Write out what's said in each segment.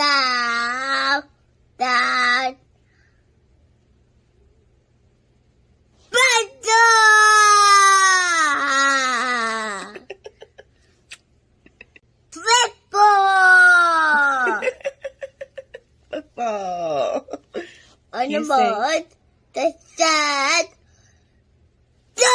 down, down. Football. Football. On the You board, the sad dog.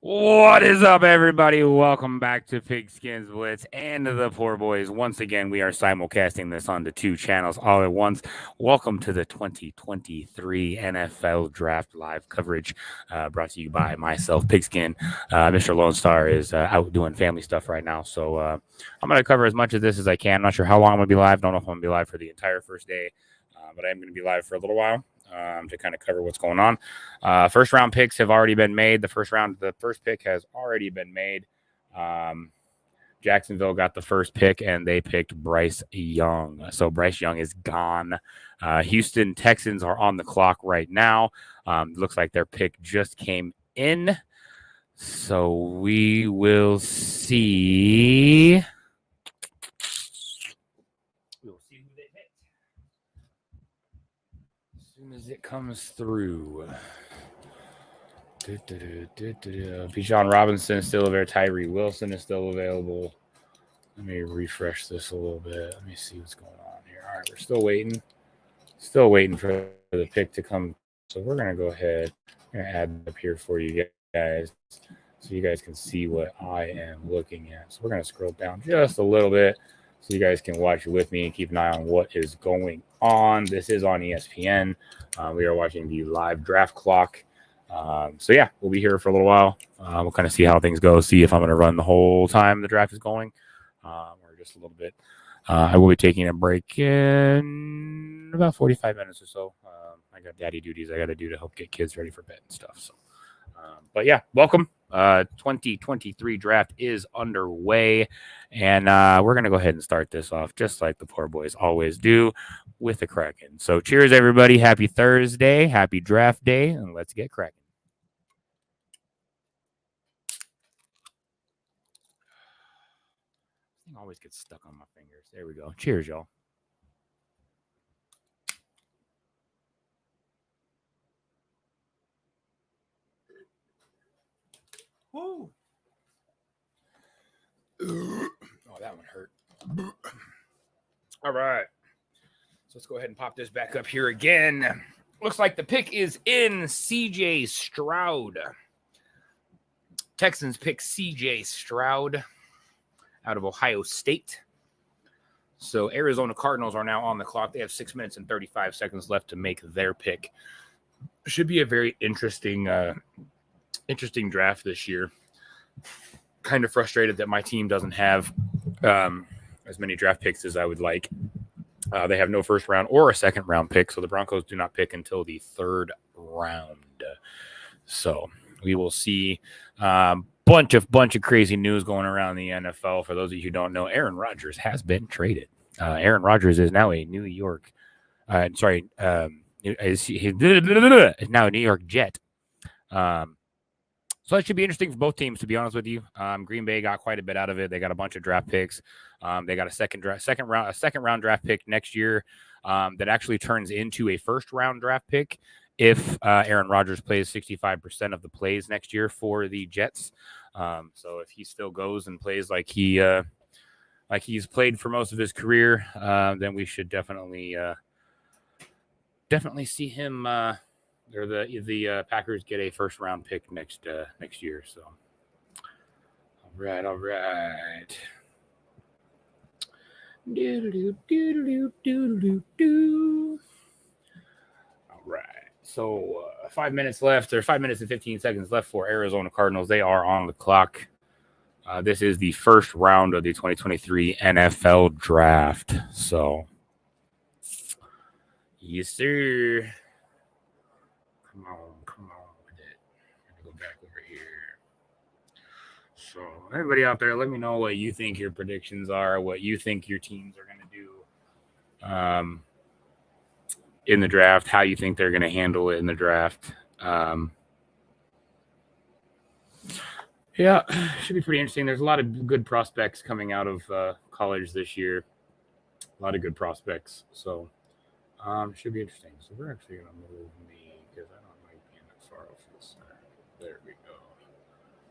What is up, everybody? Welcome back to Pigskins Blitz and the Poor Boys. Once again, we are simulcasting this onto two channels all at once. Welcome to the 2023 NFL Draft live coverage brought to you by myself, Pigskin. Mr. Lone Star is out doing family stuff right now, so I'm going to cover as much of this as I can. I'm not sure how long I'm going to be live. Don't know if I'm going to be live for the entire first day, but I am going to be live for a little while. To kind of cover what's going on. First round picks have already been made. The first pick has already been made. Jacksonville got the first pick and they picked Bryce Young. So Bryce Young is gone. Houston Texans are on the clock right now. Looks like their pick just came in. So we will see. As it comes through. Bijan Robinson is still available. Tyree Wilson is still available. Let me refresh this a little bit. Let me see what's going on here. All right, we're still waiting. Still waiting for the pick to come. So we're going to go ahead and add up here for you guys so you guys can see what I am looking at. So we're going to scroll down just a little bit so you guys can watch it with me and keep an eye on what is going on. This is on ESPN. We are watching the live draft clock. So yeah, we'll be here for a little while. We'll kind of see how things go, see if I'm going to run the whole time the draft is going, or just a little bit. I will be taking a break in about 45 minutes or so. I got daddy duties I got to do to help get kids ready for bed and stuff. So, but yeah, welcome. 2023 draft is underway, and we're going to go ahead and start this off just like the poor boys always do with the Kraken. So cheers, everybody. Happy Thursday. Happy draft day, and let's get cracking. This thing always gets stuck on my fingers. There we go. Cheers, y'all. Woo. Oh, that one hurt. All right. So let's go ahead and pop this back up here again. Looks like the pick is in. CJ Stroud. Texans pick CJ Stroud out of Ohio State. So Arizona Cardinals are now on the clock. They have 6 minutes and 35 seconds left to make their pick. Should be a very interesting draft this year. Kind of frustrated that my team doesn't have as many draft picks as I would like. They have no first round or a second round pick, so the Broncos do not pick until the third round. So we will see bunch of crazy news going around the NFL. For those of you who don't know, Aaron Rodgers has been traded. Aaron Rodgers is now a New York. Is now a New York Jet. So it should be interesting for both teams, to be honest with you. Green Bay got quite a bit out of it. They got a bunch of draft picks. They got a second round draft pick next year that actually turns into a first round draft pick if Aaron Rodgers plays 65% of the plays next year for the Jets. So if he still goes and plays like he's played for most of his career, then we should definitely see him. Or the Packers get a first round pick next year. So, all right. All right. So 5 minutes left, or 5 minutes and 15 seconds left for Arizona Cardinals. They are on the clock. This is the first round of the 2023 NFL draft. So, yes, sir. Come on with it. Let me go back over here. So, everybody out there, let me know what you think your predictions are, what you think your teams are going to do in the draft, how you think they're going to handle it in the draft. Yeah, should be pretty interesting. There's a lot of good prospects coming out of college this year. A lot of good prospects. So, should be interesting. So, we're actually going to move me because I don't like being that far off to the center. There we go.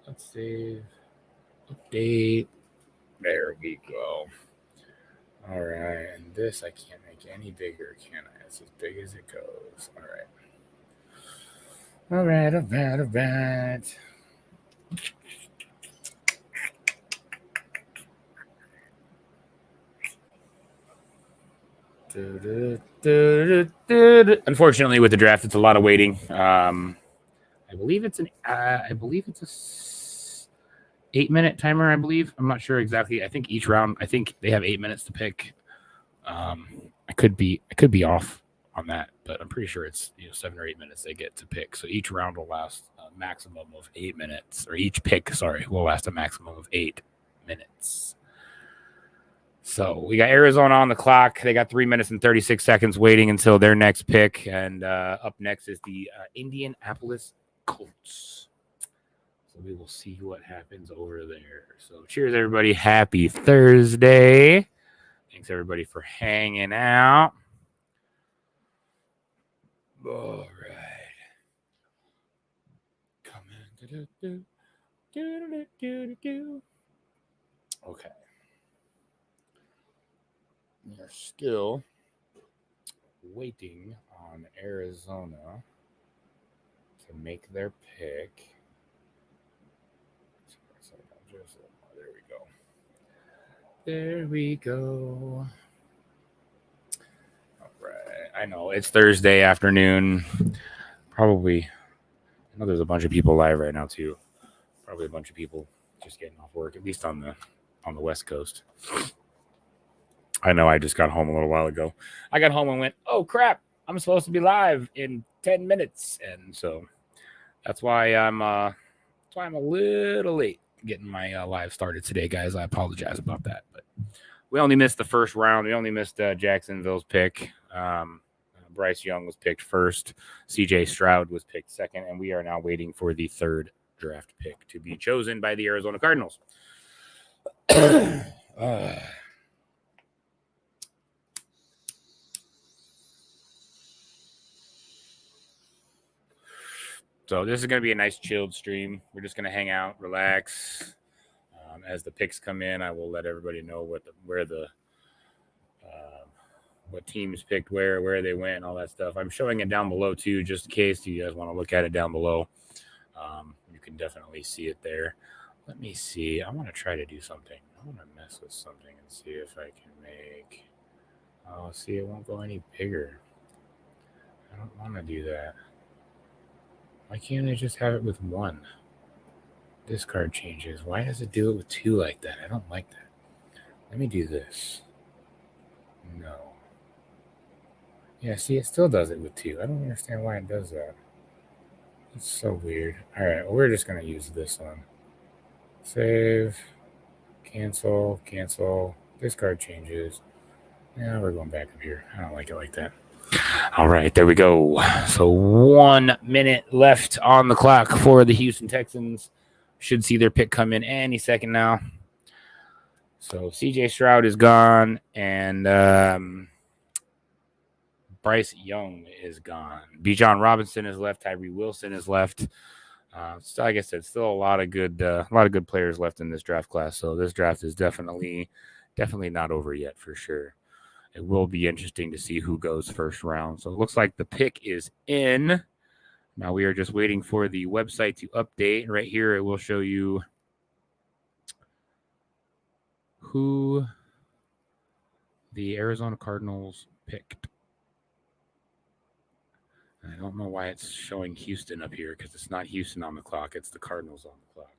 Let's save. Update. There we go. All right. And this I can't make any bigger, can I? It's as big as it goes. All right. All right. Unfortunately, with the draft, it's a lot of waiting. I believe it's a 8-minute timer. I believe. I'm not sure exactly. I think each round. I think they have 8 minutes to pick. I could be off on that, but I'm pretty sure it's 7 or 8 minutes they get to pick. So each round will last a maximum of 8 minutes, or each pick, will last a maximum of 8 minutes. So we got Arizona on the clock. They got 3 minutes and 36 seconds waiting until their next pick. And up next is the Indianapolis Colts. So we will see what happens over there. So cheers, everybody. Happy Thursday. Thanks, everybody, for hanging out. All right. Come in. Okay. We are still waiting on Arizona to make their pick. There we go. All right. I know it's Thursday afternoon. Probably. I know there's a bunch of people live right now too. Probably a bunch of people just getting off work, at least on the West Coast. I know I just got home a little while ago. I got home and went, oh, crap, I'm supposed to be live in 10 minutes. And so that's why I'm That's why I'm a little late getting my live started today, guys. I apologize about that, but we only missed the first round. We only missed Jacksonville's pick. Bryce Young was picked first. C.J. Stroud was picked second, and we are now waiting for the third draft pick to be chosen by the Arizona Cardinals. So this is going to be a nice chilled stream. We're just going to hang out, relax. As the picks come in, I will let everybody know what teams picked where they went, and all that stuff. I'm showing it down below too, just in case you guys want to look at it down below. You can definitely see it there. Let me see. I want to try to do something. I want to mess with something and see if I can make. Oh, see, it won't go any bigger. I don't want to do that. Why can't I just have it with one? This card changes. Why does it do it with two like that? I don't like that. Let me do this. No. Yeah, see, it still does it with two. I don't understand why it does that. It's so weird. All right, well, we're just going to use this one. Save. Cancel. Cancel. This card changes. Yeah, we're going back up here. I don't like it like that. All right, there we go. So 1 minute left on the clock for the Houston Texans. Should see their pick come in any second now. So C.J. Stroud is gone, and Bryce Young is gone. Bijan Robinson is left. Tyree Wilson is left. So like I said, still a lot of good players left in this draft class. So this draft is definitely not over yet for sure. It will be interesting to see who goes first round. So it looks like the pick is in. Now we are just waiting for the website to update. Right here, it will show you who the Arizona Cardinals picked. I don't know why it's showing Houston up here, because it's not Houston on the clock. It's the Cardinals on the clock.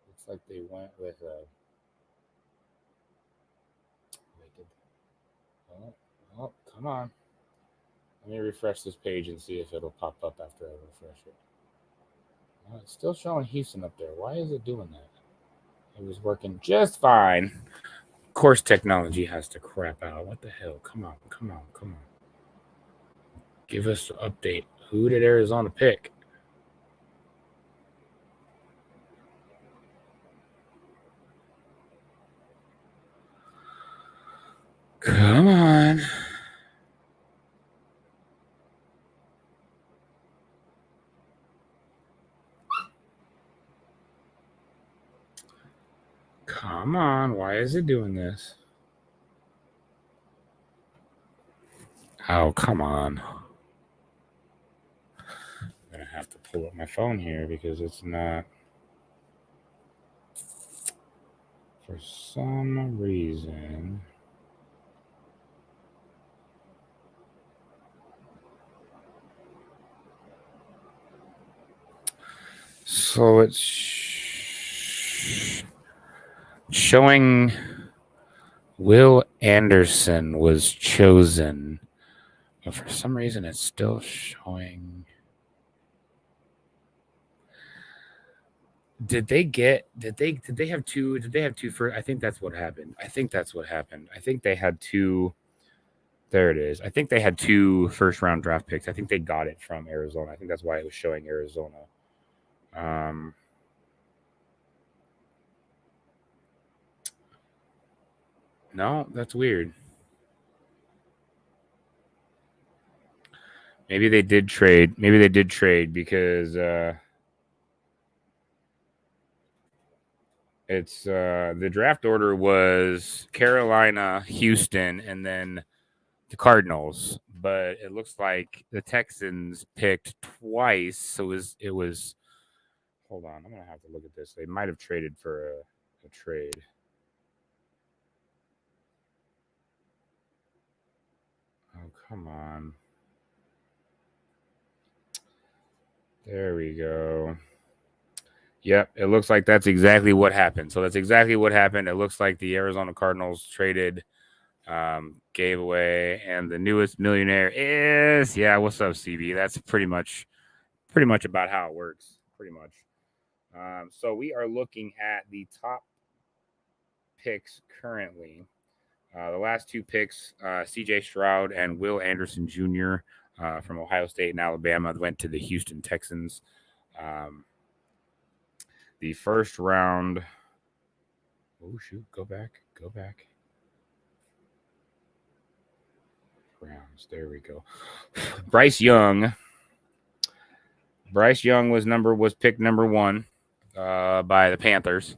Looks like they went with Oh, come on. Let me refresh this page and see if it'll pop up after I refresh it. Oh, it's still showing Houston up there. Why is it doing that? It was working just fine. Of course, technology has to crap out. What the hell? Come on. Give us an update. Who did Arizona pick? Come on. Come on. Why is it doing this? Oh, come on. I'm going to have to pull up my phone here because it's not. For some reason. So it's showing Will Anderson was chosen. But for some reason, it's still showing. Did they have two? Did they have two for? I think that's what happened. I think they had two. There it is. I think they had two first round draft picks. I think they got it from Arizona. I think that's why it was showing Arizona. No, that's weird. Maybe they did trade. Because it's the draft order was Carolina, Houston, and then the Cardinals. But it looks like the Texans picked twice. So it was hold on, I'm gonna have to look at this. They might have traded for a trade. Oh, come on. There we go. Yep, it looks like that's exactly what happened. So that's exactly what happened. It looks like the Arizona Cardinals traded, gave away, and the newest millionaire is What's up, CB? That's pretty much about how it works. Pretty much. So we are looking at the top picks currently. The last two picks, C.J. Stroud and Will Anderson Jr. From Ohio State and Alabama, went to the Houston Texans. Um, the first round. Oh shoot! Go back. Go back. Rounds. There we go. Bryce Young. Bryce Young was picked number one by the Panthers,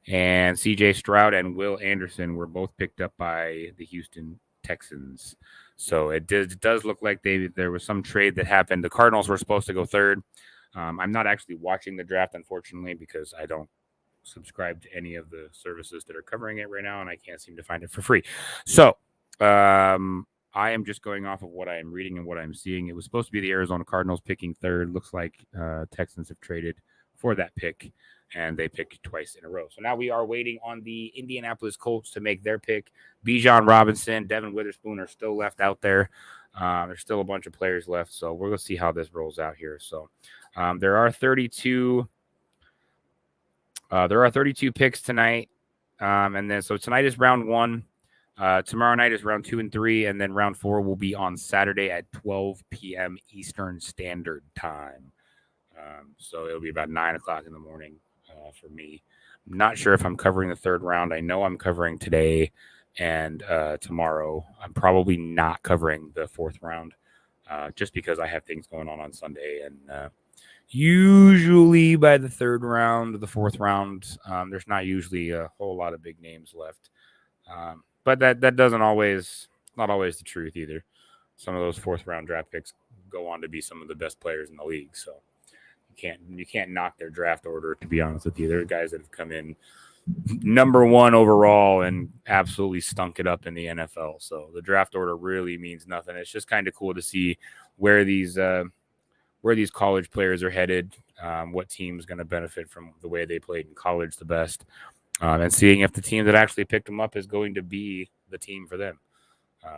and C.J. Stroud and Will Anderson were both picked up by the Houston Texans. So it does look like there was some trade that happened. The Cardinals were supposed to go third. I'm not actually watching the draft, unfortunately, because I don't subscribe to any of the services that are covering it right now, and I can't seem to find it for free. So I am just going off of what I am reading and what I'm seeing. It was supposed to be the Arizona Cardinals picking third. Looks like Texans have traded for that pick, and they picked twice in a row. So now we are waiting on the Indianapolis Colts to make their pick. Bijan Robinson, Devin Witherspoon are still left out there. There's still a bunch of players left, so we're going to see how this rolls out here. So there are 32 picks tonight. And then so tonight is round one. Tomorrow night is round 2 and 3, and then round 4 will be on Saturday at 12 p.m. Eastern Standard Time. So it'll be about 9 o'clock in the morning for me. I'm not sure if I'm covering the third round. I know I'm covering today and tomorrow. I'm probably not covering the fourth round just because I have things going on Sunday. And usually by the third round, the fourth round, there's not usually a whole lot of big names left. But that doesn't always, not always the truth either. Some of those fourth round draft picks go on to be some of the best players in the league. So you can't knock their draft order, to be honest with you. There are guys that have come in number one overall and absolutely stunk it up in the NFL. So the draft order really means nothing. It's just kind of cool to see where these college players are headed, what team's going to benefit from the way they played in college the best. And seeing if the team that actually picked them up is going to be the team for them.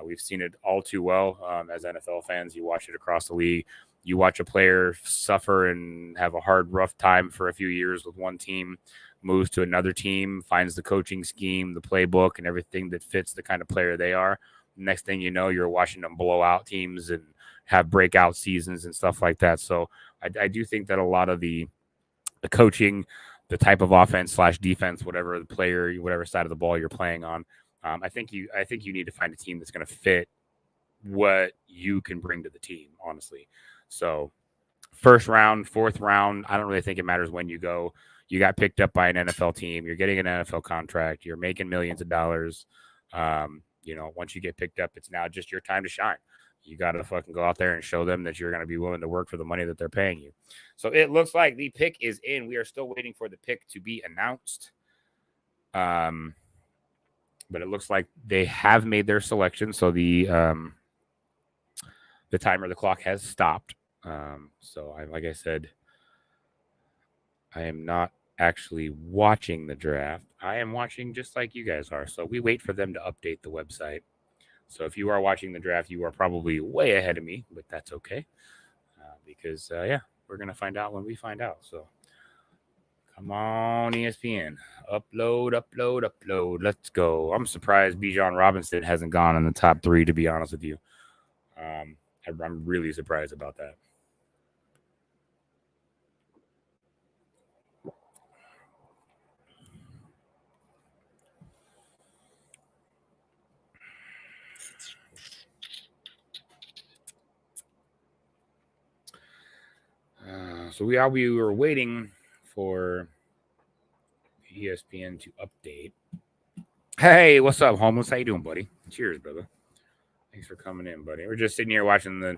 We've seen it all too well as NFL fans. You watch it across the league. You watch a player suffer and have a hard, rough time for a few years with one team, moves to another team, finds the coaching scheme, the playbook, and everything that fits the kind of player they are. Next thing you know, you're watching them blow out teams and have breakout seasons and stuff like that. So I do think that a lot of the coaching, the type of offense / defense, whatever the player, whatever side of the ball you're playing on, I think you need to find a team that's going to fit what you can bring to the team, honestly. So first round, fourth round, I don't really think it matters when you go. You got picked up by an NFL team. You're getting an NFL contract. You're making millions of dollars. Once you get picked up, it's now just your time to shine. You got to fucking go out there and show them that you're going to be willing to work for the money that they're paying you. So it looks like the pick is in. We are still waiting for the pick to be announced. But it looks like they have made their selection. So the timer, the clock has stopped. Like I said, I am not actually watching the draft. I am watching just like you guys are. So we wait for them to update the website. So if you are watching the draft, you are probably way ahead of me, but that's okay. Because we're going to find out when we find out. So come on, ESPN. Upload. Let's go. I'm surprised Bijan Robinson hasn't gone in the top 3, to be honest with you. I'm really surprised about that. So we were waiting for ESPN to update. Hey, what's up, homeless? How you doing, buddy? Cheers, brother. Thanks for coming in, buddy. We're just sitting here watching the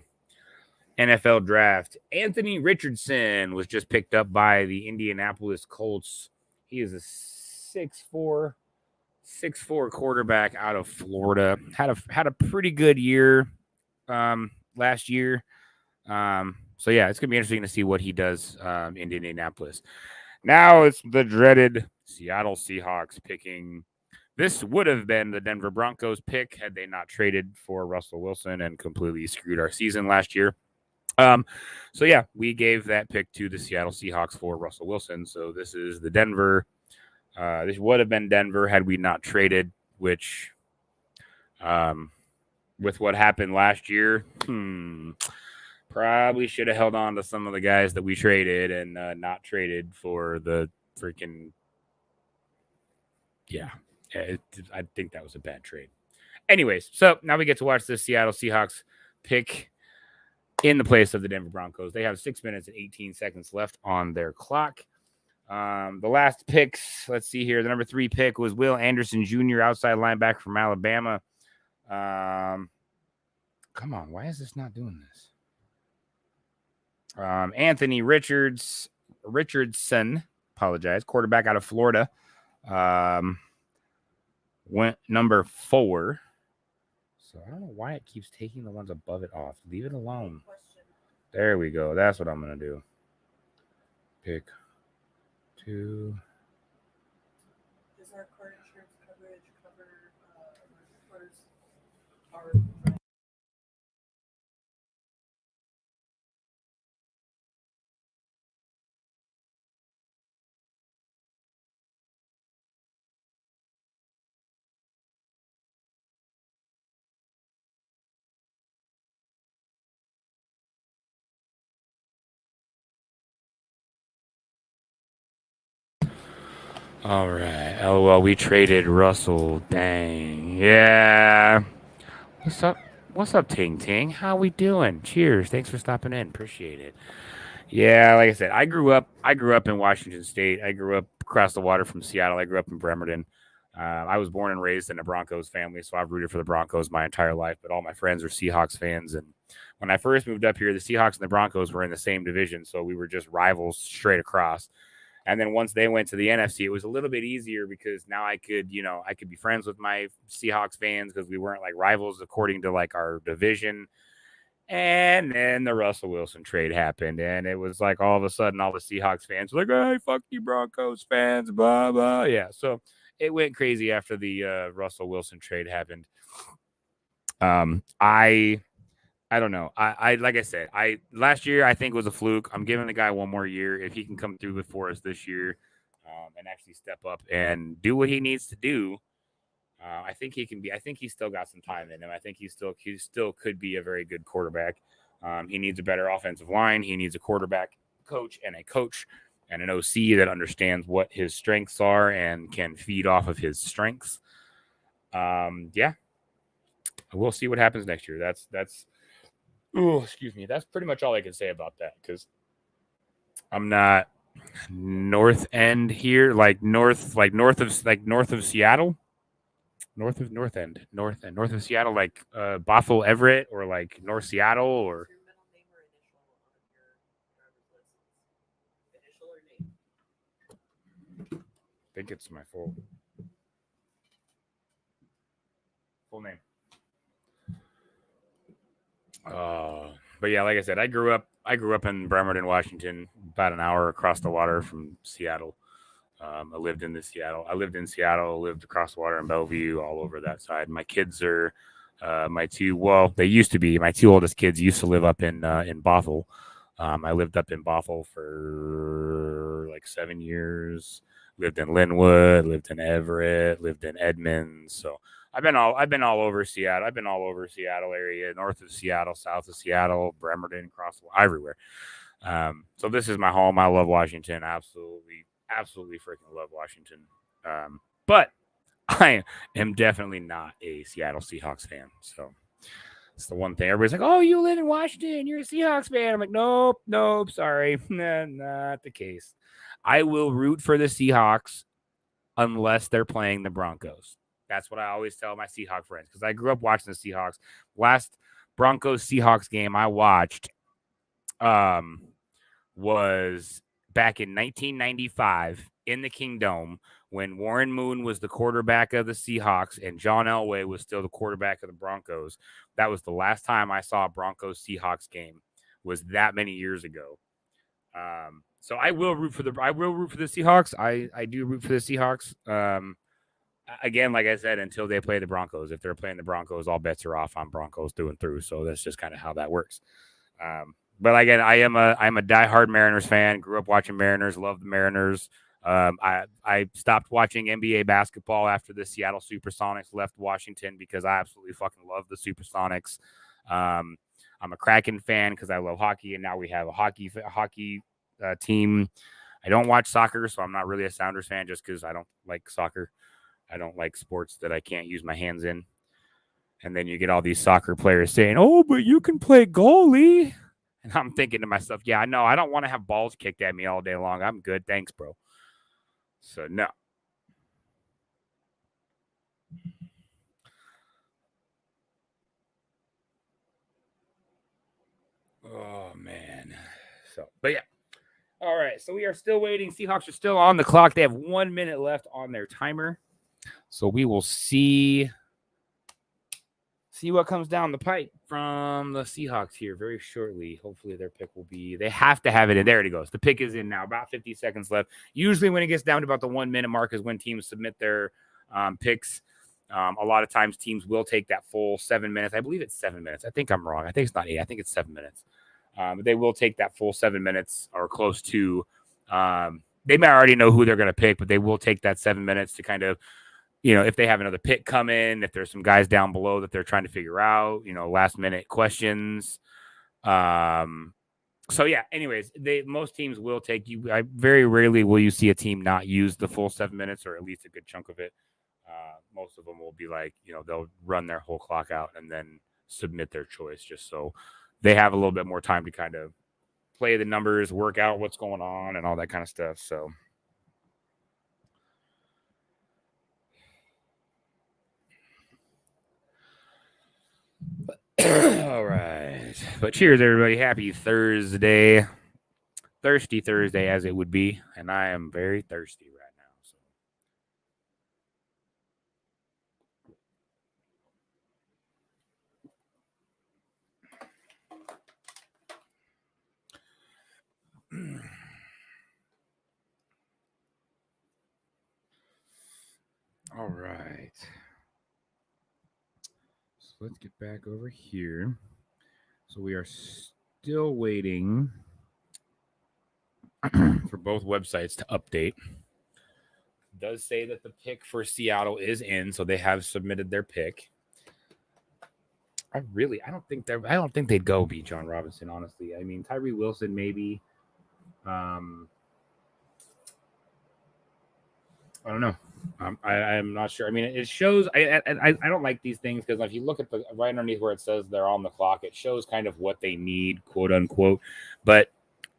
NFL draft. Anthony Richardson was just picked up by the Indianapolis Colts. He is a 6'4" quarterback out of Florida. Had a pretty good year last year. So yeah, it's gonna be interesting to see what he does in Indianapolis. Now it's the dreaded Seattle Seahawks picking. This would have been the Denver Broncos pick had they not traded for Russell Wilson and completely screwed our season last year. So yeah, we gave that pick to the Seattle Seahawks for Russell Wilson. So this is the Denver. This would have been Denver had we not traded, which, with what happened last year, probably should have held on to some of the guys that we traded and not traded for the freaking. Yeah, I think that was a bad trade. Anyways, so now we get to watch the Seattle Seahawks pick in the place of the Denver Broncos. They have 6 minutes and 18 seconds left on their clock. The last picks, let's see here. The number 3 pick was Will Anderson Jr., outside linebacker from Alabama. Come on, why is this not doing this? Anthony Richardson, quarterback out of Florida. Went number 4. So I don't know why it keeps taking the ones above it off. Leave it alone. There we go. That's what I'm going to do. Pick 2. Does our car insurance coverage cover our All right. Oh, well, we traded Russell. Dang. Yeah. What's up? What's up, Ting Ting? How we doing? Cheers. Thanks for stopping in. Appreciate it. Yeah, like I said, I grew up in Washington State. I grew up across the water from Seattle. I grew up in Bremerton. I was born and raised in a Broncos family, so I've rooted for the Broncos my entire life. But all my friends are Seahawks fans, and when I first moved up here, the Seahawks and the Broncos were in the same division, so we were just rivals straight across. And then once they went to the NFC, it was a little bit easier because now I could be friends with my Seahawks fans because we weren't like rivals according to like our division. And then the Russell Wilson trade happened, and it was like all of a sudden all the Seahawks fans were like, "Hey, fuck you, Broncos fans," blah blah. Yeah, so it went crazy after the Russell Wilson trade happened. I don't know. I like I said, I last year I think was a fluke. I'm giving the guy one more year. If he can come through for us this year, and actually step up and do what he needs to do, I think he can be. I think he's still got some time in him. I think he still could be a very good quarterback. He needs a better offensive line. He needs a quarterback coach and an OC that understands what his strengths are and can feed off of his strengths. Yeah, we'll see what happens next year. That's. Oh, excuse me. That's pretty much all I can say about that because I'm not north end here, like north of Seattle. North of Seattle, like Bothell Everett or like North Seattle or your middle name or initial on your driver's license? Initial or name? I think it's my full name. But yeah, like I said, I grew up in Bremerton, Washington, about an hour across the water from Seattle. I lived in Seattle, lived across the water in Bellevue, all over that side. My kids are they used to be. My 2 oldest kids used to live up in Bothell. I lived up in Bothell for like 7 years. Lived in Linwood, lived in Everett, lived in Edmonds. So I've been all over Seattle. I've been all over Seattle area, north of Seattle, south of Seattle, Bremerton, across everywhere. So this is my home. I love Washington. Absolutely freaking love Washington. But I am definitely not a Seattle Seahawks fan. So it's the one thing everybody's like, "Oh, you live in Washington. You're a Seahawks fan." I'm like, nope, sorry, nah, not the case. I will root for the Seahawks unless they're playing the Broncos. That's what I always tell my Seahawk friends because I grew up watching the Seahawks. Last Broncos Seahawks game I watched was back in 1995 in the Kingdome when Warren Moon was the quarterback of the Seahawks and John Elway was still the quarterback of the Broncos. That was the last time I saw a Broncos Seahawks game. Was that many years ago. So I will root for the Seahawks. I do root for the Seahawks. Again, like I said, until they play the Broncos. If they're playing the Broncos, all bets are off on Broncos through and through. So that's just kind of how that works. But again, I'm a diehard Mariners fan. Grew up watching Mariners. Love the Mariners. I stopped watching NBA basketball after the Seattle SuperSonics left Washington because I absolutely fucking love the SuperSonics. I'm a Kraken fan because I love hockey, and now we have a hockey team. I don't watch soccer, so I'm not really a Sounders fan just because I don't like soccer. I don't like sports that I can't use my hands in. And then you get all these soccer players saying, "Oh, but you can play goalie." And I'm thinking to myself, yeah, no, I don't want to have balls kicked at me all day long. I'm good. Thanks, bro. So, no. Oh, man. So, but yeah. All right. So we are still waiting. Seahawks are still on the clock. They have 1 minute left on their timer. So we will see what comes down the pipe from the Seahawks here very shortly. Hopefully their pick will be, they have to have it in. There it goes. The pick is in now. About 50 seconds left. Usually when it gets down to about the 1 minute mark is when teams submit their picks. A lot of times teams will take that full 7 minutes. I believe it's 7 minutes. I think I'm wrong. I think it's not 8. I think it's 7 minutes. But they will take that full 7 minutes or close to. They may already know who they're going to pick, but they will take that 7 minutes to kind of, if they have another pick come in, if there's some guys down below that they're trying to figure out, last minute questions. So yeah, anyways, most teams will take you. Very rarely will you see a team not use the full 7 minutes or at least a good chunk of it. Most of them will be like, they'll run their whole clock out and then submit their choice just so they have a little bit more time to kind of play the numbers, work out what's going on and all that kind of stuff. So all right. But cheers, everybody. Happy Thursday. Thirsty Thursday, as it would be. And I am very thirsty right now. So. All right. So let's get back over here. So we are still waiting for both websites to update. It does say that the pick for Seattle is in, so they have submitted their pick. I don't think they'd go beat John Robinson, honestly. I mean, Tyree Wilson maybe. I don't know. I'm not sure. I mean, it shows. I don't like these things because if you look at the right underneath where it says they're on the clock, it shows kind of what they need, quote unquote. But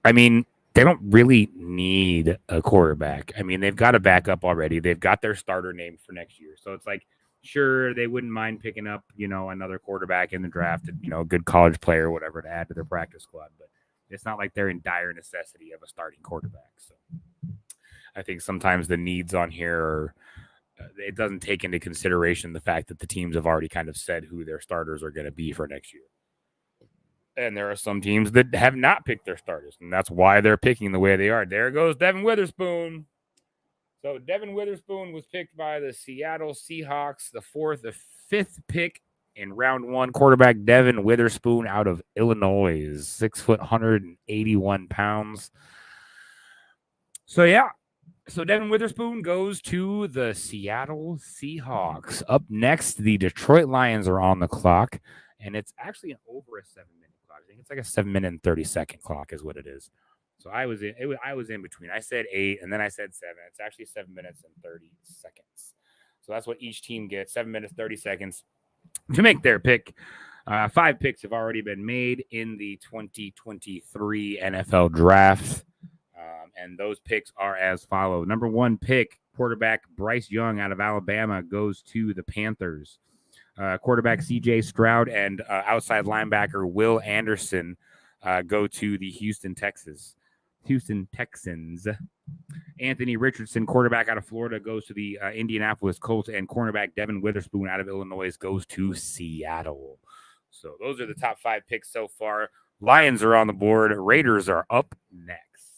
I mean, they don't really need a quarterback. I mean, they've got a backup already. They've got their starter name for next year, so it's like, sure, they wouldn't mind picking up, another quarterback in the draft, a good college player or whatever to add to their practice squad. But it's not like they're in dire necessity of a starting quarterback. So I think sometimes the needs on here are, it doesn't take into consideration the fact that the teams have already kind of said who their starters are going to be for next year. And there are some teams that have not picked their starters, and that's why they're picking the way they are. There goes Devin Witherspoon. So Devin Witherspoon was picked by the Seattle Seahawks, the fifth pick in round 1. Quarterback Devin Witherspoon out of Illinois, 6 foot, 181 pounds. So yeah. So Devin Witherspoon goes to the Seattle Seahawks. Up next, the Detroit Lions are on the clock, and it's actually over a 7-minute clock. I think it's like a 7-minute and 30-second clock is what it is. So I was in between. I said 8, and then I said 7. It's actually 7 minutes and 30 seconds. So that's what each team gets: 7 minutes, 30 seconds to make their pick. 5 picks have already been made in the 2023 NFL Draft. And those picks are as follows. Number 1 pick, quarterback Bryce Young out of Alabama goes to the Panthers. Quarterback C.J. Stroud and outside linebacker Will Anderson go to the Houston Texans. Anthony Richardson, quarterback out of Florida, goes to the Indianapolis Colts, and cornerback Devin Witherspoon out of Illinois goes to Seattle. So those are the top 5 picks so far. Lions are on the board. Raiders are up next.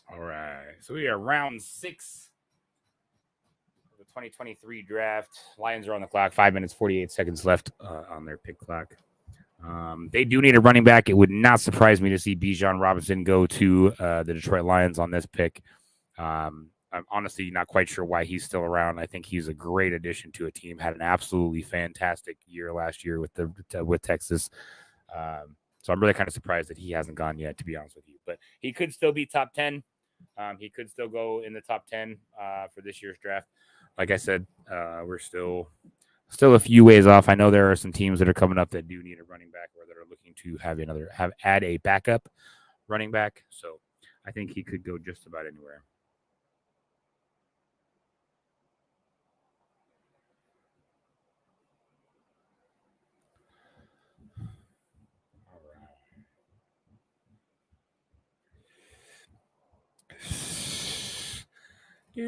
All right. So we are round 6 of the 2023 draft. Lions are on the clock. 5 minutes, 48 seconds left on their pick clock. They do need a running back. It would not surprise me to see Bijan Robinson go to the Detroit Lions on this pick. I'm honestly not quite sure why he's still around. I think he's a great addition to a team. Had an absolutely fantastic year last year with Texas. So I'm really kind of surprised that he hasn't gone yet, to be honest with you. But he could still be top 10. He could still go in the top 10 for this year's draft. Like I said, we're still a few ways off. I know there are some teams that are coming up that do need a running back or that are looking to add a backup running back. So I think he could go just about anywhere. I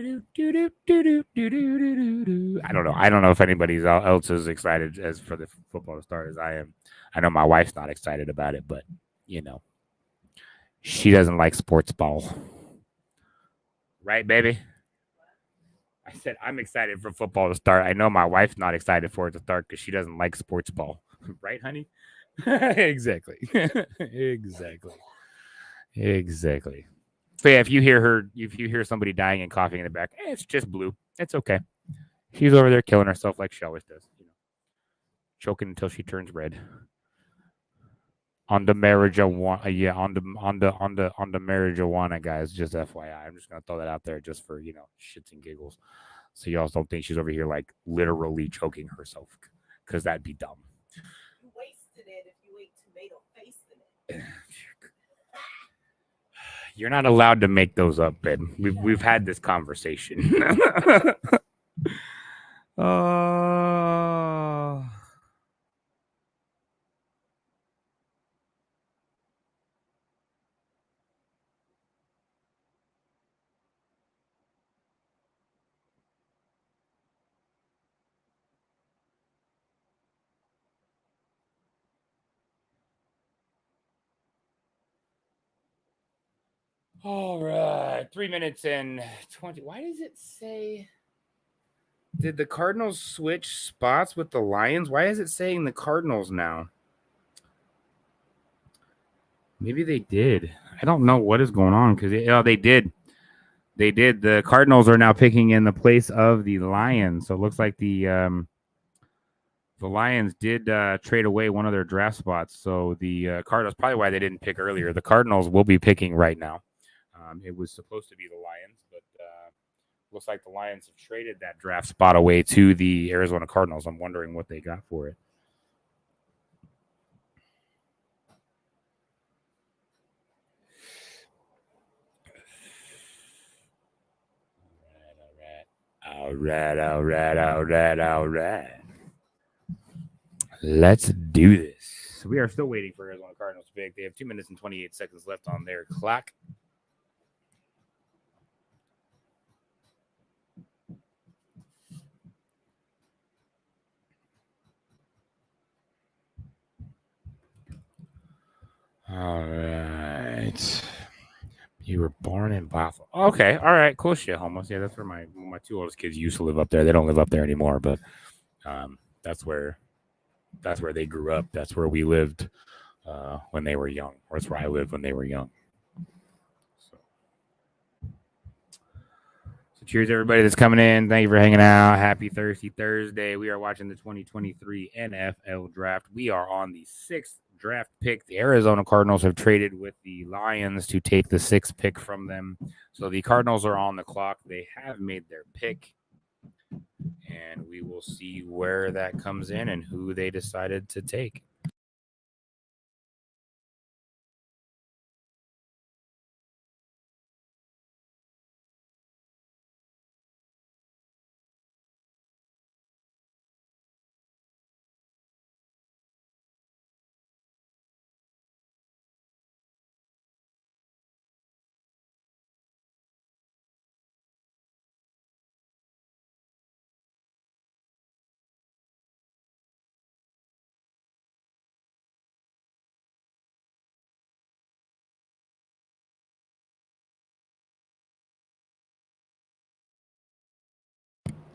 don't know. I don't know if anybody else is excited as for the football to start as I am. I know my wife's not excited about it, but she doesn't like sports ball, right, baby? I said I'm excited for football to start. I know my wife's not excited for it to start because she doesn't like sports ball, right, honey? Exactly, exactly. So yeah, if you hear somebody dying and coughing in the back, it's just Blue. It's okay. She's over there killing herself like she always does. Choking until she turns red. On the marijuana, yeah, on the marijuana, guys. Just FYI, I'm just gonna throw that out there just for shits and giggles, so y'all don't think she's over here like literally choking herself, because that'd be dumb. You wasted it if you ate tomato paste in it. You're not allowed to make those up, Ben. We've had this conversation. All right, 3 minutes and 20. Why does it say? Did the Cardinals switch spots with the Lions? Why is it saying the Cardinals now? Maybe they did. I don't know what is going on because they did. They did. The Cardinals are now picking in the place of the Lions. So it looks like the Lions did trade away one of their draft spots. So the Cardinals, probably why they didn't pick earlier. The Cardinals will be picking right now. It was supposed to be the Lions, but looks like the Lions have traded that draft spot away to the Arizona Cardinals. I'm wondering what they got for it. All right. Let's do this. We are still waiting for Arizona Cardinals to pick. They have 2 minutes and 28 seconds left on their clock. All right. You were born in Buffalo. Okay. All right. Cool shit, almost. Yeah, that's where my two oldest kids used to live up there. They don't live up there anymore, but that's where they grew up. That's where we lived when they were young. Or that's where I lived when they were young. So cheers, everybody that's coming in. Thank you for hanging out. Happy Thursday. We are watching the 2023 NFL Draft. We are on the 6th draft pick. The Arizona Cardinals have traded with the Lions to take the 6th pick from them. So the Cardinals are on the clock. They have made their pick. And we will see where that comes in and who they decided to take.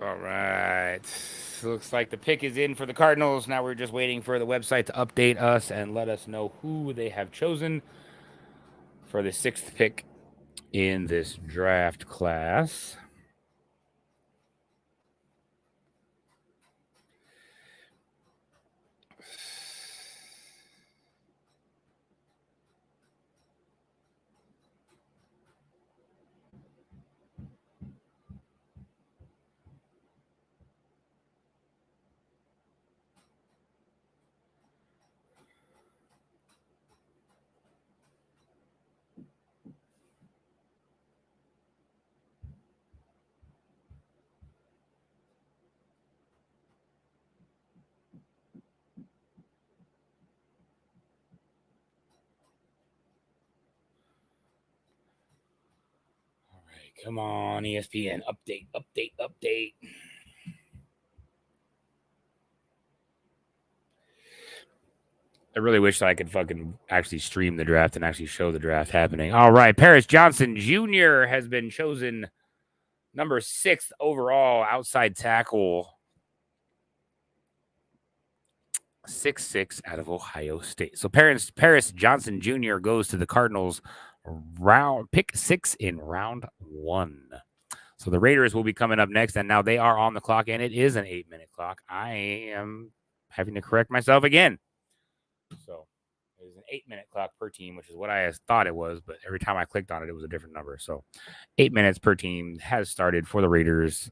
All right. Looks like the pick is in for the Cardinals. Now we're just waiting for the website to update us and let us know who they have chosen for the 6th pick in this draft class. All right, come on, ESPN. Update. I really wish I could fucking actually stream the draft and actually show the draft happening. All right, Paris Johnson Jr. has been chosen number 6th overall outside tackle. 6'6" out of Ohio State. So Paris Johnson Jr. goes to the Cardinals pick 6 in round 1. So the Raiders will be coming up next, and now they are on the clock, and it is an 8-minute clock. I am having to correct myself again. So it is an 8-minute clock per team, which is what I thought it was, but every time I clicked on it, it was a different number. So 8 minutes per team has started for the Raiders.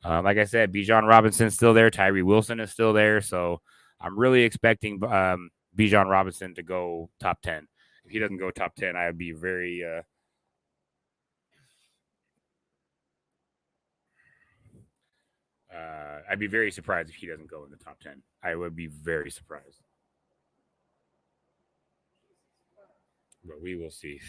Like I said, Bijan Robinson's still there. Tyree Wilson is still there. So I'm really expecting Bijan Robinson to go top 10. If he doesn't go top 10, I would be very I'd be very surprised if he doesn't go in the top 10. I would be very surprised. But we will see.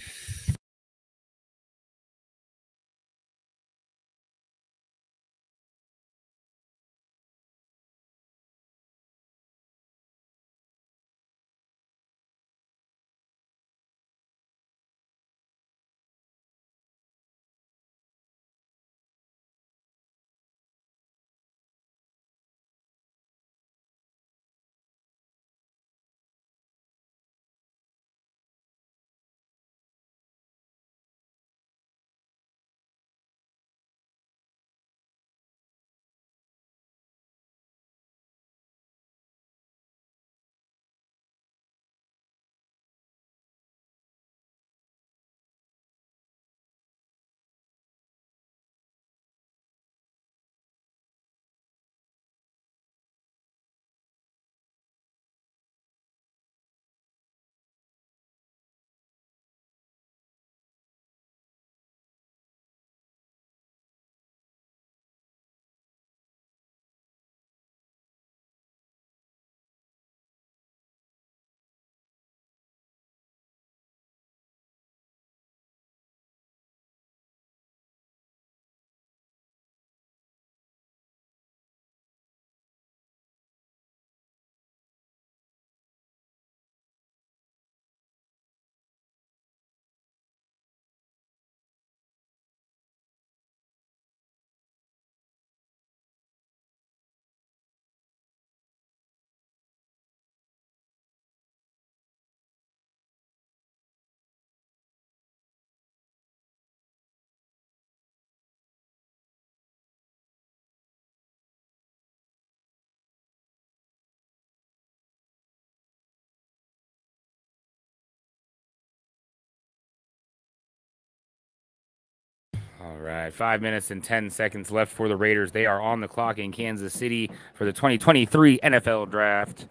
All right, 5 minutes and 10 seconds left for the Raiders. They are on the clock in Kansas City for the 2023 NFL Draft,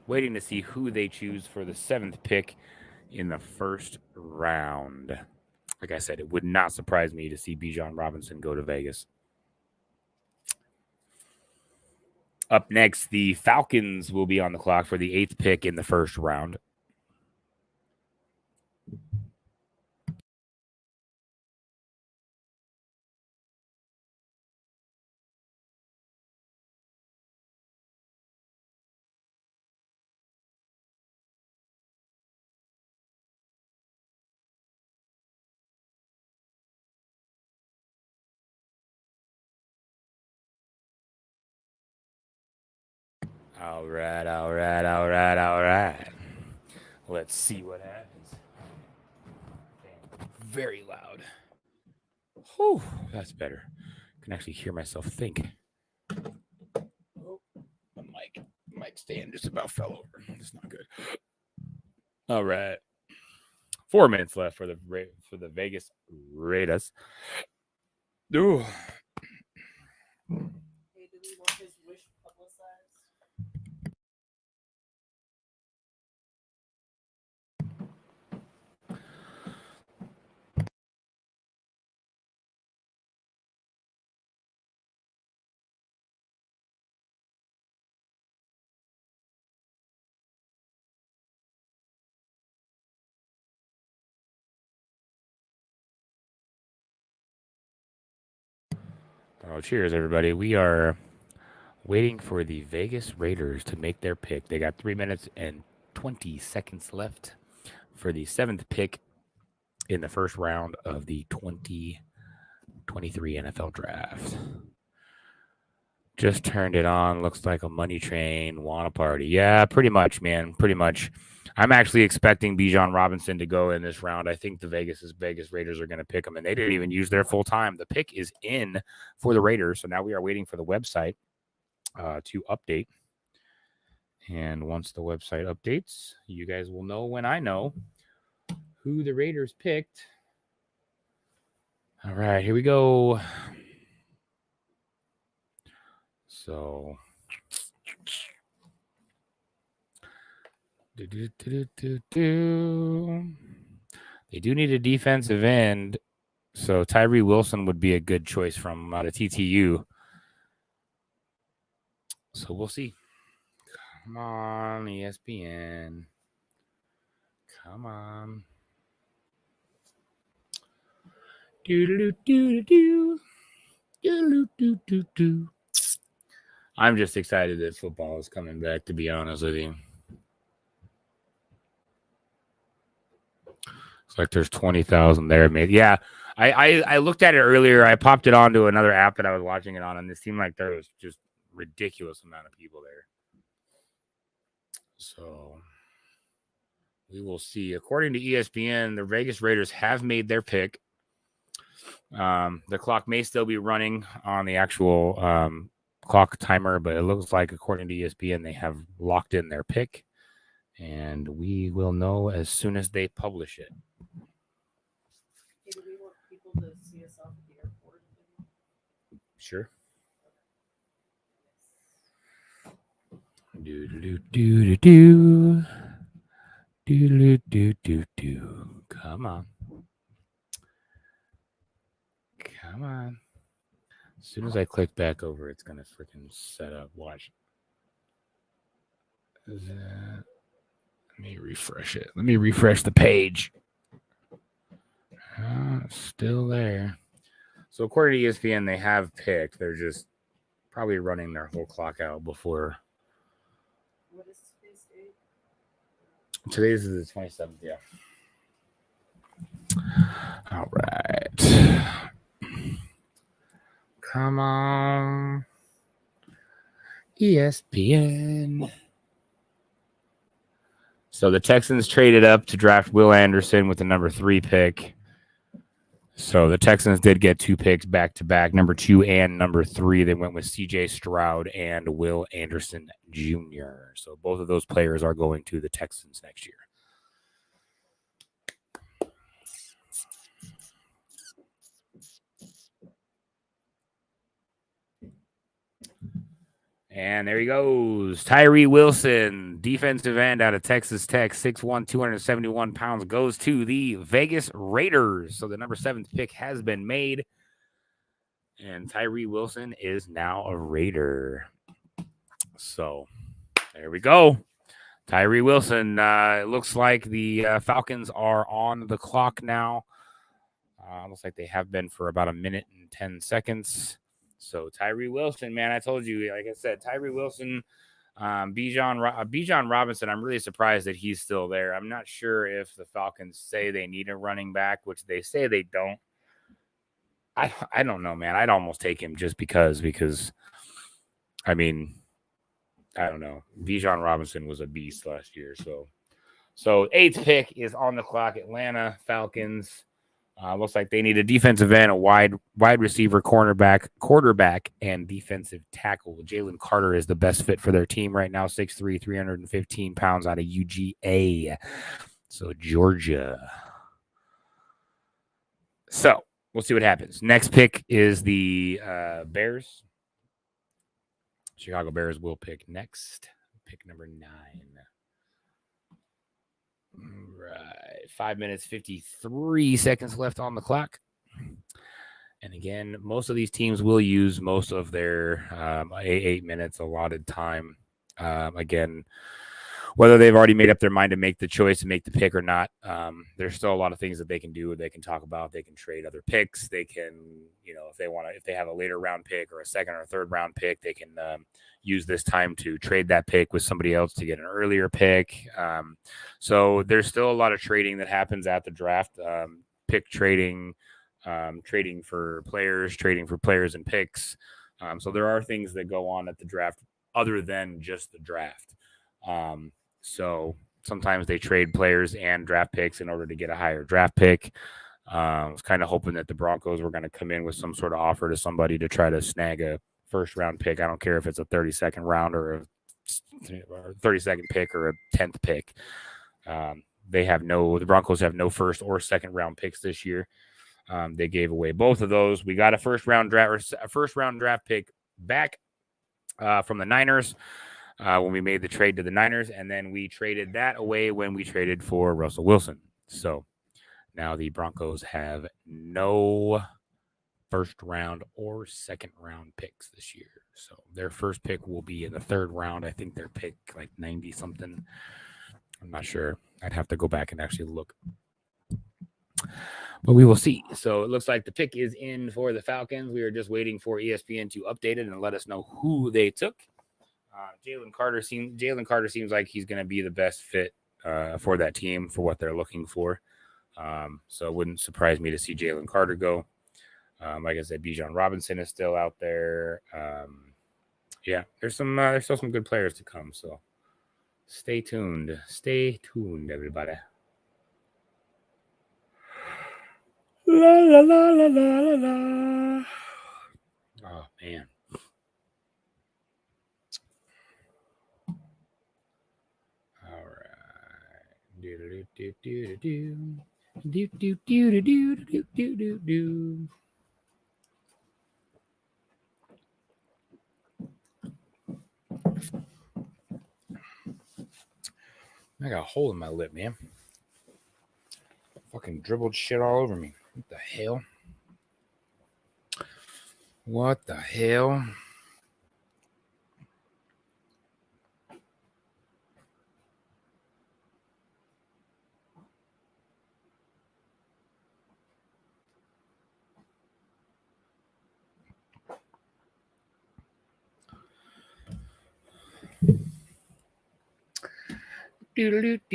waiting to see who they choose for the 7th pick in the first round. Like I said, it would not surprise me to see Bijan Robinson go to Vegas. Up next, the Falcons will be on the clock for the 8th pick in the first round. All right. Let's see what happens. Very loud. Whew, that's better. I can actually hear myself think. Oh, the mic stand just about fell over. It's not good. All right. 4 minutes left for the Vegas Raiders. Ooh. Hey, do we want his wish publicized? Oh, cheers, everybody. We are waiting for the Vegas Raiders to make their pick. They got 3 minutes and 20 seconds left for the 7th pick in the first round of the 2023 NFL Draft. Just turned it on. Looks like a money train. Want a party. Yeah, pretty much, man. Pretty much. I'm actually expecting Bijan Robinson to go in this round. I think the Vegas Raiders are going to pick him, and they didn't even use their full time. The pick is in for the Raiders, so now we are waiting for the website to update. And once the website updates, you guys will know when I know who the Raiders picked. All right, here we go. So, they do need a defensive end. So Tyree Wilson would be a good choice from out of TTU. So we'll see. Come on, ESPN. Come on. I'm just excited that football is coming back, to be honest with you. It's like there's 20,000 there. Maybe. Yeah, I looked at it earlier. I popped it onto another app that I was watching it on, and it seemed like there was just ridiculous amount of people there. So we will see. According to ESPN, the Vegas Raiders have made their pick. The clock may still be running on the actual clock timer, but it looks like, according to ESPN, they have locked in their pick, and we will know as soon as they publish it. Hey, do we want people to see us off at the airport? Sure. Come on. Come on. As soon as I click back over, it's going to freaking set up. Watch. Let me refresh it. Let me refresh the page. Still there. So according to ESPN, they have picked. They're just probably running their whole clock out before. What is today's date? Today's is the 27th, yeah. All right. Come on. ESPN. So the Texans traded up to draft Will Anderson with the number 3 pick. So the Texans did get 2 picks back to back, number 2 and number 3. They went with CJ Stroud and Will Anderson Jr. So both of those players are going to the Texans next year. And there he goes. Tyree Wilson, defensive end out of Texas Tech, 6'1", 271 pounds, goes to the Vegas Raiders. So the number 7th pick has been made. And Tyree Wilson is now a Raider. So there we go. Tyree Wilson. It looks like the Falcons are on the clock now. Looks like they have been for about 1 minute and 10 seconds. So Tyree Wilson, man, I told you, like I said, Tyree Wilson, Bijan Robinson, I'm really surprised that he's still there. I'm not sure if the Falcons say they need a running back, which they say they don't. I don't know, man. I'd almost take him just because, I mean, I don't know. Bijan Robinson was a beast last year. So eighth pick is on the clock. Atlanta Falcons. Looks like they need a defensive end, a wide receiver, cornerback, quarterback, and defensive tackle. Jalen Carter is the best fit for their team right now. 6'3", 315 pounds out of UGA. So Georgia. So we'll see what happens. Next pick is the Bears. Chicago Bears will pick next. Pick number 9. Right. 5 minutes, 53 seconds left on the clock. And again, most of these teams will use most of their 8 minutes allotted time. Again, whether they've already made up their mind to make the choice and make the pick or not, there's still a lot of things that they can do. They can talk about. They can trade other picks. They can, if they have a later round pick or a second or third round pick, they can use this time to trade that pick with somebody else to get an earlier pick. So there's still a lot of trading that happens at the draft. Pick trading, trading for players and picks. So there are things that go on at the draft other than just the draft. So sometimes they trade players and draft picks in order to get a higher draft pick. I was kind of hoping that the Broncos were going to come in with some sort of offer to somebody to try to snag a first round pick. I don't care if it's a 32nd round or a 32nd pick or a 10th pick. The Broncos have no first or second round picks this year. They gave away both of those. We got a first round draft pick back from the Niners when we made the trade to the Niners, and then we traded that away when we traded for Russell Wilson. So now the Broncos have no first round or second round picks this year. So their first pick will be in the third round. I think their pick like 90 something. I'm not sure. I'd have to go back and actually look. But we will see. So it looks like the pick is in for the Falcons. We are just waiting for ESPN to update it and let us know who they took. Jalen Carter seems like he's going to be the best fit for that team for what they're looking for. So it wouldn't surprise me to see Jalen Carter go. Like I said, Bijan Robinson is still out there. There's still some good players to come. So stay tuned, everybody. La la la la la la la. Oh man. All right. Do do do do do do do do do do do do do. I got a hole in my lip, man. Fucking dribbled shit all over me. What the hell? What the hell?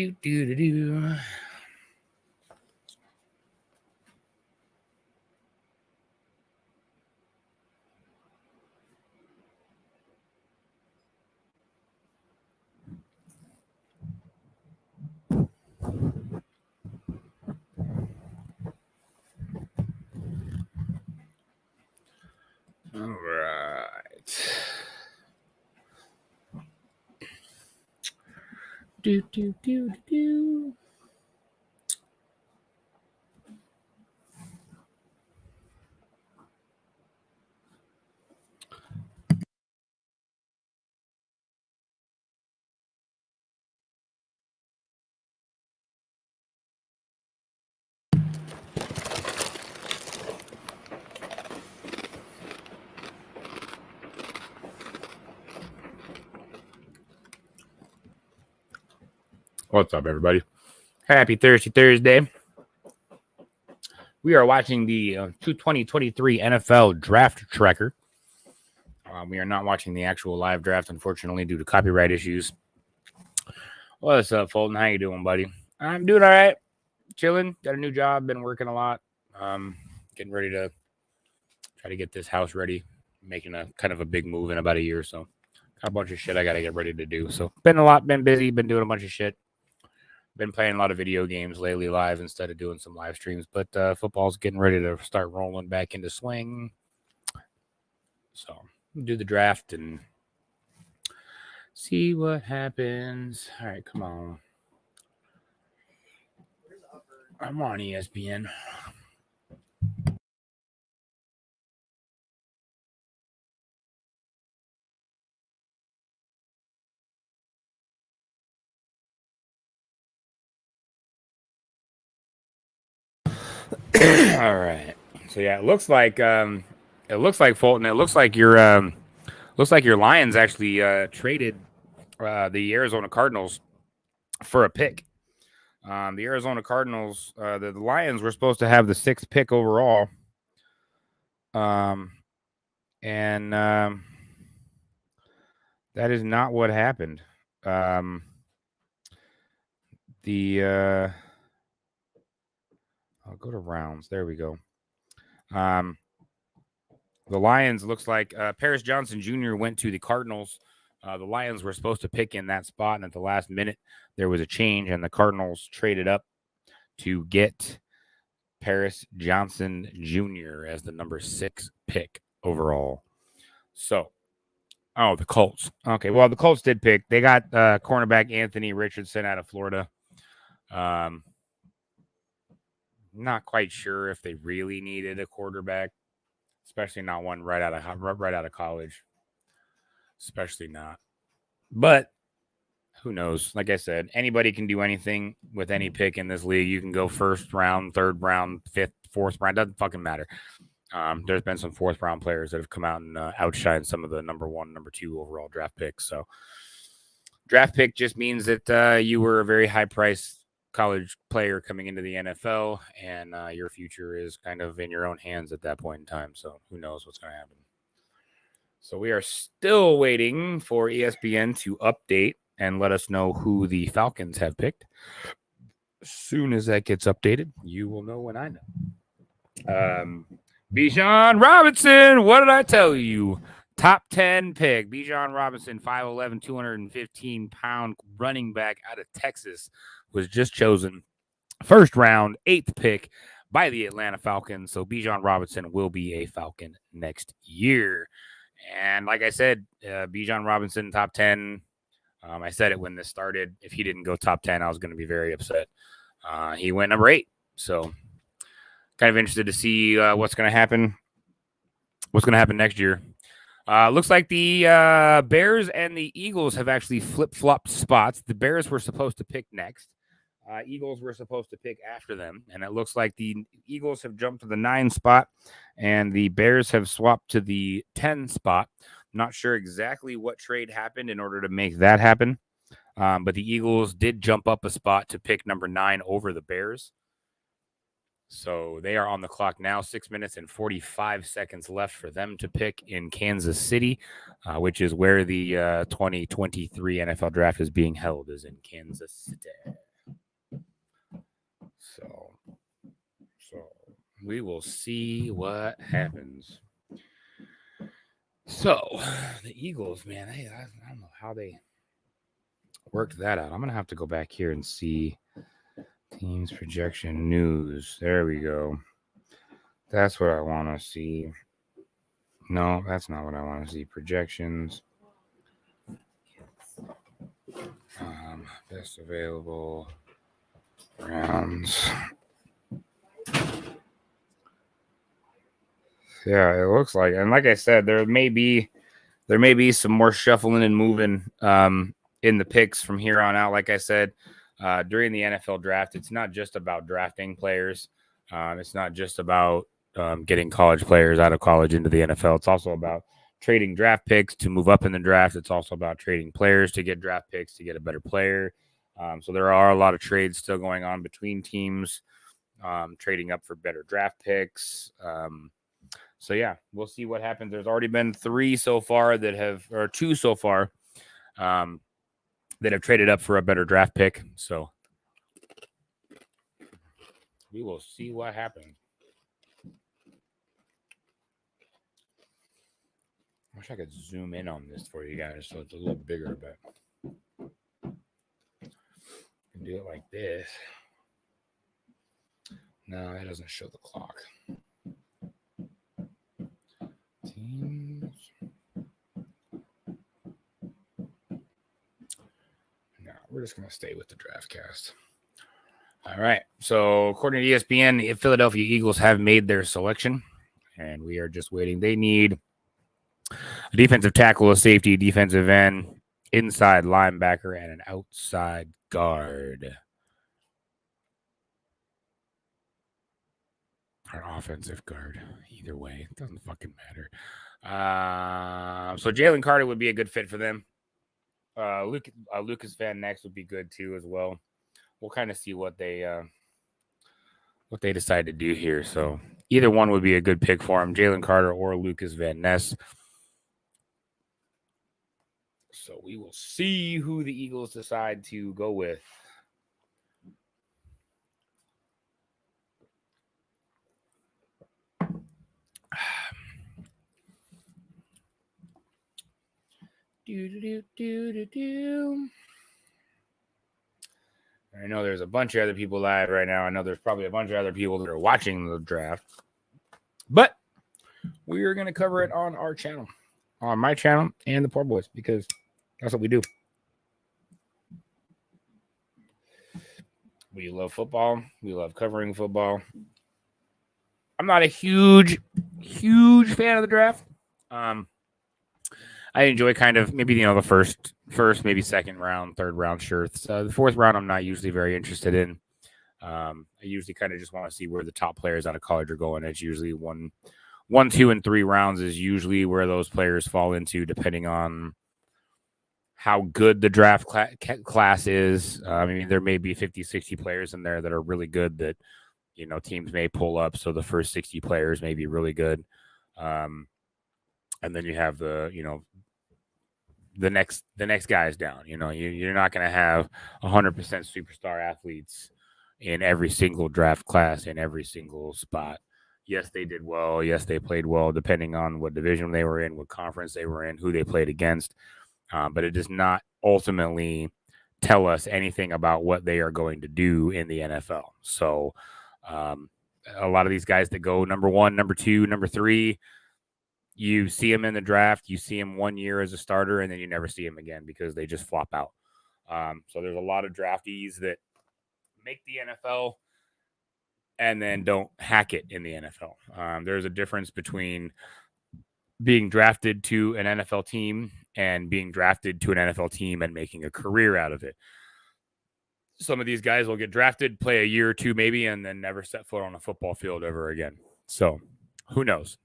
Do. All right. Do. What's up, everybody? Happy Thursday. We are watching the 2023 NFL Draft Tracker. We are not watching the actual live draft, unfortunately, due to copyright issues. What's up, Fulton? How you doing, buddy? I'm doing all right. Chilling. Got a new job. Been working a lot. Getting ready to try to get this house ready. Making a kind of a big move in about a year, so a bunch of shit I got to get ready to do. So been busy, been doing a bunch of shit. Been playing a lot of video games lately live instead of doing some live streams. But football's getting ready to start rolling back into swing. So do the draft and see what happens. All right, come on. I'm on ESPN. All right. So yeah, it looks like Fulton. It looks like your Lions actually traded the Arizona Cardinals for a pick. The Arizona Cardinals, the Lions were supposed to have the 6th pick overall. And that is not what happened. I'll go to rounds. There we go. The Lions looks like Paris Johnson Jr. went to the Cardinals. The Lions were supposed to pick in that spot, and at the last minute, there was a change, and the Cardinals traded up to get Paris Johnson Jr. as the number 6 pick overall. So, the Colts. Okay, well, the Colts did pick. They got cornerback Anthony Richardson out of Florida. Not quite sure if they really needed a quarterback, especially not one right out of college. Especially not. But who knows? Like I said, anybody can do anything with any pick in this league. You can go 1st round, 3rd round, 5th, 4th round. Doesn't fucking matter. There's been some 4th round players that have come out and outshined some of the number 1, number 2 overall draft picks. So draft pick just means that you were a very high priced college player coming into the NFL, and your future is kind of in your own hands at that point in time. So who knows what's going to happen. So we are still waiting for ESPN to update and let us know who the Falcons have picked. As soon as that gets updated, you will know when I know. Bijan Robinson, what did I tell you? Top 10 pick. Bijan Robinson, 5'11", 215-pound running back out of Texas, was just chosen 1st round, 8th pick by the Atlanta Falcons. So Bijan Robinson will be a Falcon next year. And like I said, Bijan Robinson, top 10. I said it when this started. If he didn't go top 10, I was going to be very upset. He went number 8. So kind of interested to see what's going to happen. What's going to happen next year. Looks like the Bears and the Eagles have actually flip-flopped spots. The Bears were supposed to pick next. Eagles were supposed to pick after them, and it looks like the Eagles have jumped to the 9 spot, and the Bears have swapped to the 10 spot. Not sure exactly what trade happened in order to make that happen, but the Eagles did jump up a spot to pick number 9 over the Bears. So they are on the clock now. 6 minutes and 45 seconds left for them to pick in Kansas City, which is where the 2023 NFL draft is being held, is in Kansas City. So we will see what happens. So the Eagles, man, I don't know how they worked that out. I'm going to have to go back here and see teams projection news. There we go. That's what I want to see. No, that's not what I want to see. Projections. Best available rounds. Yeah, it looks like, and like I said, there may be some more shuffling and moving in the picks from here on out. Like I said, during the NFL draft, it's not just about drafting players. It's not just about getting college players out of college into the NFL. It's also about trading draft picks to move up in the draft. It's also about trading players to get draft picks to get a better player. So there are a lot of trades still going on between teams, trading up for better draft picks. So yeah, we'll see what happens. There's already been 2 so far that have traded up for a better draft pick. So we will see what happens. wish I could zoom in on this for you guys so it's a little bigger, but I can do it like this. No, that doesn't show the clock. Teams. No, we're just going to stay with the draft cast. All right. So, according to ESPN, the Philadelphia Eagles have made their selection, and we are just waiting. They need a defensive tackle, a safety, defensive end, inside linebacker, and an outside guard. Or offensive guard. Either way, it doesn't fucking matter. So Jalen Carter would be a good fit for them. Lucas Van Ness would be good too as well. We'll kind of see what they decide to do here. So either one would be a good pick for him, Jalen Carter or Lucas Van Ness. So we will see who the Eagles decide to go with. I know there's a bunch of other people live right now. I know there's probably a bunch of other people that are watching the draft. But we are going to cover it on our channel, on my channel and the Poor Boys, because that's what we do. We love football. We love covering football. I'm not a huge fan of the draft. I enjoy kind of maybe, the first, maybe second round, third round shirts. The fourth round, I'm not usually very interested in. I usually kind of just want to see where the top players out of college are going. It's usually one, 2, and 3 rounds is usually where those players fall into, depending on how good the draft class is. I mean, there may be 50, 60 players in there that are really good that, teams may pull up. So the first 60 players may be really good. And then you have the next guys down. You're not going to have 100% superstar athletes in every single draft class in every single spot. Yes, they did well. Yes, they played well, depending on what division they were in, what conference they were in, who they played against. But it does not ultimately tell us anything about what they are going to do in the NFL. So a lot of these guys that go number 1, number 2, number 3, you see them in the draft, you see them 1 year as a starter, and then you never see them again because they just flop out. So there's a lot of draftees that make the NFL and then don't hack it in the NFL. There's a difference between being drafted to an NFL team and being drafted to an NFL team and making a career out of it. Some of these guys will get drafted, play a year or two maybe, and then never set foot on a football field ever again. So who knows?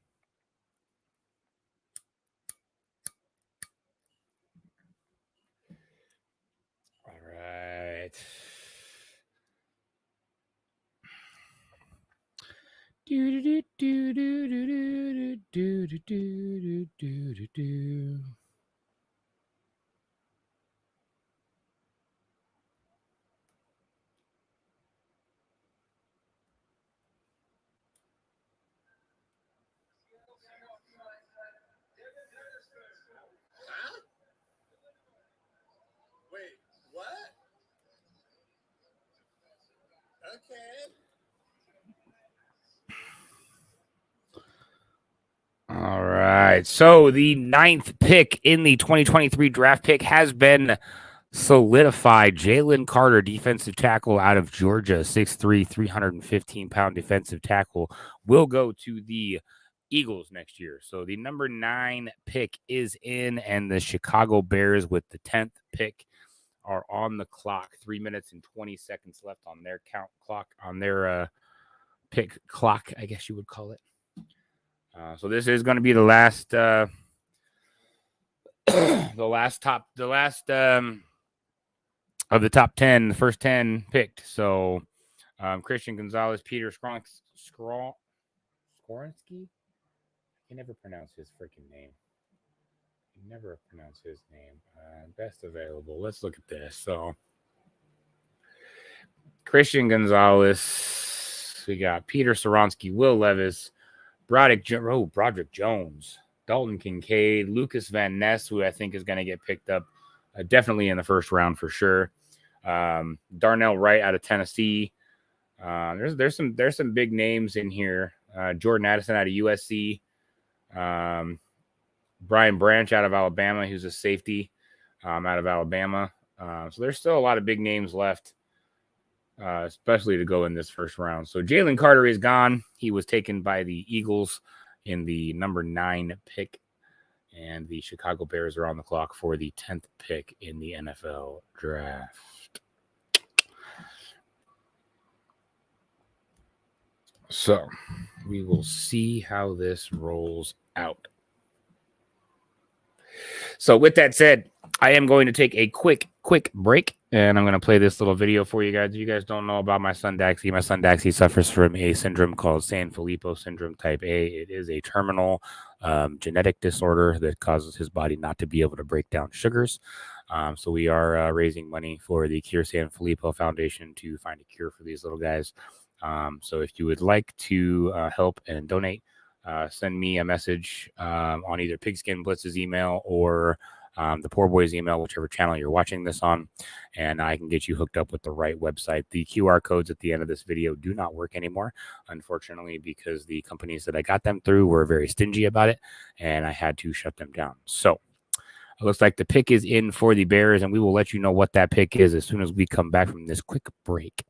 All right. Wait, what? Okay. All right. So the 9th pick in the 2023 draft pick has been solidified. Jalen Carter, defensive tackle out of Georgia, 6'3", 315-pound defensive tackle, will go to the Eagles next year. So the number 9 pick is in, and the Chicago Bears with the 10th pick are on the clock. 3 minutes and 20 seconds left on their pick clock, I guess you would call it. So this is going to be the last, the last of the top 10, the first 10 picked. So Christian Gonzalez, Peter Skoronski. I can never pronounce his freaking name. Best available. Let's look at this. So Christian Gonzalez. We got Peter Skoronski, Will Levis, Broderick Jones. Dalton Kincaid, Lucas Van Ness, who I think is going to get picked up definitely in the first round for sure. Darnell Wright out of Tennessee. There's some big names in here. Jordan Addison out of USC. Brian Branch out of Alabama, who's a safety out of Alabama. So there's still a lot of big names left, especially to go in this first round. So Jalen Carter is gone. He was taken by the Eagles in the number 9 pick. And the Chicago Bears are on the clock for the 10th pick in the NFL draft. So we will see how this rolls out. So with that said, I am going to take a quick break, and I'm going to play this little video for you guys. If you guys don't know about my son Daxie suffers from a syndrome called Sanfilippo syndrome type A. It is a terminal genetic disorder that causes his body not to be able to break down sugars. So we are raising money for the Cure Sanfilippo Foundation to find a cure for these little guys. So if you would like to help and donate, send me a message on either Pigskin Blitz's email or the Poor Boy's email, whichever channel you're watching this on, and I can get you hooked up with the right website. The QR codes at the end of this video do not work anymore, unfortunately, because the companies that I got them through were very stingy about it, and I had to shut them down. So it looks like the pick is in for the Bears, and we will let you know what that pick is as soon as we come back from this quick break.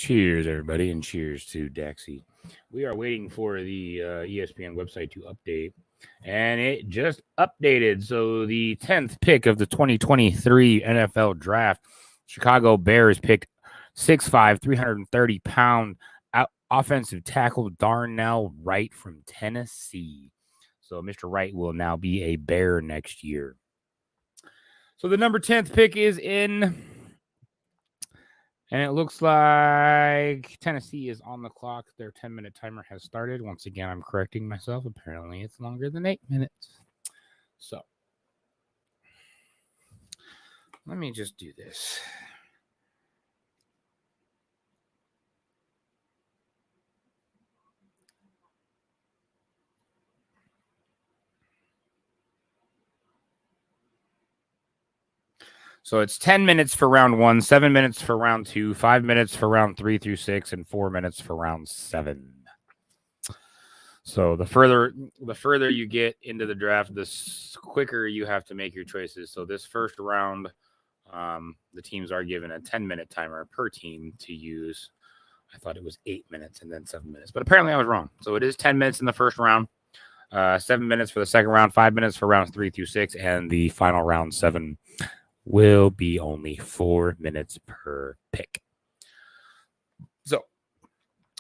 Cheers, everybody, and cheers to Daxie. We are waiting for the ESPN website to update, and it just updated. So the 10th pick of the 2023 NFL Draft, Chicago Bears picked 6'5", 330-pound offensive tackle Darnell Wright from Tennessee. So Mr. Wright will now be a Bear next year. So the number 10th pick is in. And it looks like Tennessee is on the clock. Their 10-minute timer has started. Once again, I'm correcting myself. Apparently, it's longer than 8 minutes. So, let me just do this. So it's 10 minutes for round 1, 7 minutes for round 2, 5 minutes for round 3 through 6, and 4 minutes for round 7. So the further you get into the draft, the quicker you have to make your choices. So this first round, the teams are given a 10-minute timer per team to use. I thought it was 8 minutes and then 7 minutes, but apparently I was wrong. So it is 10 minutes in the first round, 7 minutes for the second round, 5 minutes for rounds 3 through 6, and the final round 7 will be only 4 minutes per pick. So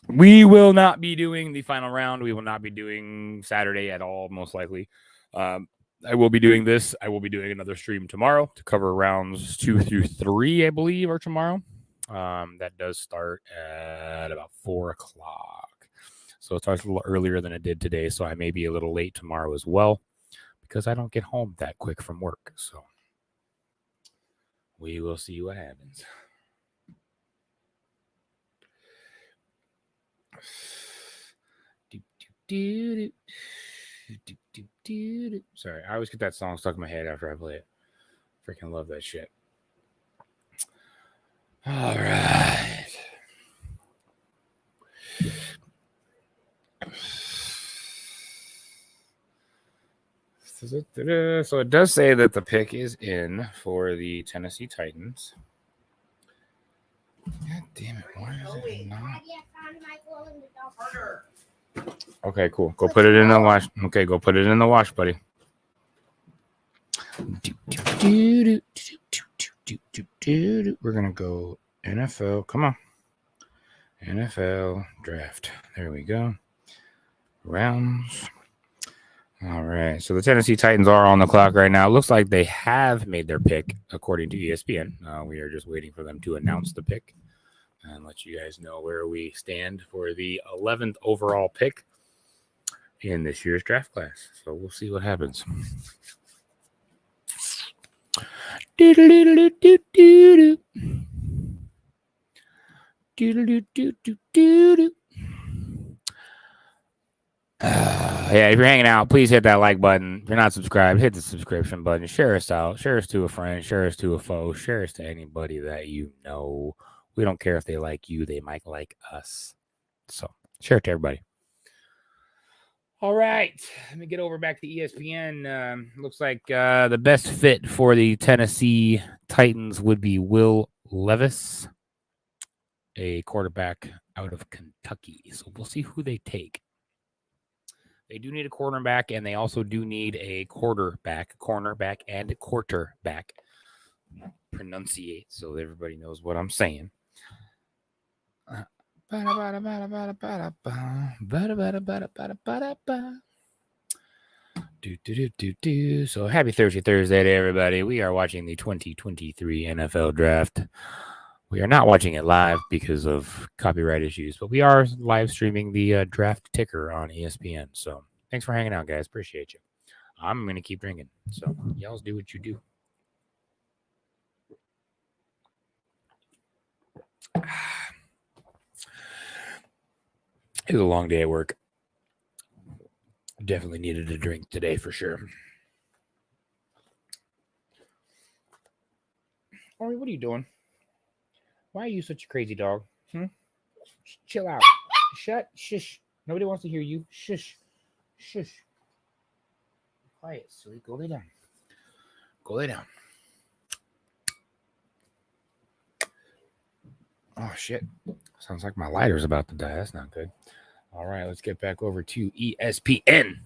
we will not be doing the final round. We will not be doing Saturday at all, most likely. I will be doing this. I will be doing another stream tomorrow to cover rounds 2 through 3, I believe, or tomorrow. That does start at about 4 o'clock. So it starts a little earlier than it did today. So I may be a little late tomorrow as well because I don't get home that quick from work. So we will see what happens. Sorry, I always get that song stuck in my head after I play it. Freaking love that shit. All right. So it does say that the pick is in for the Tennessee Titans. God damn it. Why is it not? Okay, cool. Go put it in the wash. Okay, go put it in the wash, buddy. We're going to go NFL. Come on. NFL draft. There we go. Rounds. All right. So the Tennessee Titans are on the clock right now. It looks like they have made their pick, according to ESPN. We are just waiting for them to announce the pick and let you guys know where we stand for the 11th overall pick in this year's draft class. So we'll see what happens. Yeah, if you're hanging out, please hit that like button. If you're not subscribed, hit the subscription button. Share us out. Share us to a friend. Share us to a foe. Share us to anybody that you know. We don't care if they like you. They might like us. So share it to everybody. All right. Let me get over back to ESPN. Looks like the best fit for the Tennessee Titans would be Will Levis, a quarterback out of Kentucky. So we'll see who they take. They do need a cornerback, and they also do need a cornerback, and a quarterback. Pronunciate so everybody knows what I'm saying. So happy Thursday to everybody. We are watching the 2023 NFL Draft. We are not watching it live because of copyright issues, but we are live streaming the draft ticker on ESPN. So thanks for hanging out, guys. Appreciate you. I'm going to keep drinking. So y'all do what you do. It was a long day at work. Definitely needed a drink today for sure. Ori, what are you doing? Why are you such a crazy dog? Chill out. Shush. Nobody wants to hear you. Shush. Quiet, silly. Go lay down. Oh, shit. Sounds like my lighter's about to die. That's not good. All right, let's get back over to ESPN.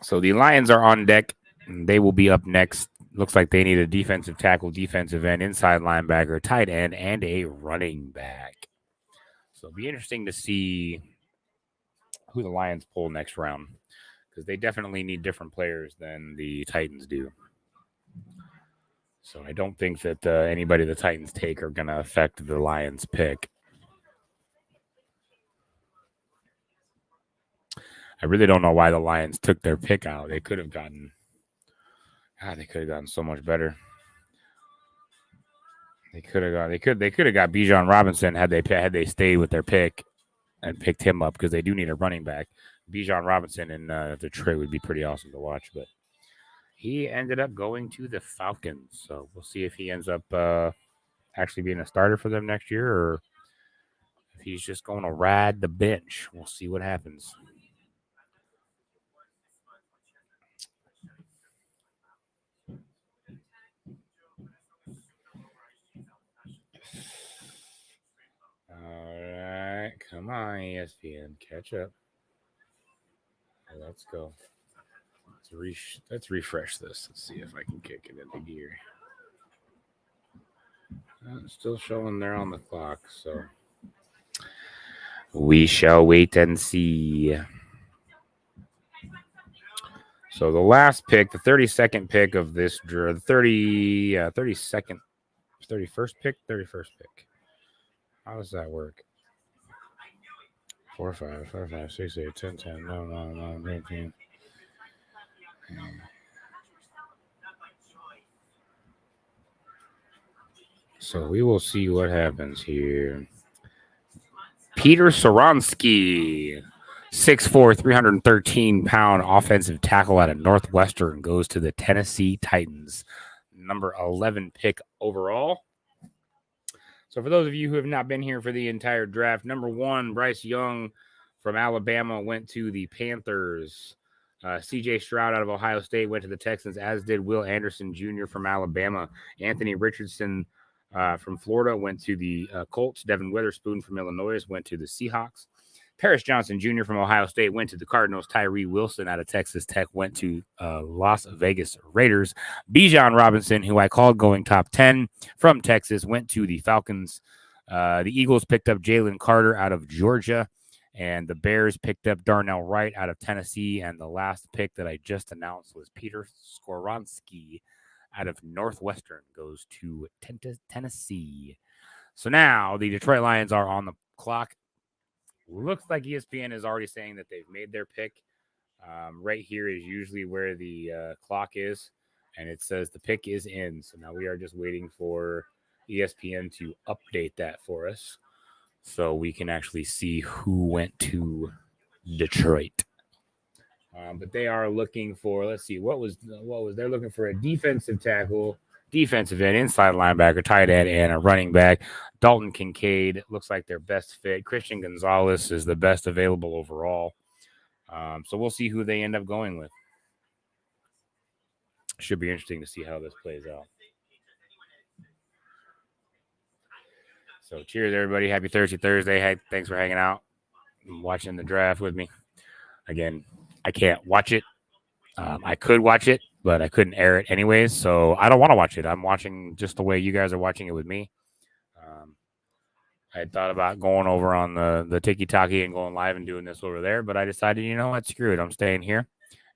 So the Lions are on deck. They will be up next. Looks like they need a defensive tackle, defensive end, inside linebacker, tight end, and a running back. So it'll be interesting to see who the Lions pull next round because they definitely need different players than the Titans do. So I don't think that anybody the Titans take are going to affect the Lions pick. I really don't know why the Lions took their pick out. They could have gotten so much better. They could have got Bijan Robinson had they stayed with their pick and picked him up because they do need a running back. Bijan Robinson in Detroit would be pretty awesome to watch, but he ended up going to the Falcons. So we'll see if he ends up actually being a starter for them next year or if he's just going to ride the bench. We'll see what happens. All right, come on, ESPN, catch up. Let's go. Let's refresh this. Let's see if I can kick it into gear. It's still showing there on the clock, so we shall wait and see. So the last pick, the 32nd pick of this draw, the 32nd, 31st pick. How does that work? 4, 5, 5, 5, 6, 8, 10, 10, no, 13. So we will see what happens here. Peter Soronsky, 6'4", 313-pound offensive tackle out of Northwestern, goes to the Tennessee Titans. Number 11 pick overall. So for those of you who have not been here for the entire draft, number 1, Bryce Young from Alabama went to the Panthers. C.J. Stroud out of Ohio State went to the Texans, as did Will Anderson Jr. from Alabama. Anthony Richardson from Florida went to the Colts. Devin Witherspoon from Illinois went to the Seahawks. Paris Johnson Jr. from Ohio State went to the Cardinals. Tyree Wilson out of Texas Tech went to Las Vegas Raiders. Bijan Robinson, who I called going top 10 from Texas, went to the Falcons. The Eagles picked up Jalen Carter out of Georgia. And the Bears picked up Darnell Wright out of Tennessee. And the last pick that I just announced was Peter Skoronsky out of Northwestern, goes to Tennessee. So now the Detroit Lions are on the clock. Looks like ESPN is already saying that they've made their pick. Right here is usually where the clock is, and it says the pick is in. So now we are just waiting for ESPN to update that for us so we can actually see who went to Detroit. But they are looking for, let's see, what was they're looking for a defensive tackle, defensive end, inside linebacker, tight end, and a running back. Dalton Kincaid looks like their best fit. Christian Gonzalez is the best available overall. So we'll see who they end up going with. Should be interesting to see how this plays out. So cheers, everybody. Happy Thursday. Hey, thanks for hanging out and watching the draft with me. Again, I can't watch it. I could watch it, but I couldn't air it anyways. So I don't want to watch it. I'm watching just the way you guys are watching it with me. I had thought about going over on the Tiki-Taki and going live and doing this over there, but I decided, you know what, screw it. I'm staying here,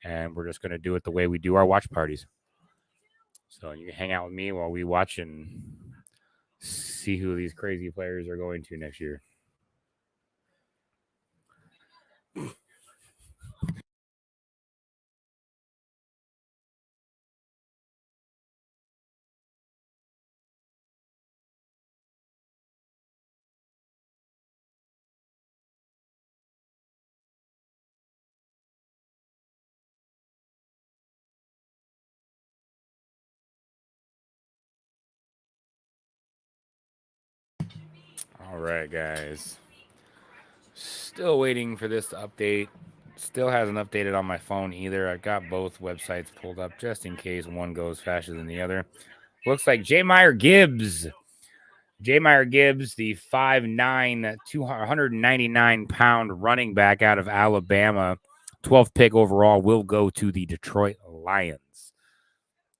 and we're just going to do it the way we do our watch parties. So you can hang out with me while we watch and see who these crazy players are going to next year. All right, guys. Still waiting for this to update. Still hasn't updated on my phone either. I got both websites pulled up just in case one goes faster than the other. Looks like J. Meyer Gibbs. J. Meyer Gibbs, the 5'9", 299-pound running back out of Alabama, 12th pick overall, will go to the Detroit Lions.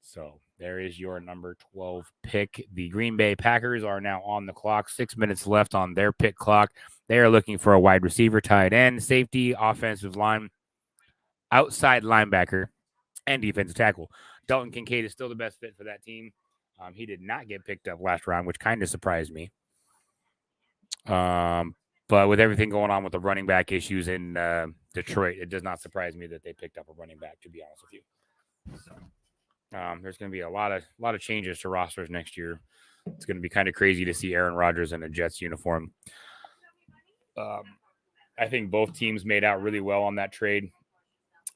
So there is your number 12 pick. The Green Bay Packers are now on the clock. 6 minutes left on their pick clock. They are looking for a wide receiver, tight end, safety, offensive line, outside linebacker, and defensive tackle. Dalton Kincaid is still the best fit for that team. He did not get picked up last round, which kind of surprised me. But with everything going on with the running back issues in Detroit, it does not surprise me that they picked up a running back, to be honest with you. So, there's going to be a lot of changes to rosters next year. It's going to be kind of crazy to see Aaron Rodgers in a Jets uniform. I think both teams made out really well on that trade.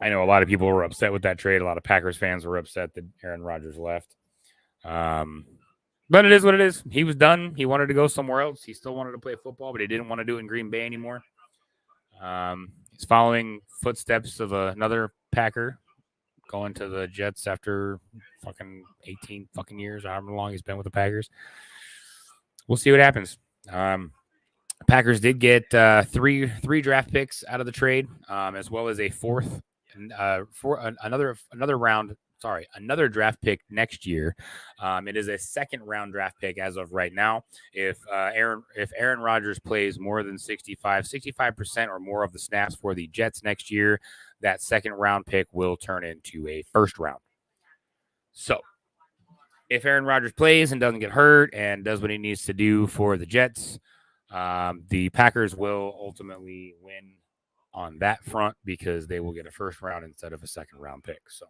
I know a lot of people were upset with that trade. A lot of Packers fans were upset that Aaron Rodgers left. But it is what it is. He was done. He wanted to go somewhere else. He still wanted to play football, but he didn't want to do it in Green Bay anymore. He's following footsteps of another Packer going to the Jets after fucking 18 fucking years, however long he's been with the Packers. We'll see what happens. Packers did get three draft picks out of the trade, as well as a fourth for another draft pick next year. It is a second round draft pick as of right now. If Aaron Rodgers plays more than 65% or more of the snaps for the Jets next year, that second round pick will turn into a first round. So if Aaron Rodgers plays and doesn't get hurt and does what he needs to do for the Jets, the Packers will ultimately win on that front because they will get a first round instead of a second round pick. So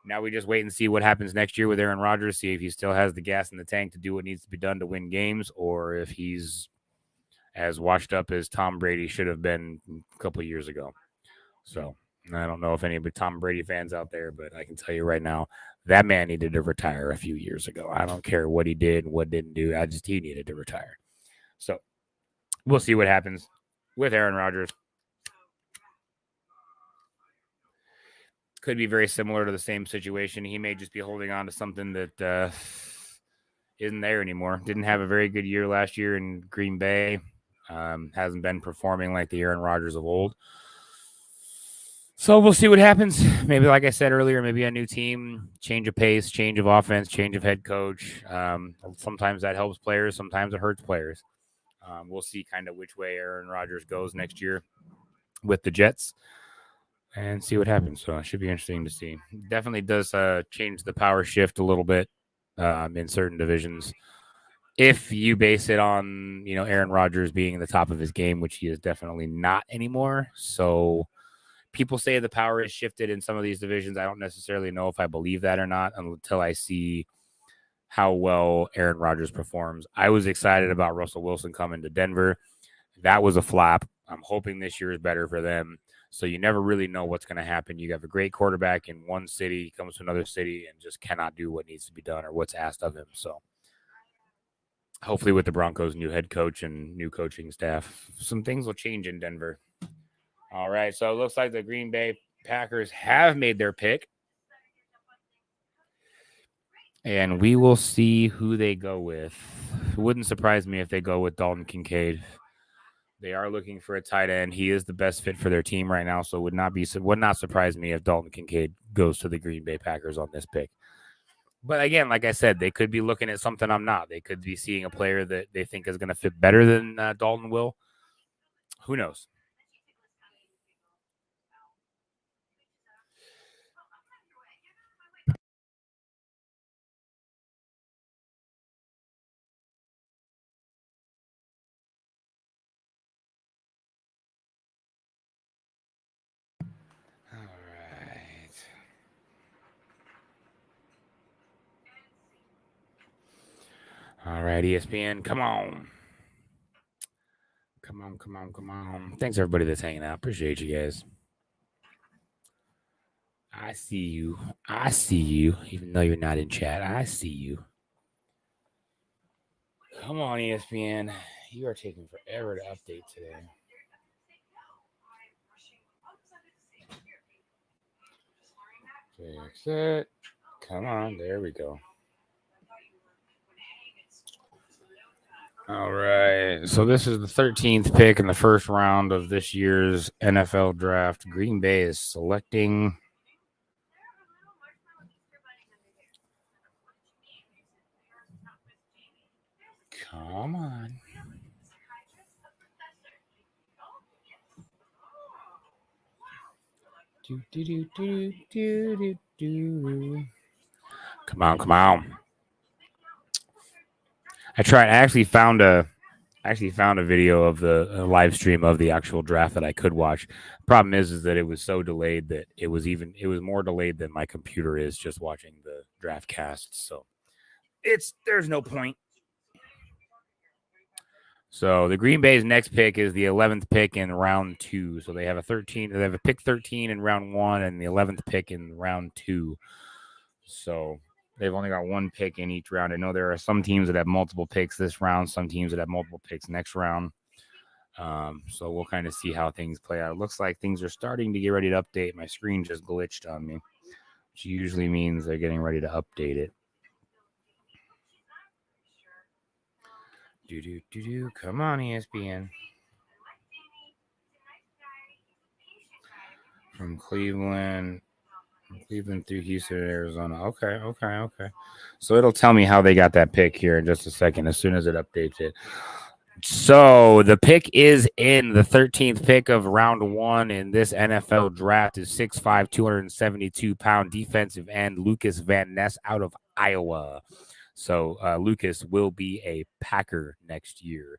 now we just wait and see what happens next year with Aaron Rodgers, see if he still has the gas in the tank to do what needs to be done to win games, or if he's as washed up as Tom Brady should have been a couple of years ago. So I don't know if any Tom Brady fans out there, but I can tell you right now, that man needed to retire a few years ago. I don't care what he did, what didn't do. He needed to retire. So we'll see what happens with Aaron Rodgers. Could be very similar to the same situation. He may just be holding on to something that isn't there anymore. Didn't have a very good year last year in Green Bay. Hasn't been performing like the Aaron Rodgers of old. So we'll see what happens. Maybe, like I said earlier, maybe a new team, change of pace, change of offense, change of head coach. Sometimes that helps players. Sometimes it hurts players. We'll see kind of which way Aaron Rodgers goes next year with the Jets and see what happens. So it should be interesting to see. Definitely does change the power shift a little bit in certain divisions. If you base it on, Aaron Rodgers being the top of his game, which he is definitely not anymore. So people say the power is shifted in some of these divisions. I don't necessarily know if I believe that or not until I see how well Aaron Rodgers performs. I was excited about Russell Wilson coming to Denver. That was a flop. I'm hoping this year is better for them. So you never really know what's going to happen. You have a great quarterback in one city, he comes to another city and just cannot do what needs to be done or what's asked of him. So hopefully with the Broncos' new head coach and new coaching staff, some things will change in Denver. All right, so it looks like the Green Bay Packers have made their pick. And we will see who they go with. It wouldn't surprise me if they go with Dalton Kincaid. They are looking for a tight end. He is the best fit for their team right now, so would not surprise me if Dalton Kincaid goes to the Green Bay Packers on this pick. But again, like I said, they could be looking at something I'm not. They could be seeing a player that they think is going to fit better than Dalton will. Who knows? All right, ESPN, come on. Come on. Thanks, everybody that's hanging out. Appreciate you guys. I see you. Even though you're not in chat, I see you. Come on, ESPN. You are taking forever to update today. Fix it. Come on, there we go. All right. So this is the 13th pick in the first round of this year's NFL draft. Green Bay is selecting. Come on. Do. Come on, come on. I actually found a video of the live stream of the actual draft that I could watch. Problem is that it was so delayed that it was more delayed than my computer is just watching the draft cast. So there's no point. So the Green Bay's next pick is the 11th pick in round 2. So they have a pick 13 in round 1 and the 11th pick in round 2. So they've only got one pick in each round. I know there are some teams that have multiple picks this round, some teams that have multiple picks next round. So we'll kind of see how things play out. It looks like things are starting to get ready to update. My screen just glitched on me, which usually means they're getting ready to update it. Come on, ESPN. From Cleveland through Houston, Arizona. Okay. So it'll tell me how they got that pick here in just a second as soon as it updates it. So the pick is in. The 13th pick of round 1 in this NFL draft is 6'5", 272-pound defensive end Lucas Van Ness out of Iowa. So Lucas will be a Packer next year.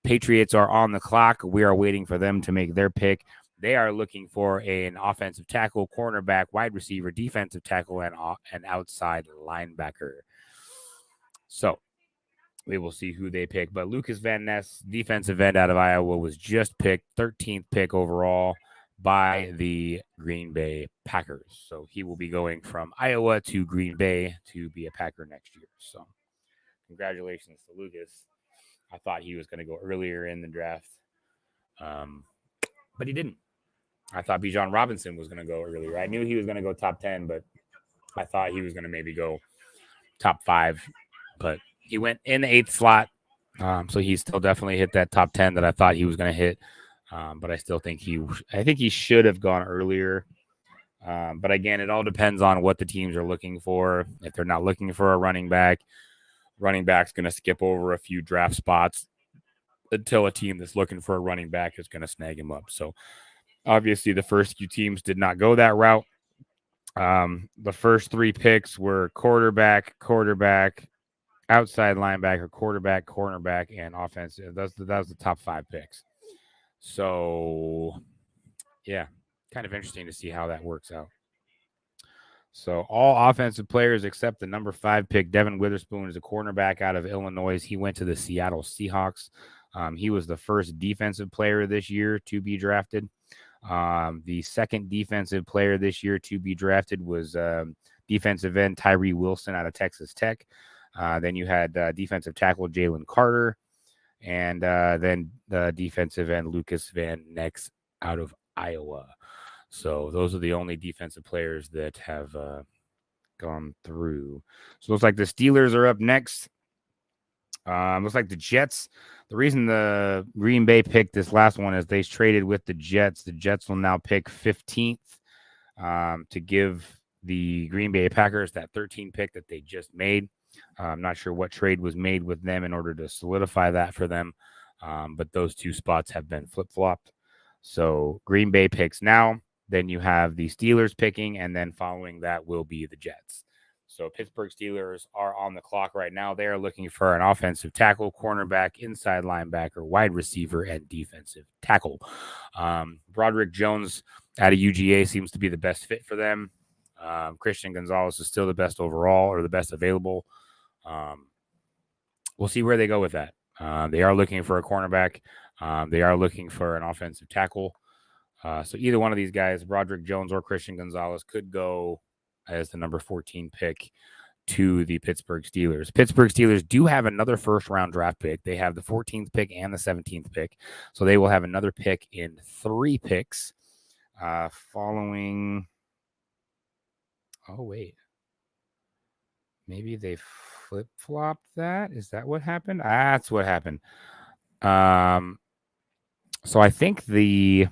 Patriots are on the clock. We are waiting for them to make their pick. They are looking for an offensive tackle, cornerback, wide receiver, defensive tackle, and an outside linebacker. So we will see who they pick. But Lucas Van Ness, defensive end out of Iowa, was just picked 13th pick overall by the Green Bay Packers. So he will be going from Iowa to Green Bay to be a Packer next year. So congratulations to Lucas. I thought he was going to go earlier in the draft, but he didn't. I thought Bijan Robinson was going to go earlier. I knew he was going to go top 10, but I thought he was going to maybe go top 5. But he went in the 8th slot, so he still definitely hit that top 10 that I thought he was going to hit. But I still think he should have gone earlier. But again, it all depends on what the teams are looking for. If they're not looking for a running back's going to skip over a few draft spots until a team that's looking for a running back is going to snag him up. So obviously the first few teams did not go that route. The first 3 picks were quarterback, outside linebacker, quarterback, cornerback, and offensive. That was the top 5 picks. So, yeah, kind of interesting to see how that works out. So all offensive players except the number 5 pick, Devin Witherspoon, is a cornerback out of Illinois. He went to the Seattle Seahawks. He was the first defensive player this year to be drafted. The second defensive player this year to be drafted was defensive end Tyree Wilson out of Texas Tech. Then you had defensive tackle Jalen Carter, and then the defensive end Lucas Van Ness out of Iowa. So those are the only defensive players that have gone through. So it looks like the Steelers are up next. Looks like the Jets. The reason the Green Bay picked this last one is they traded with the Jets. The Jets will now pick 15th to give the Green Bay Packers that 13 pick that they just made. I'm not sure what trade was made with them in order to solidify that for them, but those 2 spots have been flip-flopped. So Green Bay picks now. Then you have the Steelers picking, and then following that will be the Jets. So Pittsburgh Steelers are on the clock right now. They are looking for an offensive tackle, cornerback, inside linebacker, wide receiver, and defensive tackle. Broderick Jones out of UGA seems to be the best fit for them. Christian Gonzalez is still the best overall or the best available. We'll see where they go with that. They are looking for a cornerback. They are looking for an offensive tackle. So either one of these guys, Broderick Jones or Christian Gonzalez, could go as the number 14 pick to the Pittsburgh Steelers. Pittsburgh Steelers do have another first-round draft pick. They have the 14th pick and the 17th pick. So they will have another pick in 3 picks following. Oh, wait. Maybe they flip-flopped that? Is that what happened? That's what happened. So I think the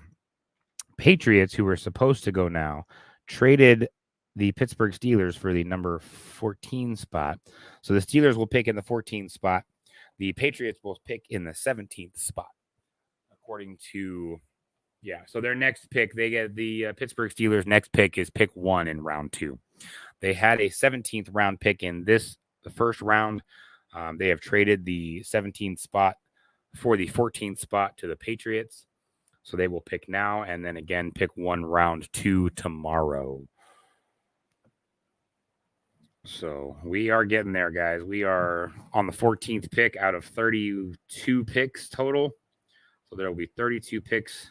Patriots, who were supposed to go now, traded the Pittsburgh Steelers for the number 14 spot. So the Steelers will pick in the 14th spot. The Patriots will pick in the 17th spot, according to, so their next pick, they get the Pittsburgh Steelers' next pick is pick 1 in round 2. They had a 17th round pick in the first round. They have traded the 17th spot for the 14th spot to the Patriots. So they will pick now and then again pick 1 round 2 tomorrow. So we are getting there, guys. We are on the 14th pick out of 32 picks total. So there will be 32 picks.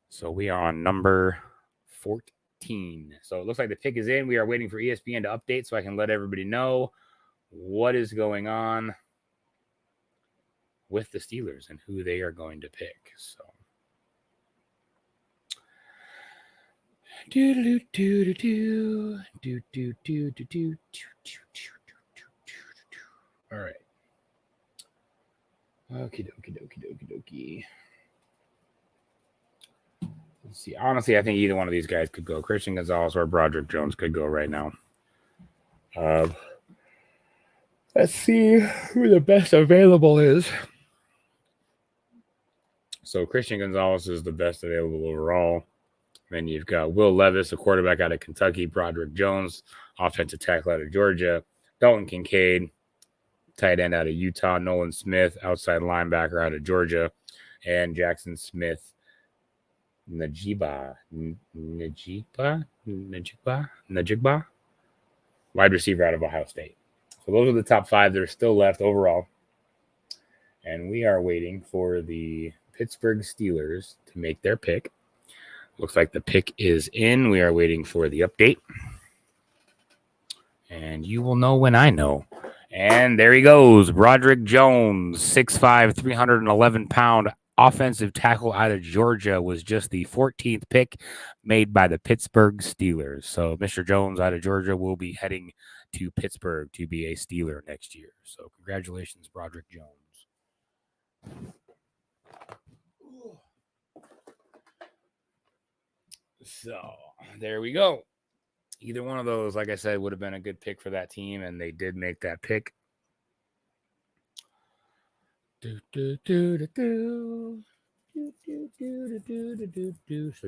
So we are on number 14. So it looks like the pick is in. We are waiting for ESPN to update so I can let everybody know what is going on with the Steelers and who they are going to pick. So all right. Okie dokie. Let's see. Honestly, I think either one of these guys could go. Christian Gonzalez or Broderick Jones could go right now. Let's see who the best available is. So Christian Gonzalez is the best available overall. Then you've got Will Levis, a quarterback out of Kentucky, Broderick Jones, offensive tackle out of Georgia, Dalton Kincaid, tight end out of Utah, Nolan Smith, outside linebacker out of Georgia, and Jackson Smith, Najigba, wide receiver out of Ohio State. So those are the top 5 that are still left overall. And we are waiting for the Pittsburgh Steelers to make their pick. Looks like the pick is in. We are waiting for the update. And you will know when I know. And there he goes. Broderick Jones, 6'5", 311-pound offensive tackle out of Georgia, was just the 14th pick made by the Pittsburgh Steelers. So Mr. Jones out of Georgia will be heading to Pittsburgh to be a Steeler next year. So congratulations, Broderick Jones. So there we go. Either one of those, like I said, would have been a good pick for that team, and they did make that pick. So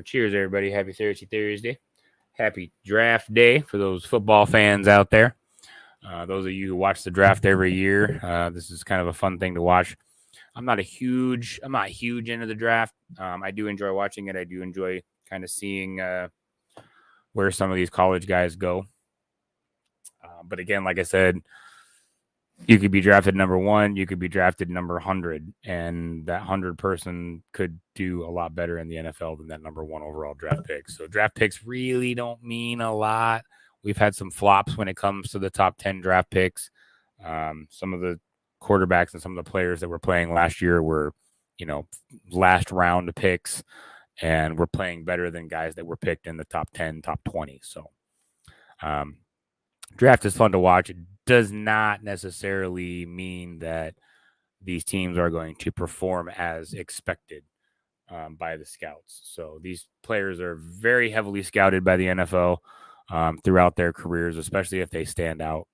cheers, everybody. Happy Thursday. Happy draft day for those football fans out there. Those of you who watch the draft every year, this is kind of a fun thing to watch. I'm not huge into the draft. I do enjoy watching it. I do enjoy kind of seeing where some of these college guys go. But again, like I said, you could be drafted number 1, you could be drafted number 100, and that 100 person could do a lot better in the NFL than that number 1 overall draft pick. So draft picks really don't mean a lot. We've had some flops when it comes to the top 10 draft picks. Some of the quarterbacks and some of the players that were playing last year were, last round picks, and we're playing better than guys that were picked in the top 10, top 20. So draft is fun to watch. It does not necessarily mean that these teams are going to perform as expected by the scouts. So these players are very heavily scouted by the NFL throughout their careers, especially if they stand out.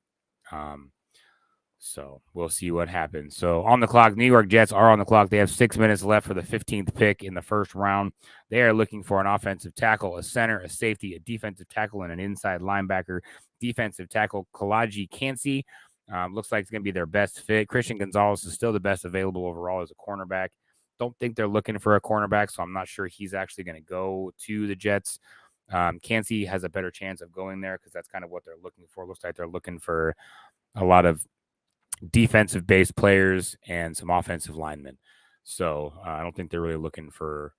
So we'll see what happens. So on the clock, New York Jets are on the clock. They have 6 minutes left for the 15th pick in the first round. They are looking for an offensive tackle, a center, a safety, a defensive tackle, and an inside linebacker. Defensive tackle, Kalaji Kancey. Looks like it's going to be their best fit. Christian Gonzalez is still the best available overall as a cornerback. Don't think they're looking for a cornerback, so I'm not sure he's actually going to go to the Jets. Kancey has a better chance of going there because that's kind of what they're looking for. Looks like they're looking for a lot of defensive-based players and some offensive linemen. So I don't think they're really looking for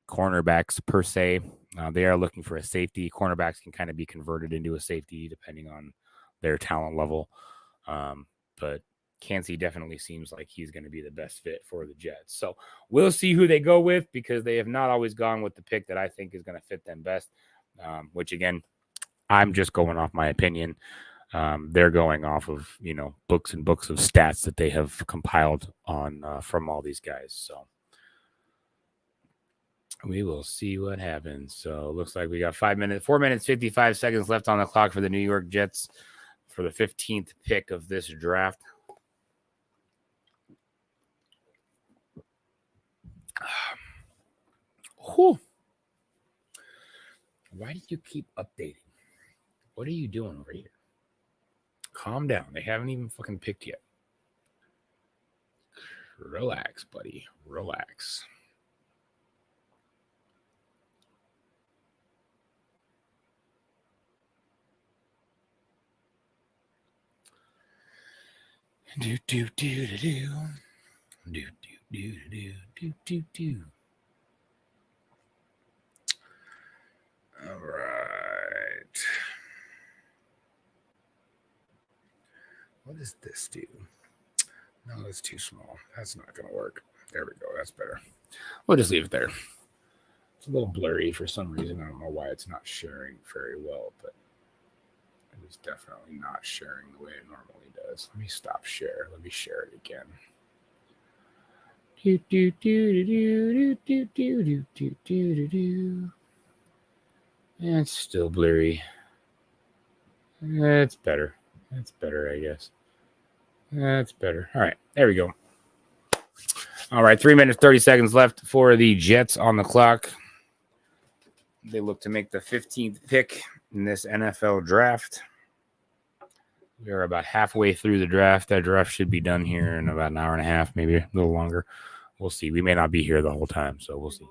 cornerbacks per se. They are looking for a safety. Cornerbacks can kind of be converted into a safety depending on their talent level. But Kancey definitely seems like he's going to be the best fit for the Jets. So we'll see who they go with, because they have not always gone with the pick that I think is going to fit them best, which, again, I'm just going off my opinion. They're going off of, books and books of stats that they have compiled on from all these guys. So we will see what happens. So it looks like we got 4 minutes, 55 seconds left on the clock for the New York Jets for the 15th pick of this draft. Whew. Why do you keep updating? What are you doing over here? Calm down. They haven't even fucking picked yet. Relax, buddy. Relax. Do do do do do. Do do do do do do do. All right. What does this do? No, that's too small. That's not going to work. There we go. That's better. We'll just leave it there. It's a little blurry for some reason. I don't know why it's not sharing very well, but it is definitely not sharing the way it normally does. Let me stop share. Let me share it again. Do do do do do do do do do do. It's still blurry. It's better. That's better, I guess. That's better. All right, there we go. All right, 3 minutes, 30 seconds left for the Jets on the clock. They look to make the 15th pick in this NFL draft. We are about halfway through the draft. That draft should be done here in about an hour and a half, maybe a little longer. We'll see. We may not be here the whole time, so we'll see.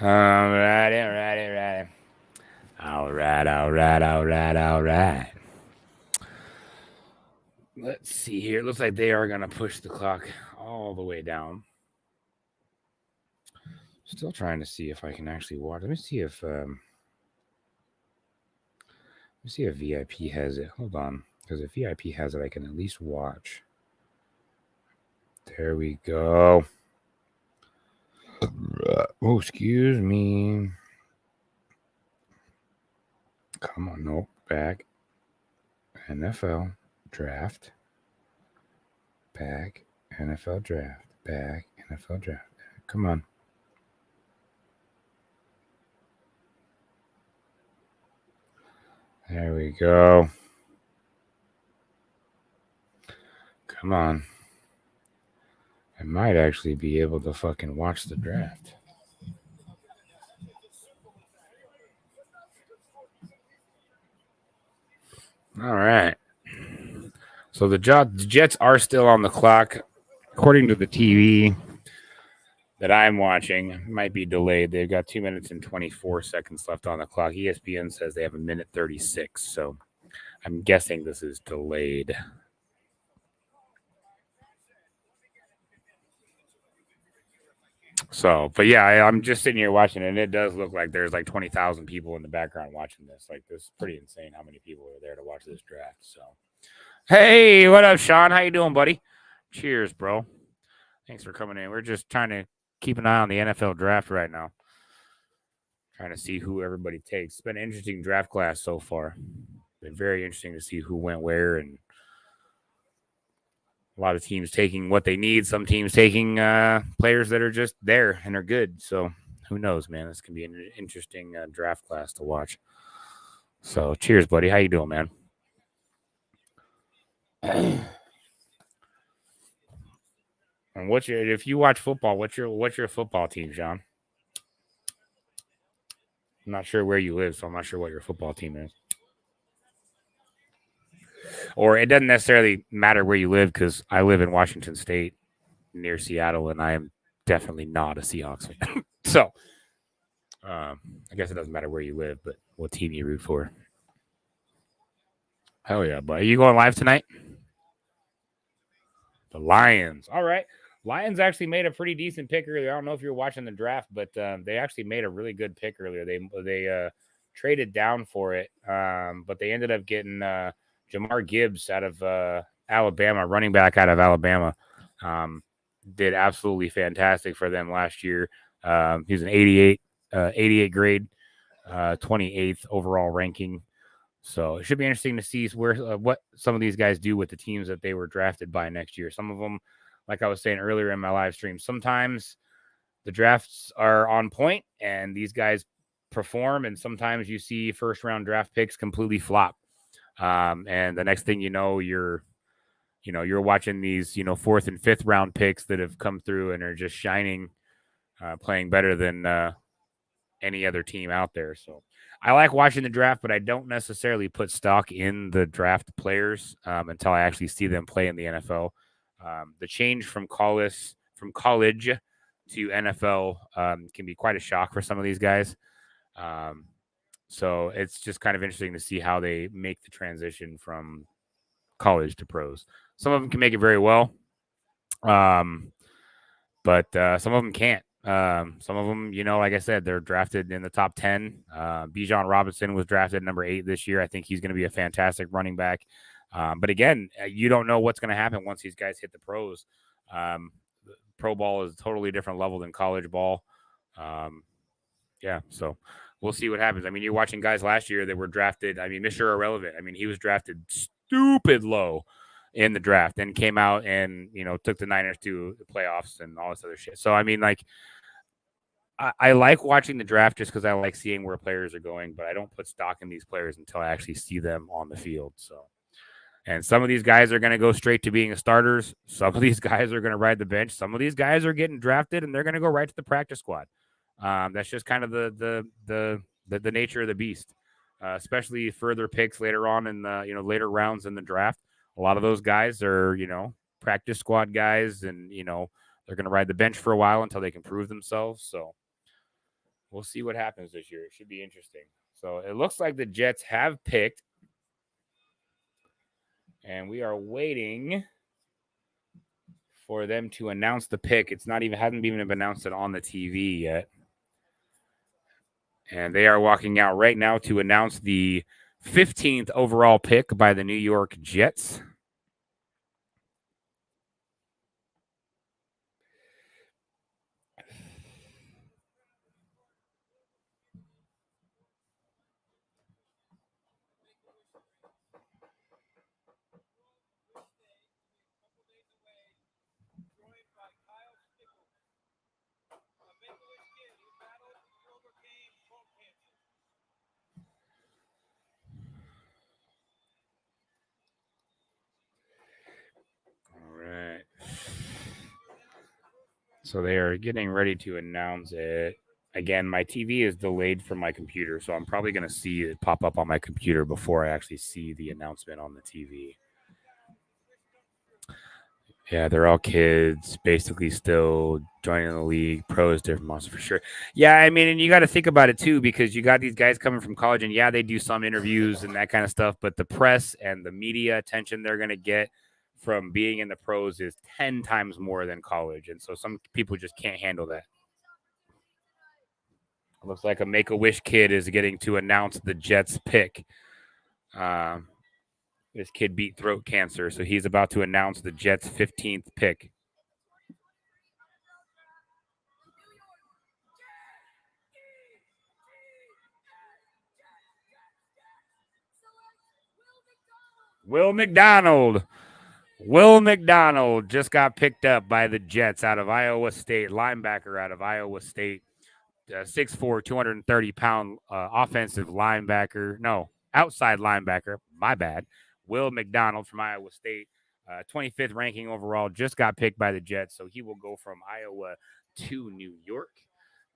All right. Let's see here. It looks like they are going to push the clock all the way down. Still trying to see if I can actually watch. Let me see if VIP has it. Hold on. Because if VIP has it, I can at least watch. There we go. Oh, excuse me. Come on, nope. Back. NFL draft. Back. NFL draft. Back. NFL draft. Come on. There we go. Come on. I might actually be able to fucking watch the draft. All right. So the Jets are still on the clock. According to the TV that I'm watching, it might be delayed. They've got 2 minutes and 24 seconds left on the clock. ESPN says they have 1:36. So I'm guessing this is delayed. So, but yeah, I'm just sitting here watching it, and it does look like there's like 20,000 people in the background watching this. Like, this is pretty insane how many people are there to watch this draft. So, hey, what up, Sean? How you doing, buddy? Cheers, bro. Thanks for coming in. We're just trying to keep an eye on the NFL draft right now. Trying to see who everybody takes. It's been an interesting draft class so far. Been very interesting to see who went where, and a lot of teams taking what they need. Some teams taking players that are just there and are good. So who knows, man? This can be an interesting draft class to watch. So cheers, buddy. How you doing, man? And if you watch football, what's your football team, John? I'm not sure where you live, so I'm not sure what your football team is. Or it doesn't necessarily matter where you live, because I live in Washington State near Seattle, and I am definitely not a Seahawks fan. So I guess it doesn't matter where you live, but what team you root for. Hell yeah, but are you going live tonight? The Lions. All right. Lions actually made a pretty decent pick earlier. I don't know if you're watching the draft, but they actually made a really good pick earlier. They traded down for it, but they ended up getting Jamar Gibbs out of Alabama, running back out of Alabama. Did absolutely fantastic for them last year. He's an 88 grade, 28th overall ranking. So it should be interesting to see what some of these guys do with the teams that they were drafted by next year. Some of them, like I was saying earlier in my live stream, sometimes the drafts are on point and these guys perform, and sometimes you see first round draft picks completely flop. And the next thing you know, you're watching these fourth and fifth round picks that have come through and are just shining, playing better than any other team out there. So I like watching the draft, but I don't necessarily put stock in the draft players until I actually see them play in the NFL. The change from college to NFL can be quite a shock for some of these guys. So it's just kind of interesting to see how they make the transition from college to pros. Some of them can make it very well, but some of them can't. Some of them, like I said, they're drafted in the top 10. Bijan Robinson was drafted number 8 this year. I think he's going to be a fantastic running back. But again, you don't know what's going to happen once these guys hit the pros. Pro ball is a totally different level than college ball. Yeah, so we'll see what happens. I mean, you're watching guys last year that were drafted. I mean, Mr. Irrelevant. I mean, he was drafted stupid low in the draft and came out and, took the Niners to the playoffs and all this other shit. So, I mean, like, I like watching the draft just because I like seeing where players are going, but I don't put stock in these players until I actually see them on the field. So, and some of these guys are going to go straight to being starters. Some of these guys are going to ride the bench. Some of these guys are getting drafted and they're going to go right to the practice squad. That's just kind of the nature of the beast, especially further picks later on in the later rounds in the draft. A lot of those guys are practice squad guys, and they're going to ride the bench for a while until they can prove themselves. So we'll see what happens this year. It should be interesting. So it looks like the Jets have picked, and we are waiting for them to announce the pick. Hasn't even been announced on the TV yet. And they are walking out right now to announce the 15th overall pick by the New York Jets. All right. So they are getting ready to announce it. Again, my TV is delayed from my computer, so I'm probably going to see it pop up on my computer before I actually see the announcement on the TV. Yeah, they're all kids, basically still joining the league. Pros, different monsters for sure. Yeah, I mean, and you got to think about it too, because you got these guys coming from college, and yeah, they do some interviews and that kind of stuff, but the press and the media attention they're going to get from being in the pros is 10 times more than college. And so some people just can't handle that. It looks like a Make-A-Wish kid is getting to announce the Jets pick. This kid beat throat cancer, so he's about to announce the Jets' 15th pick. Will McDonald just got picked up by the Jets out of Iowa State, linebacker out of Iowa State, 6'4", 230-pound offensive linebacker. No, outside linebacker. My bad. Will McDonald from Iowa State, 25th ranking overall, just got picked by the Jets. So he will go from Iowa to New York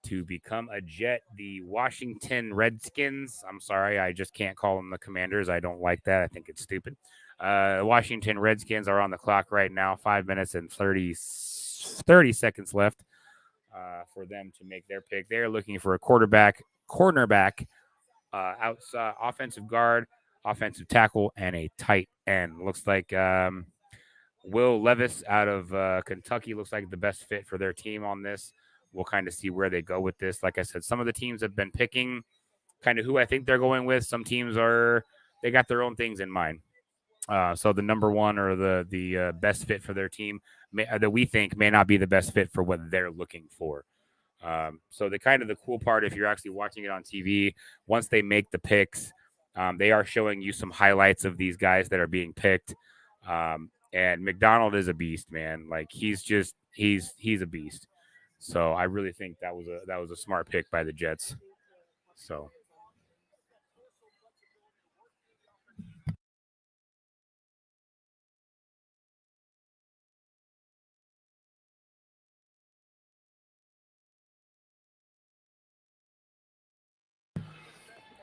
to become a Jet. The Washington Redskins. I'm sorry, I just can't call them the Commanders. I don't like that. I think it's stupid. Washington Redskins are on the clock right now. 5 minutes and 30 seconds left. for them to make their pick. They're looking for a quarterback, cornerback, outside offensive guard, offensive tackle, and a tight end. Looks like Will Levis out of Kentucky looks like the best fit for their team on this. We'll kind of see where they go with this. Like I said, some of the teams have been picking kind of who I think they're going with. Some teams they got their own things in mind. So the number one or the best fit for their team that we think may not be the best fit for what they're looking for. So the cool part, if you're actually watching it on TV, once they make the picks, they are showing you some highlights of these guys that are being picked. And McDonald is a beast, man. Like he's a beast. So I really think that was a smart pick by the Jets. So.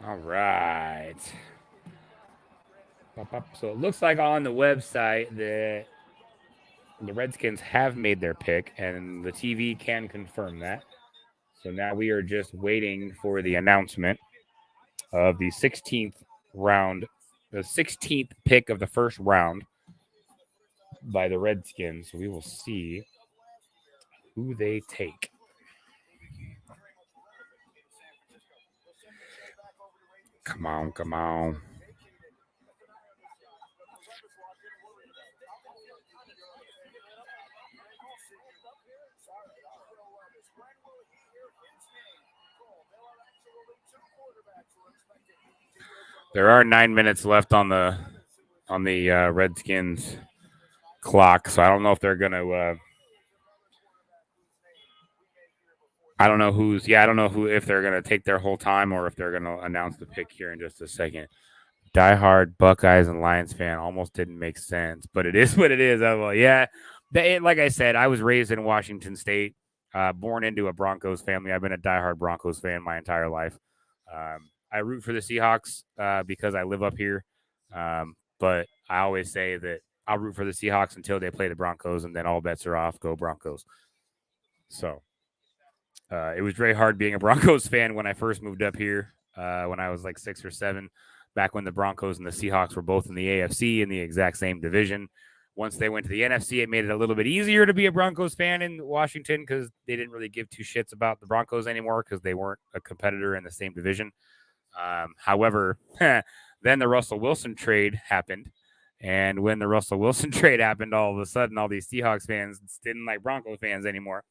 All right. So it looks like on the website that the Redskins have made their pick, and the TV can confirm that. So now we are just waiting for the announcement of the 16th round, the 16th pick of the first round by the Redskins. So we will see who they take. Come on, come on. There are 9 minutes left on the Redskins clock, so I don't know if they're gonna. I don't know I don't know who if they're gonna take their whole time or if they're gonna announce the pick here in just a second. Diehard Buckeyes and Lions fan almost didn't make sense, but it is what it is. I'm like, yeah, like I said, I was raised in Washington State, born into a Broncos family. I've been a diehard Broncos fan my entire life. I root for the Seahawks because I live up here, but I always say that I'll root for the Seahawks until they play the Broncos, and then all bets are off. Go Broncos! So it was very hard being a Broncos fan when I first moved up here when I was like 6 or 7, back when the Broncos and the Seahawks were both in the AFC in the exact same division. Once they went to the NFC, it made it a little bit easier to be a Broncos fan in Washington because they didn't really give two shits about the Broncos anymore because they weren't a competitor in the same division. However, then the Russell Wilson trade happened. And when the Russell Wilson trade happened, all of a sudden, all these Seahawks fans didn't like Broncos fans anymore.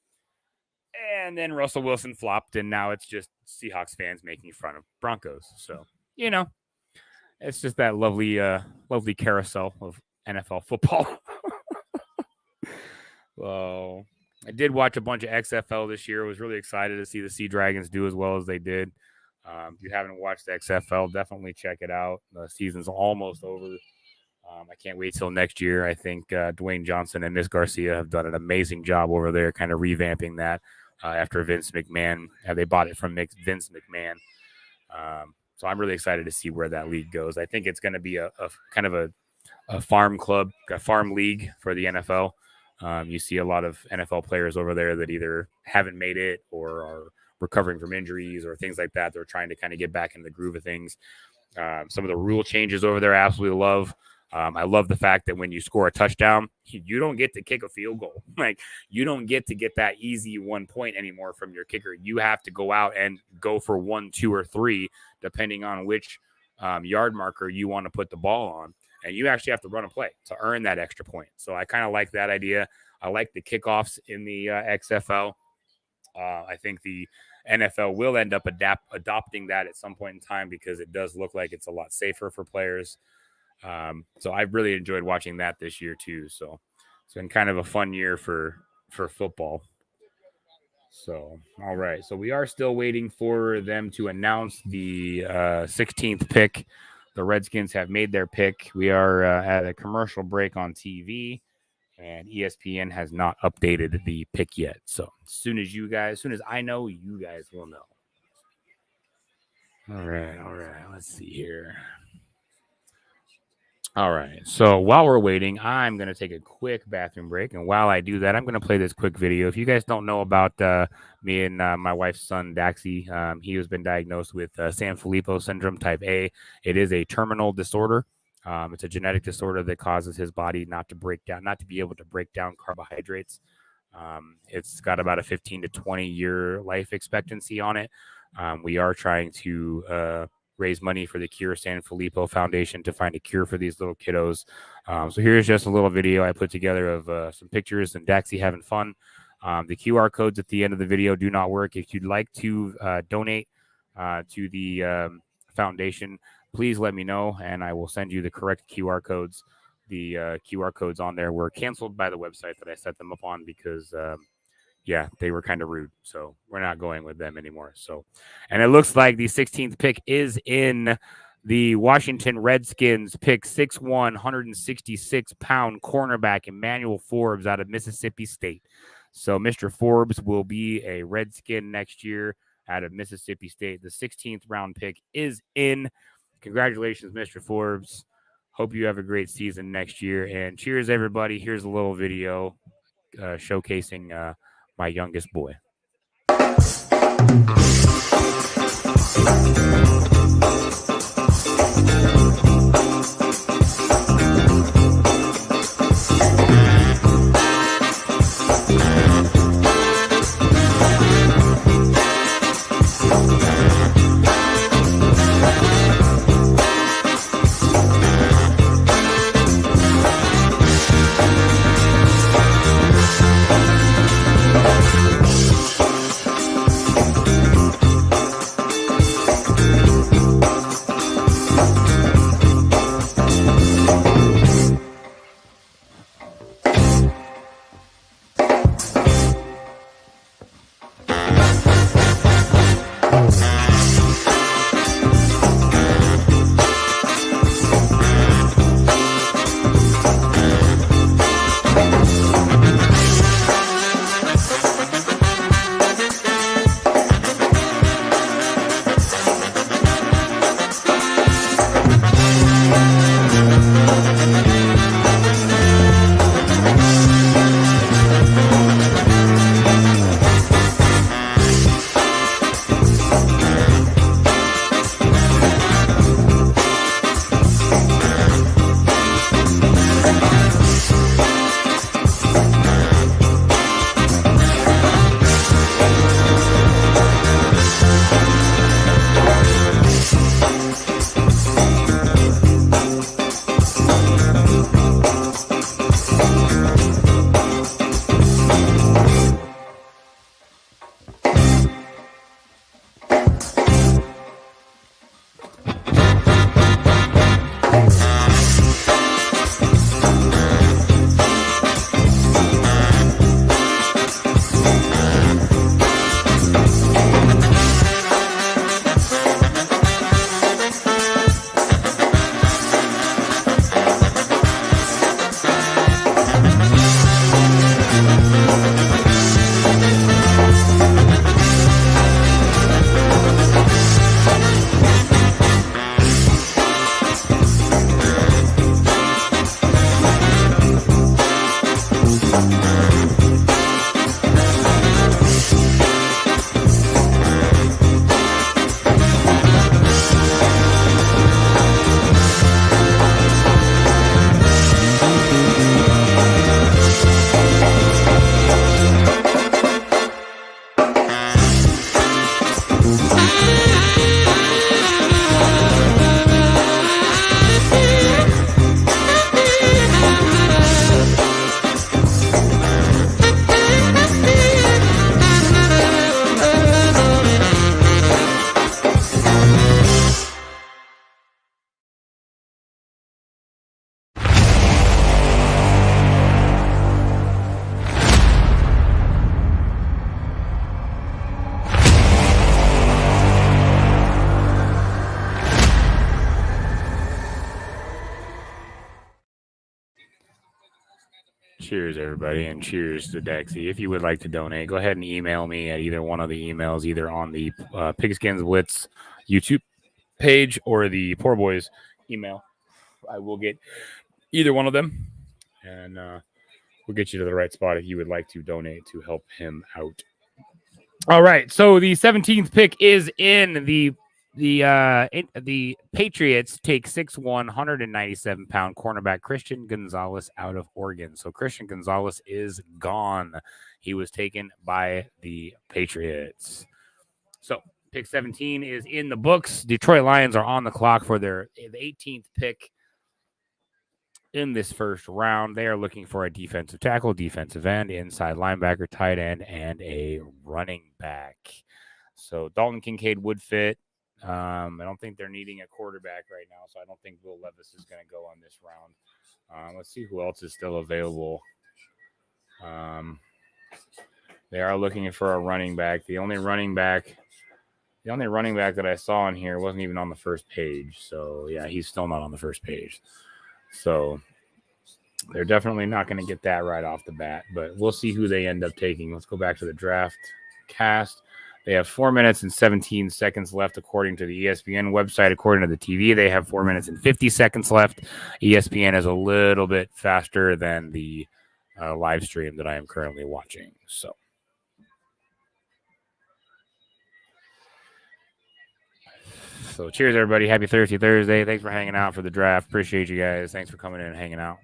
And then Russell Wilson flopped, and now it's just Seahawks fans making fun of Broncos. So, it's just that lovely carousel of NFL football. Well, I did watch a bunch of XFL this year. I was really excited to see the Sea Dragons do as well as they did. If you haven't watched XFL, definitely check it out. The season's almost over. I can't wait till next year. I think Dwayne Johnson and Miss Garcia have done an amazing job over there, kind of revamping that after Vince McMahon. They bought it from Vince McMahon. So I'm really excited to see where that league goes. I think it's going to be a kind of a farm club, a farm league for the NFL. You see a lot of NFL players over there that either haven't made it or are recovering from injuries or things like that. They're trying to kind of get back in the groove of things. Some of the rule changes over there I absolutely love. I love the fact that when you score a touchdown, you don't get to kick a field goal. Like, you don't get to get that easy 1 point anymore from your kicker. You have to go out and go for 1, 2, or 3, depending on which yard marker you want to put the ball on. And you actually have to run a play to earn that extra point. So I kind of like that idea. I like the kickoffs in the XFL. I think the NFL will end up adopting that at some point in time because it does look like it's a lot safer for players. So I've really enjoyed watching that this year too. So it's been kind of a fun year for football. So, all right. So we are still waiting for them to announce the 16th pick. The Redskins have made their pick. We are at a commercial break on TV, and ESPN has not updated the pick yet. So as soon as I know, you guys will know. All right. Let's see here. All right. So while we're waiting, I'm going to take a quick bathroom break. And while I do that, I'm going to play this quick video. If you guys don't know about me and my wife's son, Daxie, he has been diagnosed with Sanfilippo syndrome type A. It is a terminal disorder. It's a genetic disorder that causes his body not to be able to break down carbohydrates. It's got about a 15 to 20 year life expectancy on it. We are trying to raise money for the Cure Sanfilippo Foundation to find a cure for these little kiddos. So here's just a little video I put together of some pictures and Daxie having fun. The QR codes at the end of the video do not work. If you'd like to donate to the foundation, please let me know, and I will send you the correct QR codes. The QR codes on there were canceled by the website that I set them up on because yeah, they were kind of rude. So we're not going with them anymore. So, and it looks like the 16th pick is in the Washington Redskins pick 6'1", 166-pound cornerback Emmanuel Forbes out of Mississippi State. So Mr. Forbes will be a Redskin next year out of Mississippi State. The 16th round pick is in. Congratulations, Mr. Forbes. Hope you have a great season next year. And cheers, everybody. Here's a little video showcasing my youngest boy. Cheers, everybody, and cheers to Daxie. If you would like to donate, go ahead and email me at either one of the emails, either on the Pigskins Blitz YouTube page or the Poor Boys email. I will get either one of them, and we'll get you to the right spot if you would like to donate to help him out. All right, so the 17th pick is in the Patriots take 6'1", 197-pound cornerback Christian Gonzalez out of Oregon. So Christian Gonzalez is gone. He was taken by the Patriots. So pick 17 is in the books. Detroit Lions are on the clock for their 18th pick in this first round. They are looking for a defensive tackle, defensive end, inside linebacker, tight end, and a running back. So Dalton Kincaid would fit. I don't think they're needing a quarterback right now, so I don't think Will Levis is going to go on this round. Let's see who else is still available. They are looking for a running back. The only running back that I saw in here wasn't even on the first page. So, yeah, he's still not on the first page. So they're definitely not going to get that right off the bat, but we'll see who they end up taking. Let's go back to the draft cast. They have 4 minutes and 17 seconds left, according to the ESPN website. According to the TV, they have 4 minutes and 50 seconds left. ESPN is a little bit faster than the live stream that I am currently watching. So cheers, everybody. Happy Thursday. Thanks for hanging out for the draft. Appreciate you guys. Thanks for coming in and hanging out.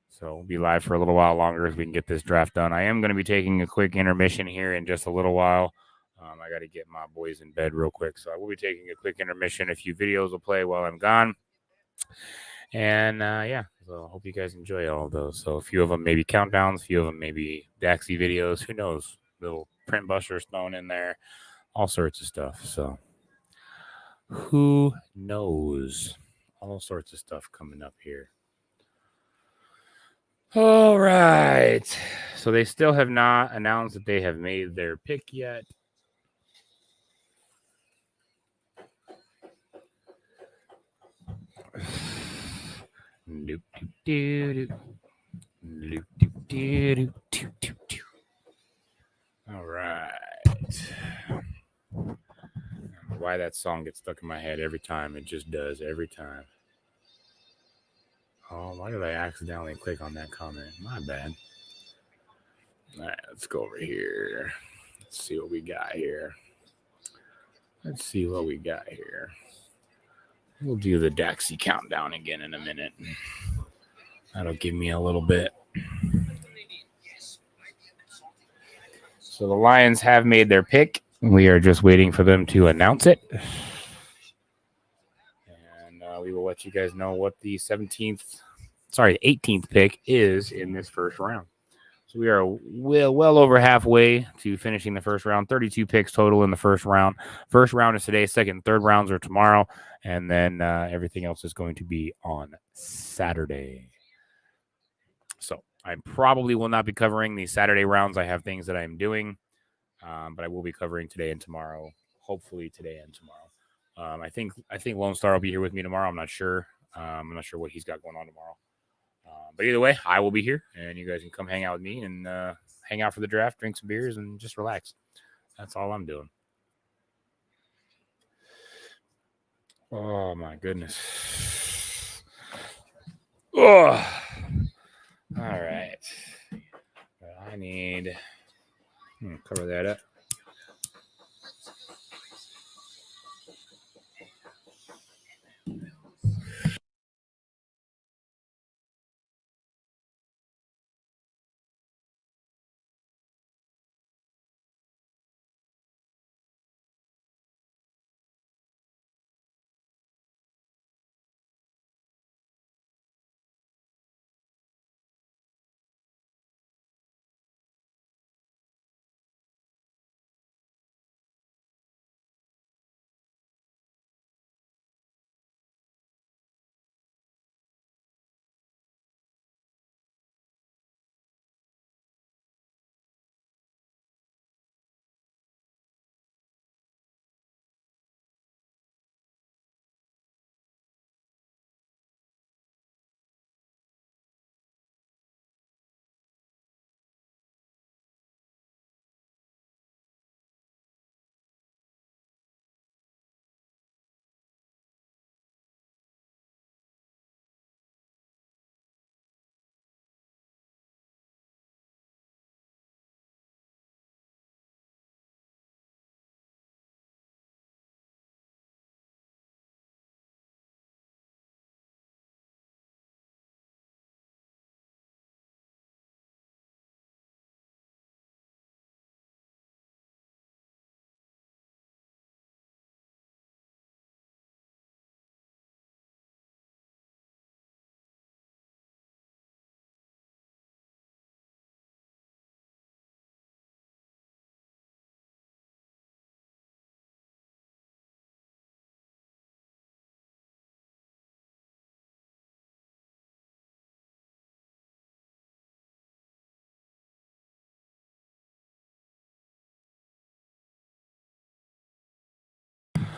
So we'll be live for a little while longer as we can get this draft done. I am going to be taking a quick intermission here in just a little while. I got to get my boys in bed real quick. So I will be taking a quick intermission. A few videos will play while I'm gone. And yeah, so I hope you guys enjoy all of those. So a few of them maybe countdowns, a few of them maybe Daxi videos. Who knows? Little print busters thrown in there. All sorts of stuff. So who knows? All sorts of stuff coming up here. All right. So they still have not announced that they have made their pick yet. All right. Why that song gets stuck in my head every time. It just does every time. Oh, why did I accidentally click on that comment? My bad. All right, let's go over here. Let's see what we got here. We'll do the Daxi countdown again in a minute. That'll give me a little bit. So the Lions have made their pick. We are just waiting for them to announce it. And we will let you guys know what the 18th pick is in this first round. So we are well over halfway to finishing the first round. 32 picks total in the first round. First round is today. Second and third rounds are tomorrow. And then everything else is going to be on Saturday. So I probably will not be covering the Saturday rounds. I have things that I'm doing. But I will be covering today and tomorrow. Hopefully today and tomorrow. I think Lone Star will be here with me tomorrow. I'm not sure. I'm not sure what he's got going on tomorrow. But either way, I will be here, and you guys can come hang out with me and hang out for the draft, drink some beers, and just relax. That's all I'm doing. Oh, my goodness. Oh. All right. I need... cover that up.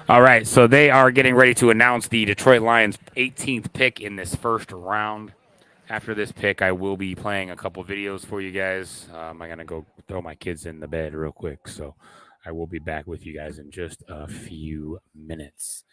All right, so they are getting ready to announce the Detroit Lions' 18th pick in this first round. After this pick, I will be playing a couple videos for you guys. I'm going to go throw my kids in the bed real quick, so I will be back with you guys in just a few minutes.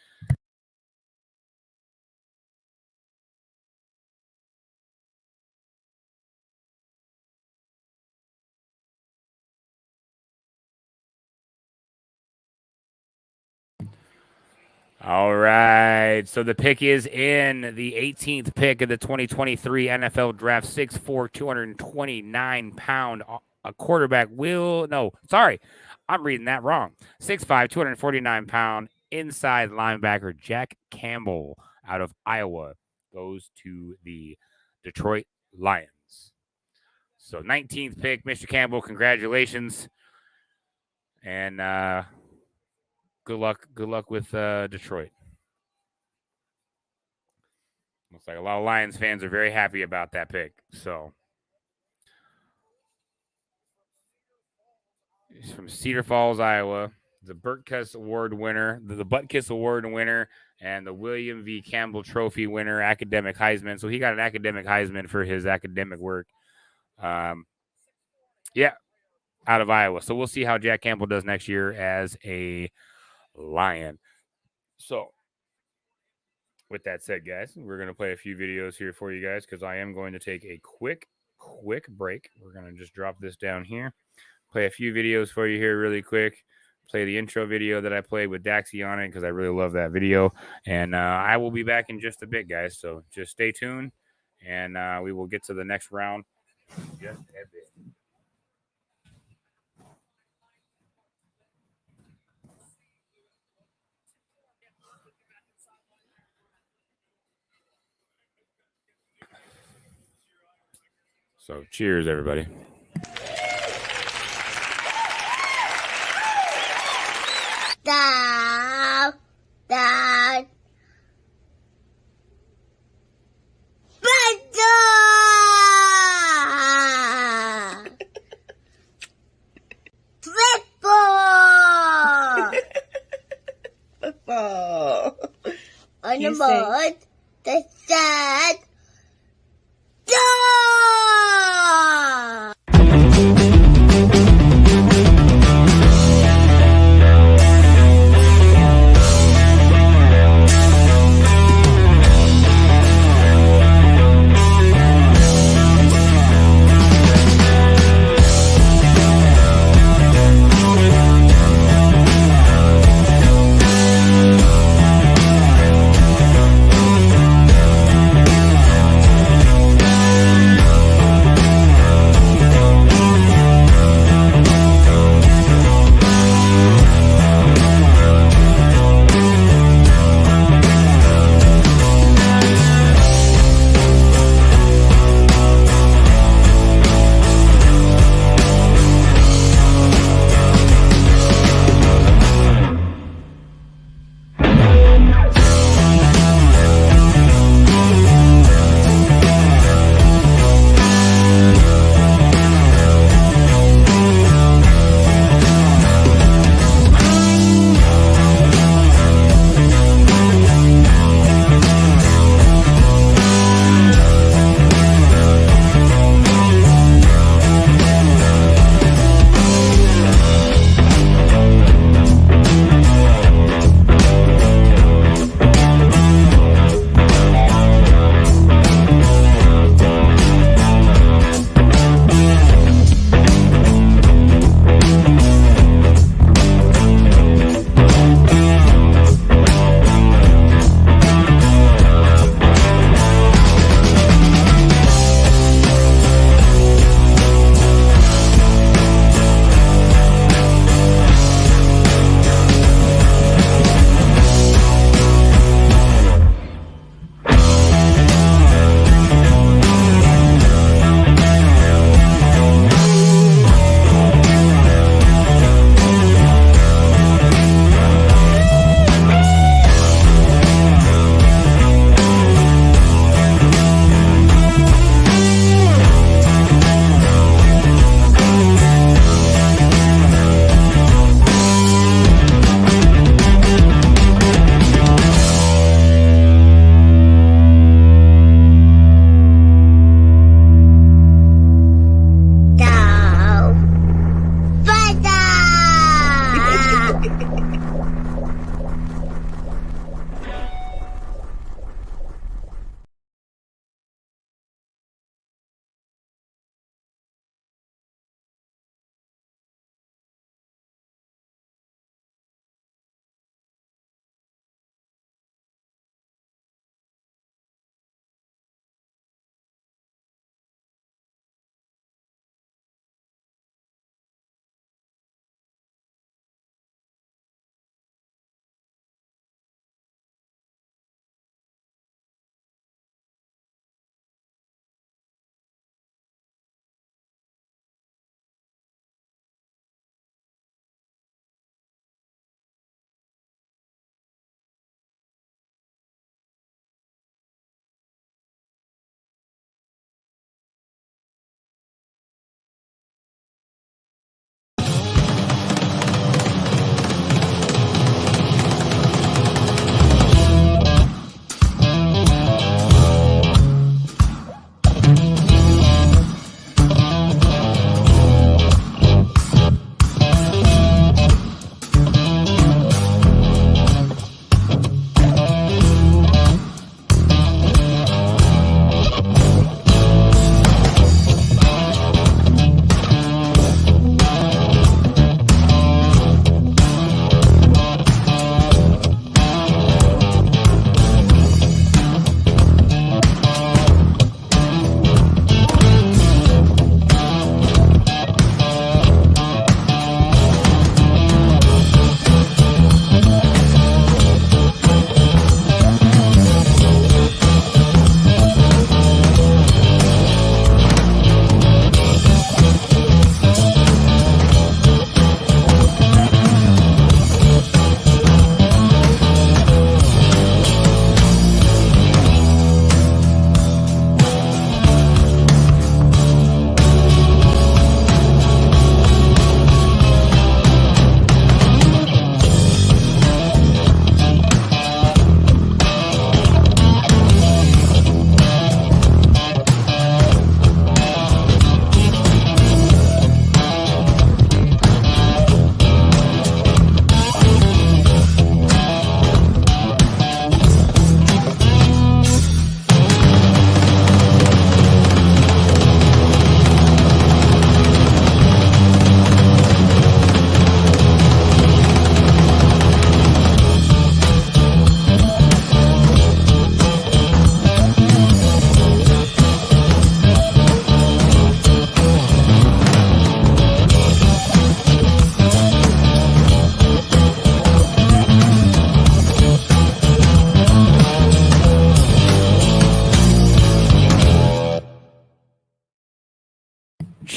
All right. So the pick is in, the 18th pick of the 2023 NFL Draft. 6'4", 229-pound a quarterback will – no, sorry. I'm reading that wrong. 6'5", 249-pound inside linebacker Jack Campbell out of Iowa goes to the Detroit Lions. So 19th pick, Mr. Campbell, congratulations. And good luck with Detroit. Looks like a lot of Lions fans are very happy about that pick. So he's from Cedar Falls, Iowa. The Butkus Award winner, the Butkus Award winner, and the William V. Campbell Trophy winner, academic Heisman. So he got an academic Heisman for his academic work. Yeah, out of Iowa. So we'll see how Jack Campbell does next year as a Lion. So with that said, guys, we're going to play a few videos here for you guys because I am going to take a quick break. We're going to just drop this down here, play a few videos for you here really quick, play the intro video that I played with Daxie on it because I really love that video. And I will be back in just a bit, guys. So just stay tuned, and we will get to the next round just a bit. So cheers, everybody. Down. Football. On the board, the sad.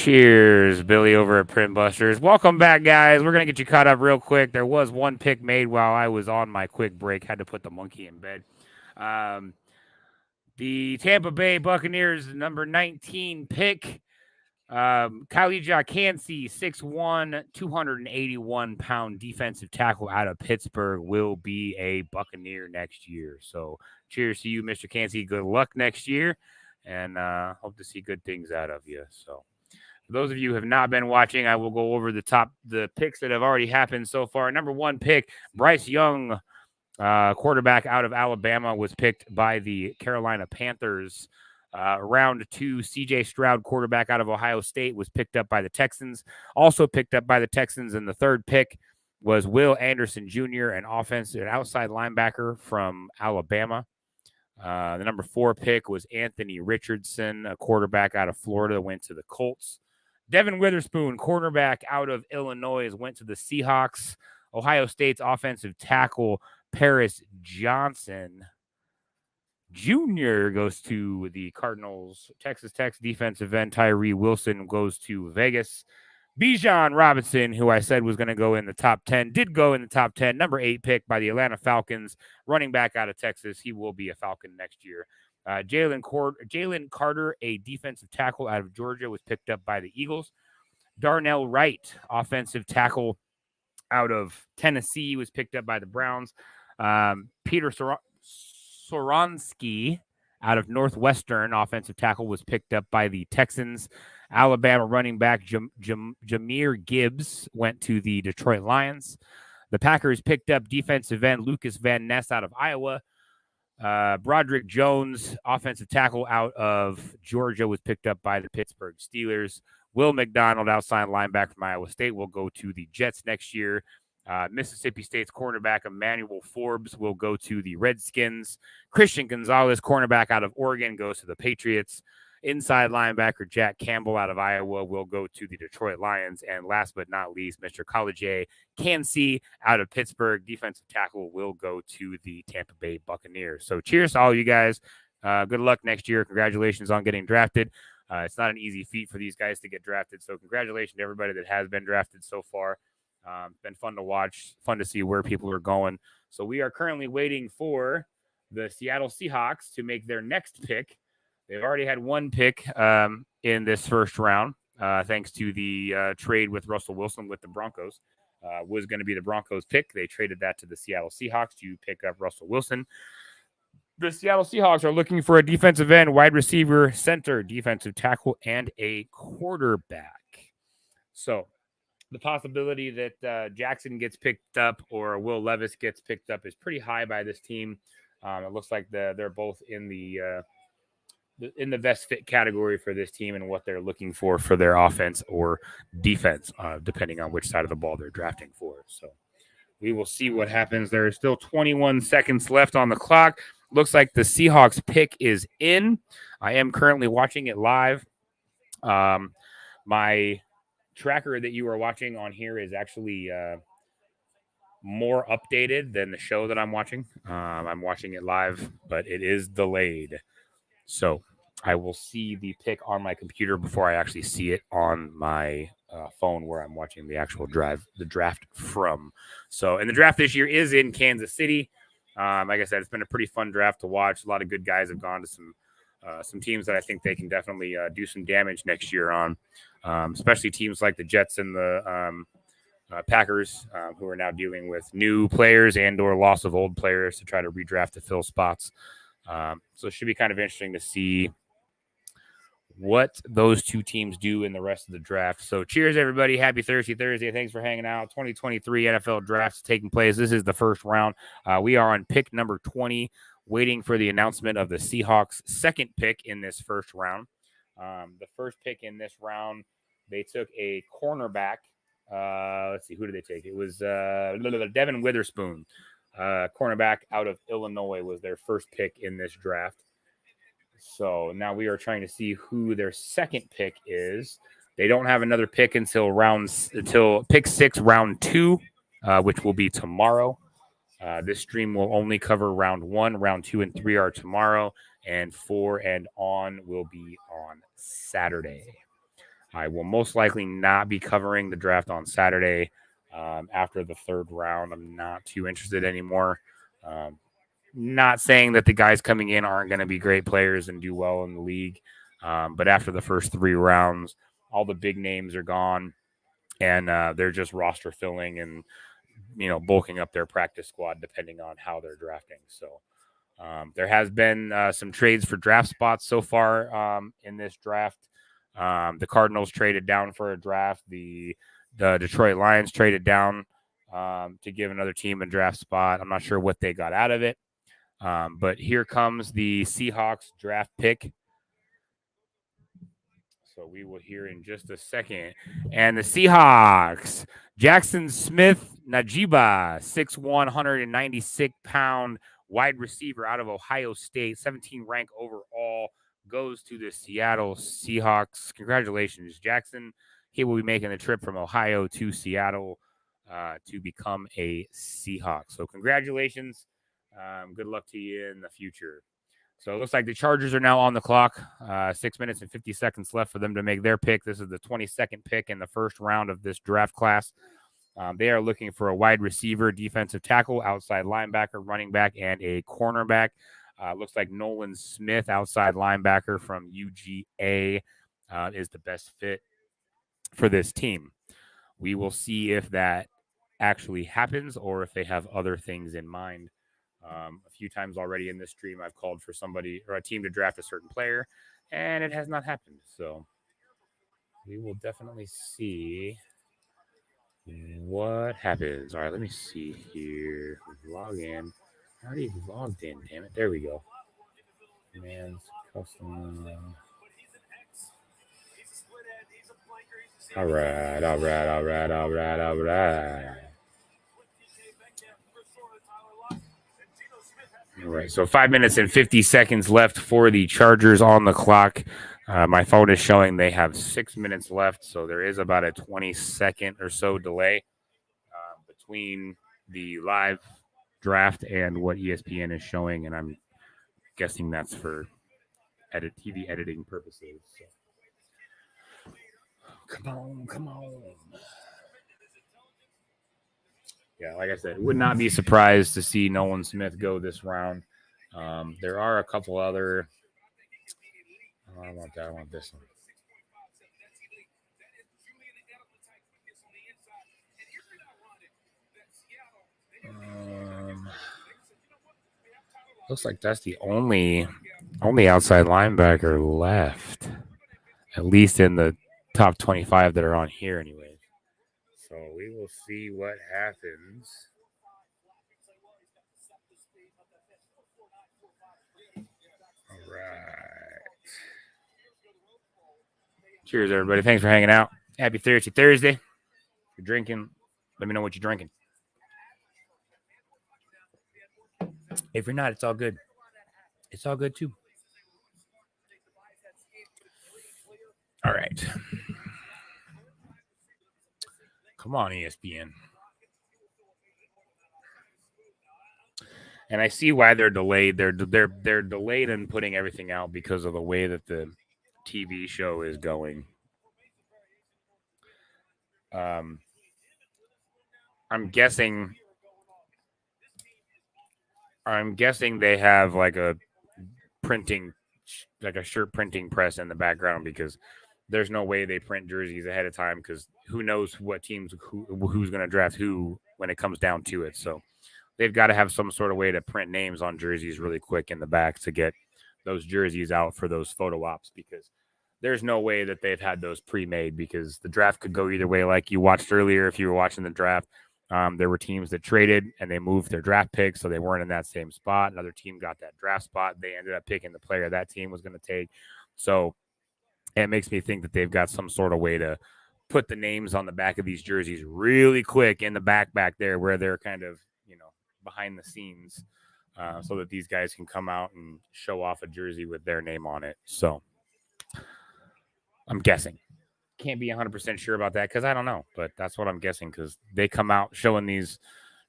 Cheers, Billy over at Print Busters. Welcome back, guys. We're going to get you caught up real quick. There was one pick made while I was on my quick break. Had to put the monkey in bed. The Tampa Bay Buccaneers, number 19 pick. Khalija Kancey, 6'1", 281-pound defensive tackle out of Pittsburgh, will be a Buccaneer next year. So cheers to you, Mr. Kancey. Good luck next year, and hope to see good things out of you. So for those of you who have not been watching, I will go over the picks that have already happened so far. Number 1 pick, Bryce Young, quarterback out of Alabama, was picked by the Carolina Panthers. Round 2, C.J. Stroud, quarterback out of Ohio State, was picked up by the Texans. Also picked up by the Texans, and the 3rd pick was Will Anderson Jr., an outside linebacker from Alabama. The number 4 pick was Anthony Richardson, a quarterback out of Florida, went to the Colts. Devin Witherspoon, cornerback out of Illinois, went to the Seahawks. Ohio State's offensive tackle Paris Johnson Jr. goes to the Cardinals. Texas Tech's defensive end Tyree Wilson goes to Vegas. Bijan Robinson, who I said was going to go in the top 10, did go in the top 10. Number 8 pick by the Atlanta Falcons, running back out of Texas. He will be a Falcon next year. Jalen Carter, a defensive tackle out of Georgia, was picked up by the Eagles. Darnell Wright, offensive tackle out of Tennessee, was picked up by the Browns. Peter Soronsky out of Northwestern, offensive tackle, was picked up by the Texans. Alabama running back Jahmyr Gibbs went to the Detroit Lions. The Packers picked up defensive end Lucas Van Ness out of Iowa. Broderick Jones, offensive tackle out of Georgia, was picked up by the Pittsburgh Steelers. Will McDonald, outside linebacker from Iowa State, will go to the Jets next year. Mississippi State's cornerback Emmanuel Forbes will go to the Redskins. Christian Gonzalez, cornerback out of Oregon, goes to the Patriots. Inside linebacker Jack Campbell out of Iowa will go to the Detroit Lions. And last but not least, Mr. Khalija Kancey out of Pittsburgh, defensive tackle, will go to the Tampa Bay Buccaneers. So cheers to all you guys. Good luck next year. Congratulations on getting drafted. It's not an easy feat for these guys to get drafted. So congratulations to everybody that has been drafted so far. It's been fun to watch, fun to see where people are going. So we are currently waiting for the Seattle Seahawks to make their next pick. They've already had 1 pick in this first round, thanks to the trade with Russell Wilson with the Broncos. Was going to be the Broncos pick. They traded that to the Seattle Seahawks to pick up Russell Wilson. The Seattle Seahawks are looking for a defensive end, wide receiver, center, defensive tackle, and a quarterback. So the possibility that Jackson gets picked up or Will Levis gets picked up is pretty high by this team. It looks like they're both in the best fit category for this team and what they're looking for their offense or defense, depending on which side of the ball they're drafting for. So we will see what happens. There are still 21 seconds left on the clock. Looks like the Seahawks pick is in. I am currently watching it live. My tracker that you are watching on here is actually more updated than the show that I'm watching. I'm watching it live, but it is delayed. So I will see the pick on my computer before I actually see it on my phone where I'm watching the actual draft from. So, and the draft this year is in Kansas City. Like I said, it's been a pretty fun draft to watch. A lot of good guys have gone to some teams that I think they can definitely do some damage next year on, especially teams like the Jets and the Packers, who are now dealing with new players and or loss of old players to try to redraft to fill spots. So it should be kind of interesting to see what those two teams do in the rest of the draft. So cheers, everybody. Happy Thursday. Thanks for hanging out. 2023 NFL draft is taking place. This is the first round. We are on pick number 20, waiting for the announcement of the Seahawks' second pick in this first round. The first pick in this round, they took a cornerback. Let's see, who did they take? It was Devin Witherspoon. Cornerback out of Illinois was their first pick in this draft. So now we are trying to see who their second pick is. They don't have another pick until pick 6, round 2, which will be tomorrow. This stream will only cover round 1. Round 2 and 3 are tomorrow, and 4 and on will be on Saturday. I will most likely not be covering the draft on Saturday. After the third round, I'm not too interested anymore. Not saying that the guys coming in aren't going to be great players and do well in the league, but after the first 3 rounds, all the big names are gone, and they're just roster filling and bulking up their practice squad depending on how they're drafting. So there has been some trades for draft spots so far in this draft. The Cardinals traded down for a draft. The Detroit Lions traded down to give another team a draft spot. I'm not sure what they got out of it. But here comes the Seahawks draft pick. So we will hear in just a second. And the Seahawks, Jackson Smith Najiba, 6'1", 196-pound wide receiver out of Ohio State, 17 rank overall, goes to the Seattle Seahawks. Congratulations, Jackson. He will be making the trip from Ohio to Seattle to become a Seahawk. So congratulations. Good luck to you in the future. So it looks like the Chargers are now on the clock. 6 minutes and 50 seconds left for them to make their pick. This is the 22nd pick in the first round of this draft class. They are looking for a wide receiver, defensive tackle, outside linebacker, running back, and a cornerback. Looks like Nolan Smith, outside linebacker from UGA, is the best fit for this team. We will see if that actually happens or if they have other things in mind. A few times already in this stream, I've called for somebody or a team to draft a certain player, and it has not happened. So we will definitely see what happens. All right, let me see here. Log in. I already logged in, damn it. There we go. Man's custom. All right. All right, so 5 minutes and 50 seconds left for the Chargers on the clock. My phone is showing they have 6 minutes left, so there is about a 20-second or so delay between the live draft and what ESPN is showing, and I'm guessing that's for TV editing purposes. So. Come on. Yeah, like I said, would not be surprised to see Nolan Smith go this round. There are a couple other. Oh, I want that. I want this one. Looks like that's the only outside linebacker left, at least in the top 25 that are on here, anyway. So we will see what happens. All right. Cheers, everybody. Thanks for hanging out. Happy Thursday. If you're drinking, let me know what you're drinking. If you're not, it's all good. It's all good, too. All right. Come on, ESPN. And I see why they're delayed. They're delayed in putting everything out because of the way that the TV show is going. I'm guessing they have like a shirt printing press in the background because there's no way they print jerseys ahead of time because who knows what teams who's going to draft who when it comes down to it. So they've got to have some sort of way to print names on jerseys really quick in the back to get those jerseys out for those photo ops because there's no way that they've had those pre-made because the draft could go either way. Like you watched earlier, if you were watching the draft, there were teams that traded and they moved their draft picks, so they weren't in that same spot. Another team got that draft spot. They ended up picking the player that team was going to take. So it makes me think that they've got some sort of way to put the names on the back of these jerseys really quick in the back there where they're kind of, behind the scenes so that these guys can come out and show off a jersey with their name on it. So I'm guessing. Can't be 100% sure about that because I don't know, but that's what I'm guessing because they come out showing these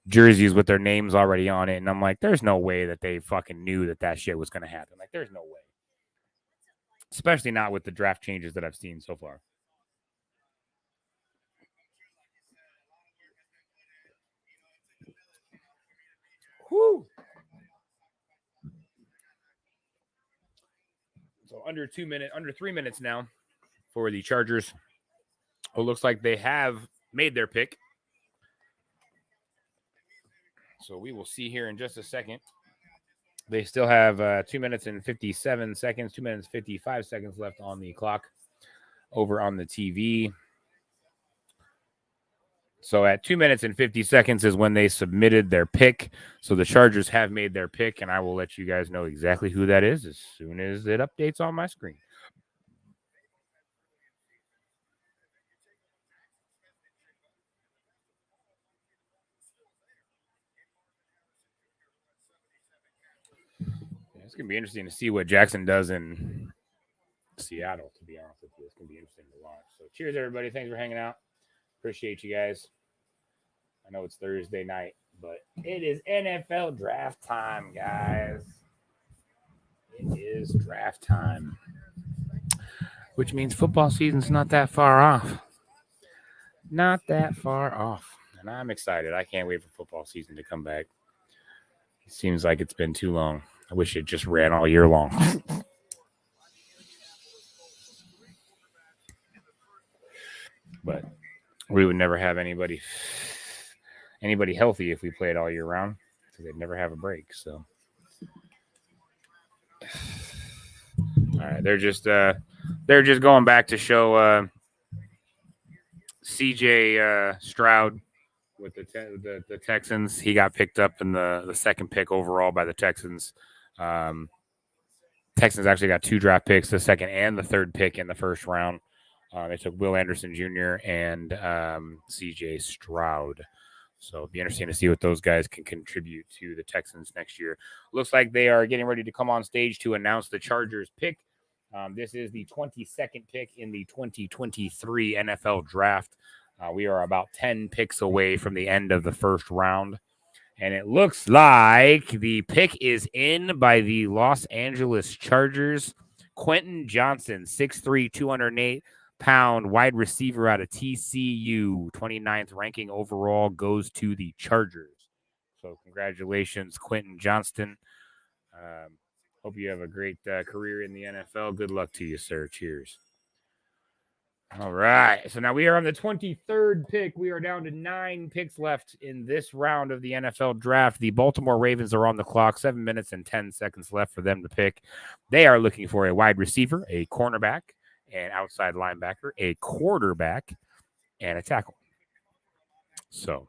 jerseys with their names already on it, and I'm like, there's no way that they fucking knew that shit was going to happen. Like, there's no way. Especially not with the draft changes that I've seen so far. Whew. So under 3 minutes now for the Chargers. It looks like they have made their pick. So we will see here in just a second. They still have 2 minutes and 57 seconds, 2 minutes 55 seconds left on the clock over on the TV. So at 2 minutes and 50 seconds is when they submitted their pick. So the Chargers have made their pick, and I will let you guys know exactly who that is as soon as it updates on my screen. It's going to be interesting to see what Jackson does in Seattle, to be honest with you. It's going to be interesting to watch. So cheers, everybody. Thanks for hanging out. Appreciate you guys. I know it's Thursday night, but it is NFL draft time, guys. It is draft time, which means football season's not that far off. Not that far off. And I'm excited. I can't wait for football season to come back. It seems like it's been too long. I wish it just ran all year long. But we would never have anybody healthy if we played all year round, because they'd never have a break. So, all right, they're just going back to show CJ Stroud with the Texans. He got picked up in the second pick overall by the Texans. Texans actually got 2 draft picks, the second and the third pick in the first round. They took Will Anderson Jr. and CJ Stroud. So it'll be interesting to see what those guys can contribute to the Texans next year. Looks like they are getting ready to come on stage to announce the Chargers pick. This is the 22nd pick in the 2023 NFL draft. We are about 10 picks away from the end of the first round. And it looks like the pick is in by the Los Angeles Chargers. Quentin Johnson, 6'3", 208-pound wide receiver out of TCU, 29th ranking overall, goes to the Chargers. So congratulations, Quentin Johnston. Hope you have a great career in the NFL. Good luck to you, sir. Cheers. All right. So now we are on the 23rd pick. We are down to 9 picks left in this round of the NFL draft. The Baltimore Ravens are on the clock. 7 minutes and 10 seconds left for them to pick. They are looking for a wide receiver, a cornerback, an outside linebacker, a quarterback, and a tackle. So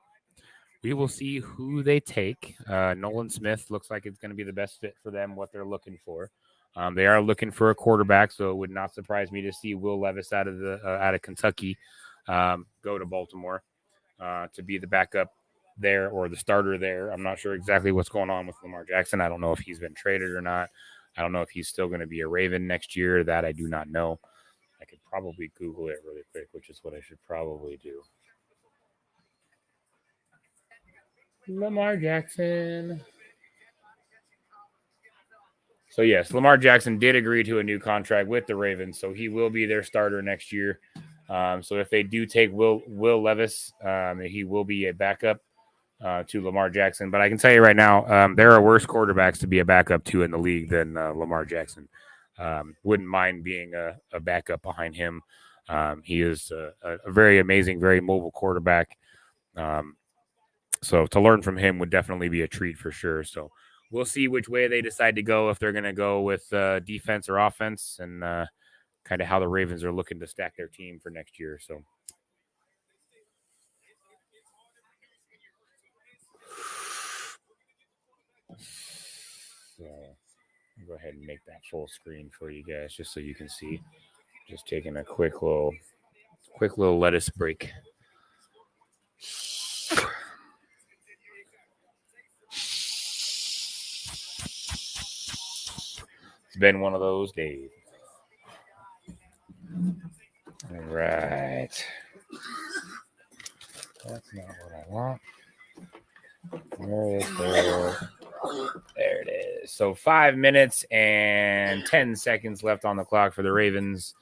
we will see who they take. Nolan Smith looks like it's going to be the best fit for them, what they're looking for. They are looking for a quarterback, so it would not surprise me to see Will Levis out of Kentucky go to Baltimore to be the backup there or the starter there. I'm not sure exactly what's going on with Lamar Jackson. I don't know if he's been traded or not. I don't know if he's still going to be a Raven next year. That I do not know. I could probably Google it really quick, which is what I should probably do. Lamar Jackson. So, yes, Lamar Jackson did agree to a new contract with the Ravens, so he will be their starter next year. So if they do take Will Levis, he will be a backup to Lamar Jackson. But I can tell you right now, there are worse quarterbacks to be a backup to in the league than Lamar Jackson. Wouldn't mind being a backup behind him. He is a very amazing, very mobile quarterback. So to learn from him would definitely be a treat for sure. So we'll see which way they decide to go, if they're going to go with defense or offense, and kind of how the Ravens are looking to stack their team for next year. So I'll go ahead and make that full screen for you guys just so you can see. Just taking a quick little lettuce break. It's been one of those days. All right. That's not what I want. There it is. So 5 minutes and 10 seconds left on the clock for the Ravens.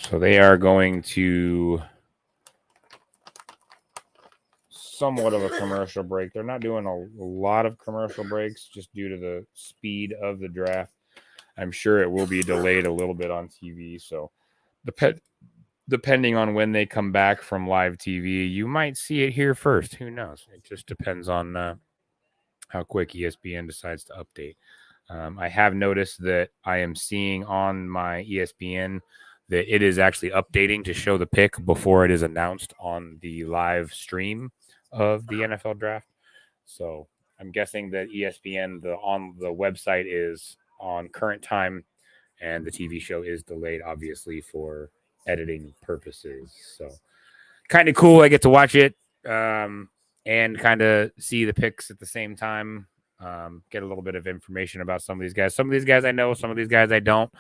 So they are going to somewhat of a commercial break. They're not doing a lot of commercial breaks just due to the speed of the draft. I'm sure it will be delayed a little bit on TV. So depending on when they come back from live TV, you might see it here first. Who knows? It just depends on how quick ESPN decides to update. I have noticed that I am seeing on my ESPN that it is actually updating to show the pick before it is announced on the live stream of the NFL draft. So I'm guessing that ESPN on the website is on current time, and the TV show is delayed, obviously, for editing purposes. So kind of cool. I get to watch it and kind of see the picks at the same time. Get a little bit of information about some of these guys. Some of these guys I know, some of these guys I don't.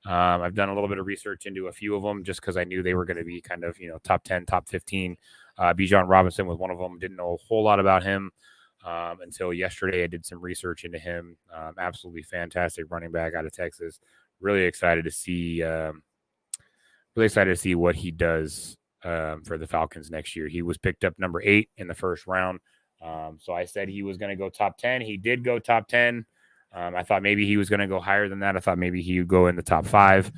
I've done a little bit of research into a few of them just because I knew they were going to be kind of, top 10, top 15. Bijan Robinson was one of them. Didn't know a whole lot about him until yesterday. I did some research into him. Absolutely fantastic running back out of Texas. Really excited to see what he does for the Falcons next year. He was picked up number 8 in the first round. So I said he was going to go top 10. He did go top 10. I thought maybe he was going to go higher than that. I thought maybe he would go in the top 5.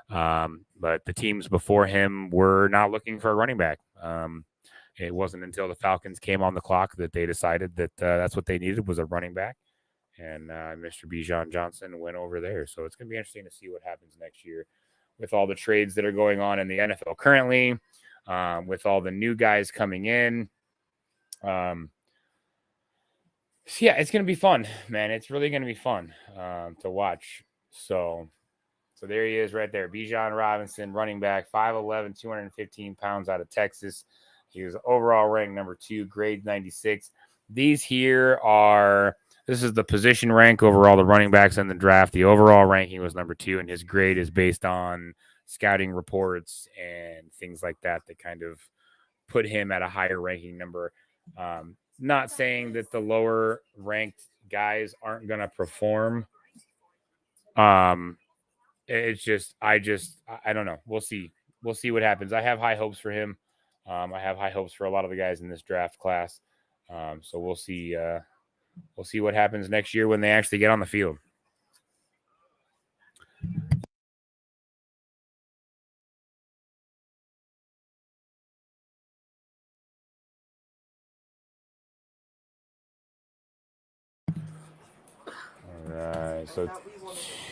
But the teams before him were not looking for a running back. It wasn't until the Falcons came on the clock that they decided that that's what they needed was a running back. And Mr. Bijan Johnson went over there. So it's going to be interesting to see what happens next year with all the trades that are going on in the NFL currently, with all the new guys coming in. So yeah, it's going to be fun, man. It's really going to be fun to watch. So there he is right there. Bijan Robinson, running back, 5'11", 215 pounds out of Texas. He was overall ranked number 2, grade 96. These here this is the position rank over all the running backs in the draft. The overall ranking was number 2, and his grade is based on scouting reports and things like that kind of put him at a higher ranking number. Not saying that the lower ranked guys aren't going to perform. It's just, I don't know. We'll see. We'll see what happens. I have high hopes for him. I have high hopes for a lot of the guys in this draft class. So we'll see. We'll see what happens next year when they actually get on the field. All right. So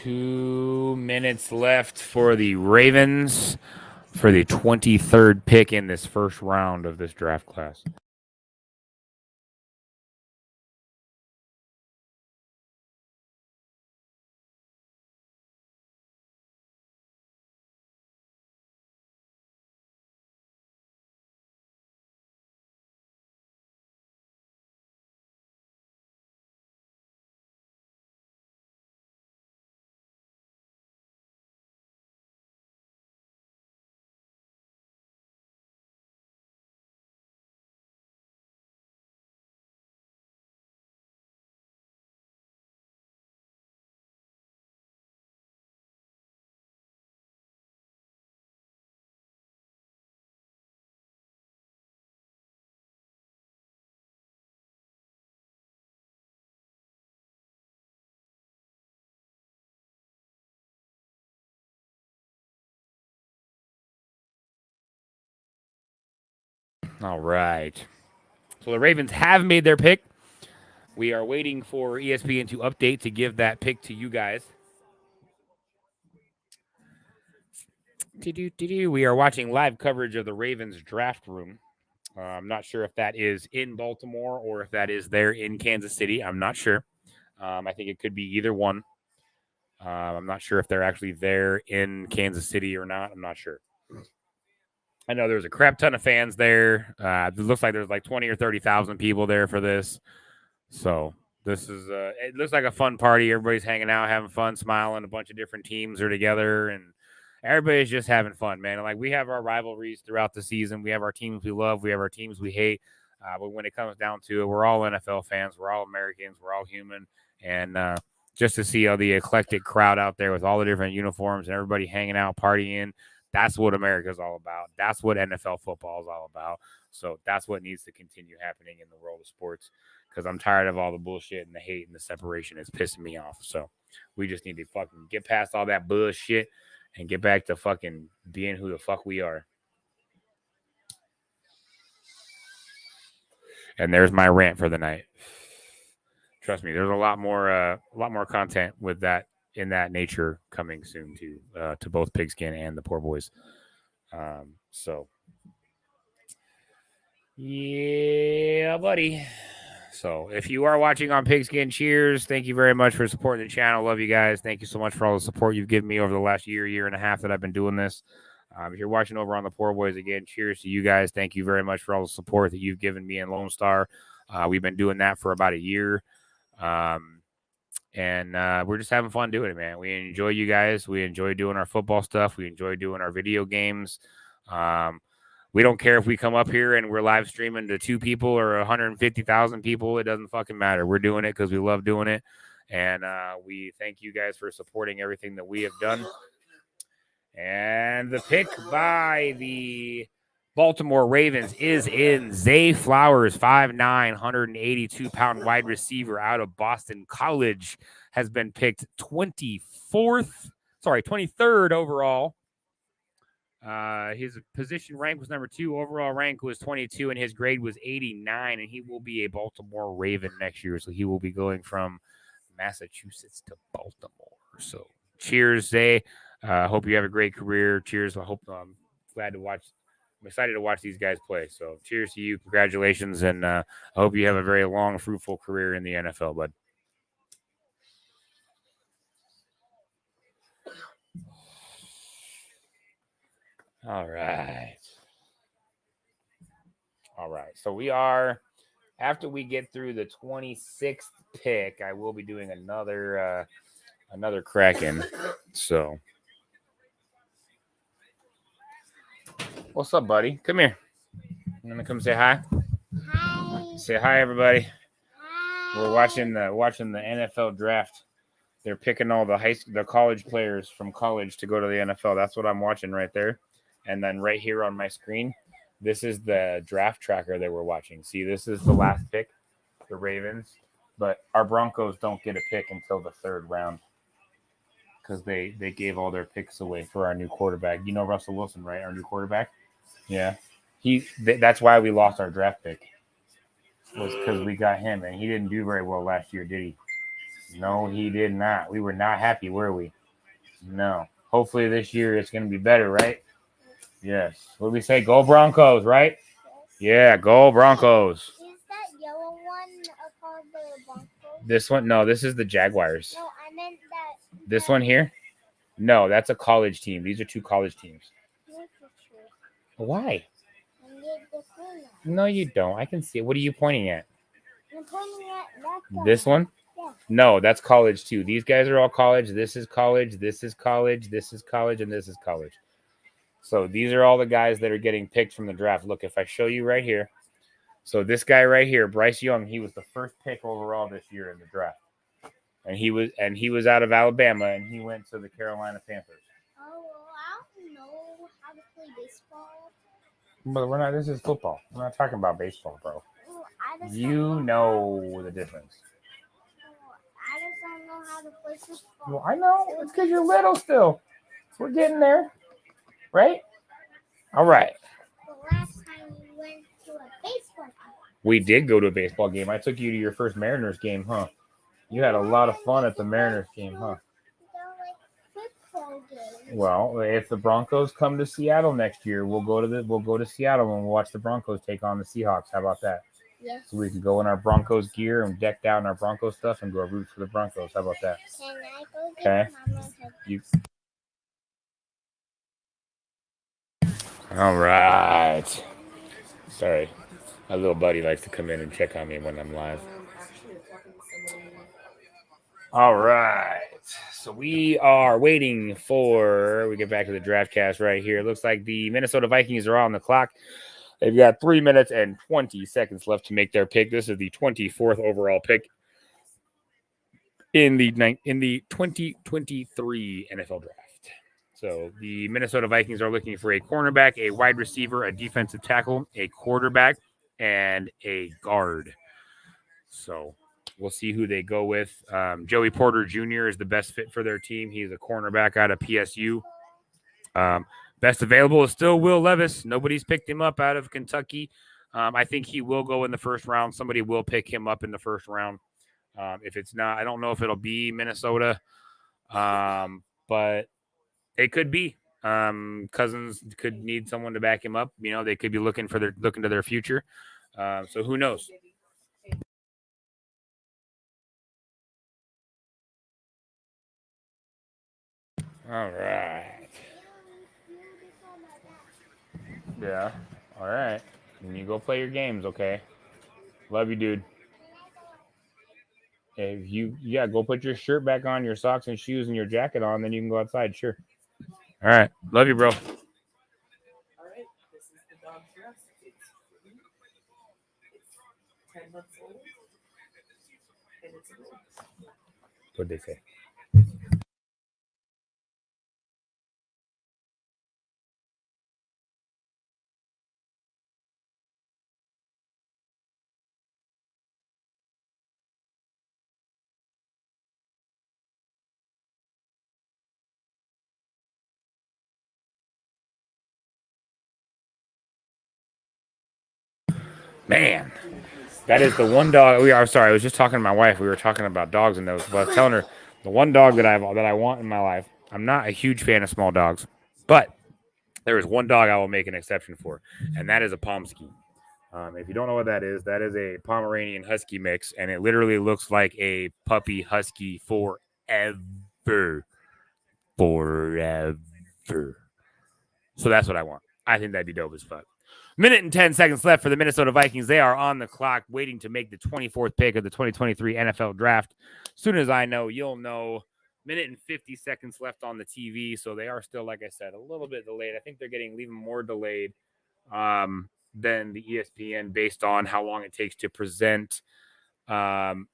2 minutes left for the Ravens for the 23rd pick in this first round of this draft class. All right. So the Ravens have made their pick. We are waiting for ESPN to update to give that pick to you guys. We are watching live coverage of the Ravens draft room. I'm not sure if that is in Baltimore or if that is there in Kansas City. I'm not sure. I think it could be either one. I'm not sure if they're actually there in Kansas City or not. I'm not sure. I know there's a crap ton of fans there. It looks like there's like 20 or 30,000 people there for this. So this is it looks like a fun party. Everybody's hanging out, having fun, smiling. A bunch of different teams are together, and everybody's just having fun, man. Like, we have our rivalries throughout the season. We have our teams we love. We have our teams we hate. But when it comes down to it, we're all NFL fans. We're all Americans. We're all human. And just to see all the eclectic crowd out there with all the different uniforms and everybody hanging out, partying, that's what America's all about. That's what NFL football is all about. So that's what needs to continue happening in the world of sports because I'm tired of all the bullshit and the hate and the separation. It's pissing me off. So we just need to fucking get past all that bullshit and get back to fucking being who the fuck we are. And there's my rant for the night. Trust me, there's a lot more content with that in that nature coming soon to both Pigskin and the Poor Boys. So yeah, buddy. So if you are watching on Pigskin, cheers. Thank you very much for supporting the channel. Love you guys. Thank you so much for all the support you've given me over the last year and a half that I've been doing this. If you're watching over on the Poor Boys, again, cheers to you guys. Thank you very much for all the support that you've given me and Lone Star. We've been doing that for about a year. And we're just having fun doing it, man. We enjoy you guys. We enjoy doing our football stuff. We enjoy doing our video games. We don't care if we come up here and we're live streaming to 2 people or 150,000 people. It doesn't fucking matter. We're doing it because we love doing it. And we thank you guys for supporting everything that we have done. And the pick by the Baltimore Ravens is in. Zay Flowers, 5'9", 182-pound wide receiver out of Boston College, has been picked 23rd overall. His position rank was number 2. Overall rank was 22, and his grade was 89, and he will be a Baltimore Raven next year. So he will be going from Massachusetts to Baltimore. So cheers, Zay. Hope you have a great career. Cheers. I hope I'm excited to watch these guys play. So cheers to you. Congratulations. And I hope you have a very long, fruitful career in the NFL, bud. All right. So we are, after we get through the 26th pick, I will be doing another Kraken. So what's up, buddy? Come here. You want to come say hi? Hi. Say hi, everybody. Hi. We're watching the NFL draft. They're picking all the college players from college to go to the NFL. That's what I'm watching right there. And then right here on my screen, this is the draft tracker that we're watching. See, this is the last pick, the Ravens. But our Broncos don't get a pick until the 3rd round because they gave all their picks away for our new quarterback. You know Russell Wilson, right? Our new quarterback. Yeah. That's why we lost our draft pick. Was because we got him, and he didn't do very well last year, did he? No, he did not. We were not happy, were we? No. Hopefully this year it's going to be better, right? Yes. What do we say? Go Broncos, right? Yeah, go Broncos. Is that yellow one called the Broncos? This one? No, this is the Jaguars. No, I meant that. This one here? No, that's a college team. These are 2 college teams. Why? No, you don't. I can see it. What are you pointing at? I'm pointing at that one. This one? Yeah. No, that's college too. These guys are all college. This is college. This is college. This is college. And this is college. So these are all the guys that are getting picked from the draft. Look, if I show you right here. So this guy right here, Bryce Young, he was the first pick overall this year in the draft. And he was out of Alabama, and he went to the Carolina Panthers. Oh, well, I don't know how to play baseball. But we're not. This is football. We're not talking about baseball, bro. Well, I just You know the difference. I just don't know how to play football. Well, I know. It's because you're little still. We're getting there. Right? All right. The last time we went to a baseball game. We did go to a baseball game. I took you to your first Mariners game, huh? You had a lot of fun at the Mariners game, huh? Well, if the Broncos come to Seattle next year, we'll go to Seattle and we'll watch the Broncos take on the Seahawks. How about that? Yes. So we can go in our Broncos gear and decked out in our Broncos stuff and go root for the Broncos. How about that? Can I go Okay. get Mama You. All right. Sorry. My little buddy likes to come in and check on me when I'm live. All right. So we are waiting we get back to the draft cast right here. It looks like the Minnesota Vikings are on the clock. They've got 3 minutes and 20 seconds left to make their pick. This is the 24th overall pick in the 2023 NFL draft. So the Minnesota Vikings are looking for a cornerback, a wide receiver, a defensive tackle, a quarterback, and a guard. So we'll see who they go with. Joey Porter Jr. is the best fit for their team. He's a cornerback out of PSU. Best available is still Will Levis. Nobody's picked him up out of Kentucky. I think he will go in the first round. Somebody will pick him up in the first round. If it's not, I don't know if it'll be Minnesota, but it could be. Cousins could need someone to back him up. You know, they could be looking to their future. So who knows? All right. Yeah. All right. And you go play your games, okay? Love you, dude. If go put your shirt back on, your socks and shoes, and your jacket on, then you can go outside. Sure. All right. Love you, bro. All right, this is the dog dress. It's 10 months old, and it's a girl. What'd they say? Man, that is the one dog. I'm sorry. I was just talking to my wife. We were talking about dogs, and those. But I was telling her the one dog that I want in my life. I'm not a huge fan of small dogs, but there is one dog I will make an exception for, and that is a Pomsky. If you don't know what that is a Pomeranian Husky mix, and it literally looks like a puppy Husky forever. So that's what I want. I think that'd be dope as fuck. Minute and 10 seconds left for the Minnesota Vikings. They are on the clock waiting to make the 24th pick of the 2023 NFL Draft. As soon as I know, you'll know. Minute and 50 seconds left on the TV. So they are still, like I said, a little bit delayed. I think they're getting even more delayed than the ESPN based on how long it takes to present the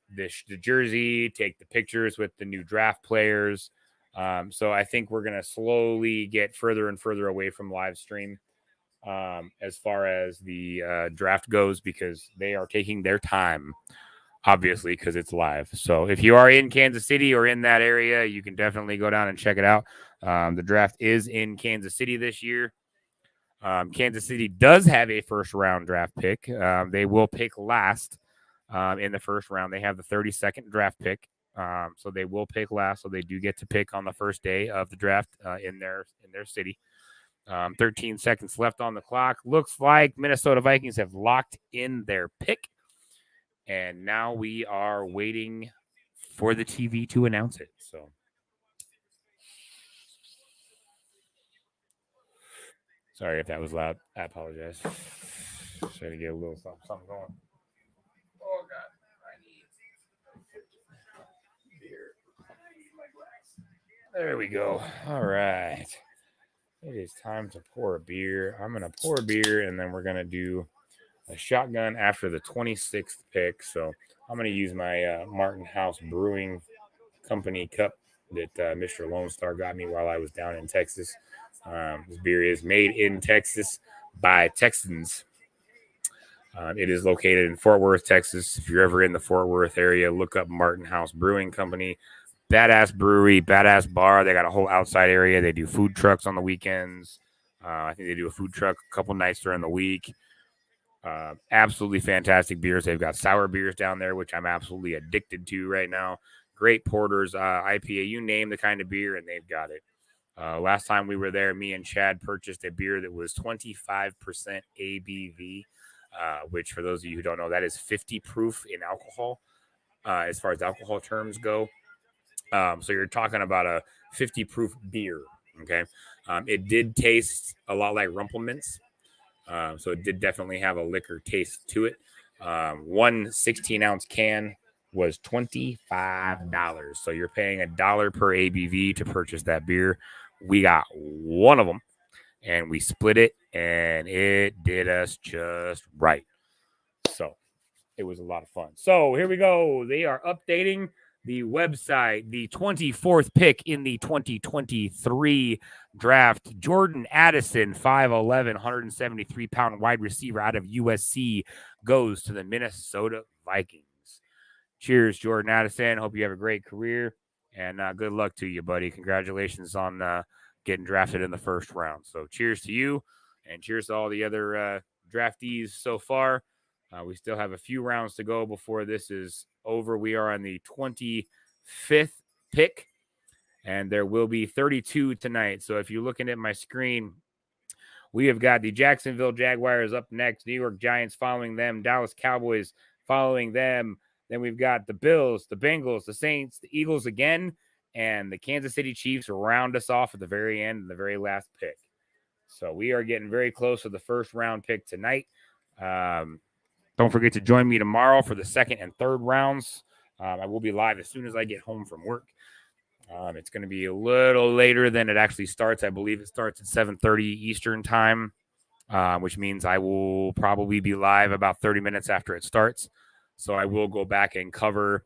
jersey, take the pictures with the new draft players. So I think we're going to slowly get further and further away from live stream as far as the draft goes, because they are taking their time, obviously, because it's live. So if you are in Kansas City or in that area, you can definitely go down and check it out. The draft is in Kansas City this year. Kansas City does have a first round draft pick. They will pick last in the first round. They have the 32nd draft pick. So they will pick last. So they do get to pick on the first day of the draft in their city. 13 seconds left on the clock. Looks like Minnesota Vikings have locked in their pick. And now we are waiting for the TV to announce it. So sorry if that was loud. I apologize. Trying to get a little something going. Oh, God. I need beer. I need my glass. There we go. All right. It is time to pour a beer. I'm going to pour a beer, and then we're going to do a shotgun after the 26th pick. So I'm going to use my Martin House Brewing Company cup that Mr. Lone Star got me while I was down in Texas. This beer is made in Texas by Texans. It is located in Fort Worth, Texas. If you're ever in the Fort Worth area, look up Martin House Brewing Company. Badass brewery, badass bar. They got a whole outside area. They do food trucks on the weekends. I think they do a food truck a couple nights during the week. Absolutely fantastic beers. They've got sour beers down there, which I'm absolutely addicted to right now. Great porters, IPA, you name the kind of beer, and they've got it. Last time we were there, me and Chad purchased a beer that was 25% ABV, which for those of you who don't know, that is 50 proof in alcohol as far as alcohol terms go. So you're talking about a 50 proof beer. Okay. It did taste a lot like Rumplemints. So it did definitely have a liquor taste to it. One 16-ounce can was $25. So you're paying $1 per ABV to purchase that beer. We got one of them and we split it, and it did us just right. So it was a lot of fun. So here we go. They are updating the website, the 24th pick in the 2023 draft, Jordan Addison, 5'11", 173-pound wide receiver out of USC, goes to the Minnesota Vikings. Cheers, Jordan Addison. Hope you have a great career, and good luck to you, buddy. Congratulations on getting drafted in the first round. So cheers to you, and cheers to all the other draftees so far. We still have a few rounds to go before this is over. We are on the 25th pick, and there will be 32 tonight. So if you're looking at my screen, we have got the Jacksonville Jaguars up next, New York Giants following them, Dallas Cowboys following them. Then we've got the Bills, the Bengals, the Saints, the Eagles again, and the Kansas City Chiefs round us off at the very end, the very last pick. So we are getting very close to the first round pick tonight. Don't forget to join me tomorrow for the second and third rounds. I will be live as soon as I get home from work. It's going to be a little later than it actually starts. I believe it starts at 7:30 Eastern time, which means I will probably be live about 30 minutes after it starts. So I will go back and cover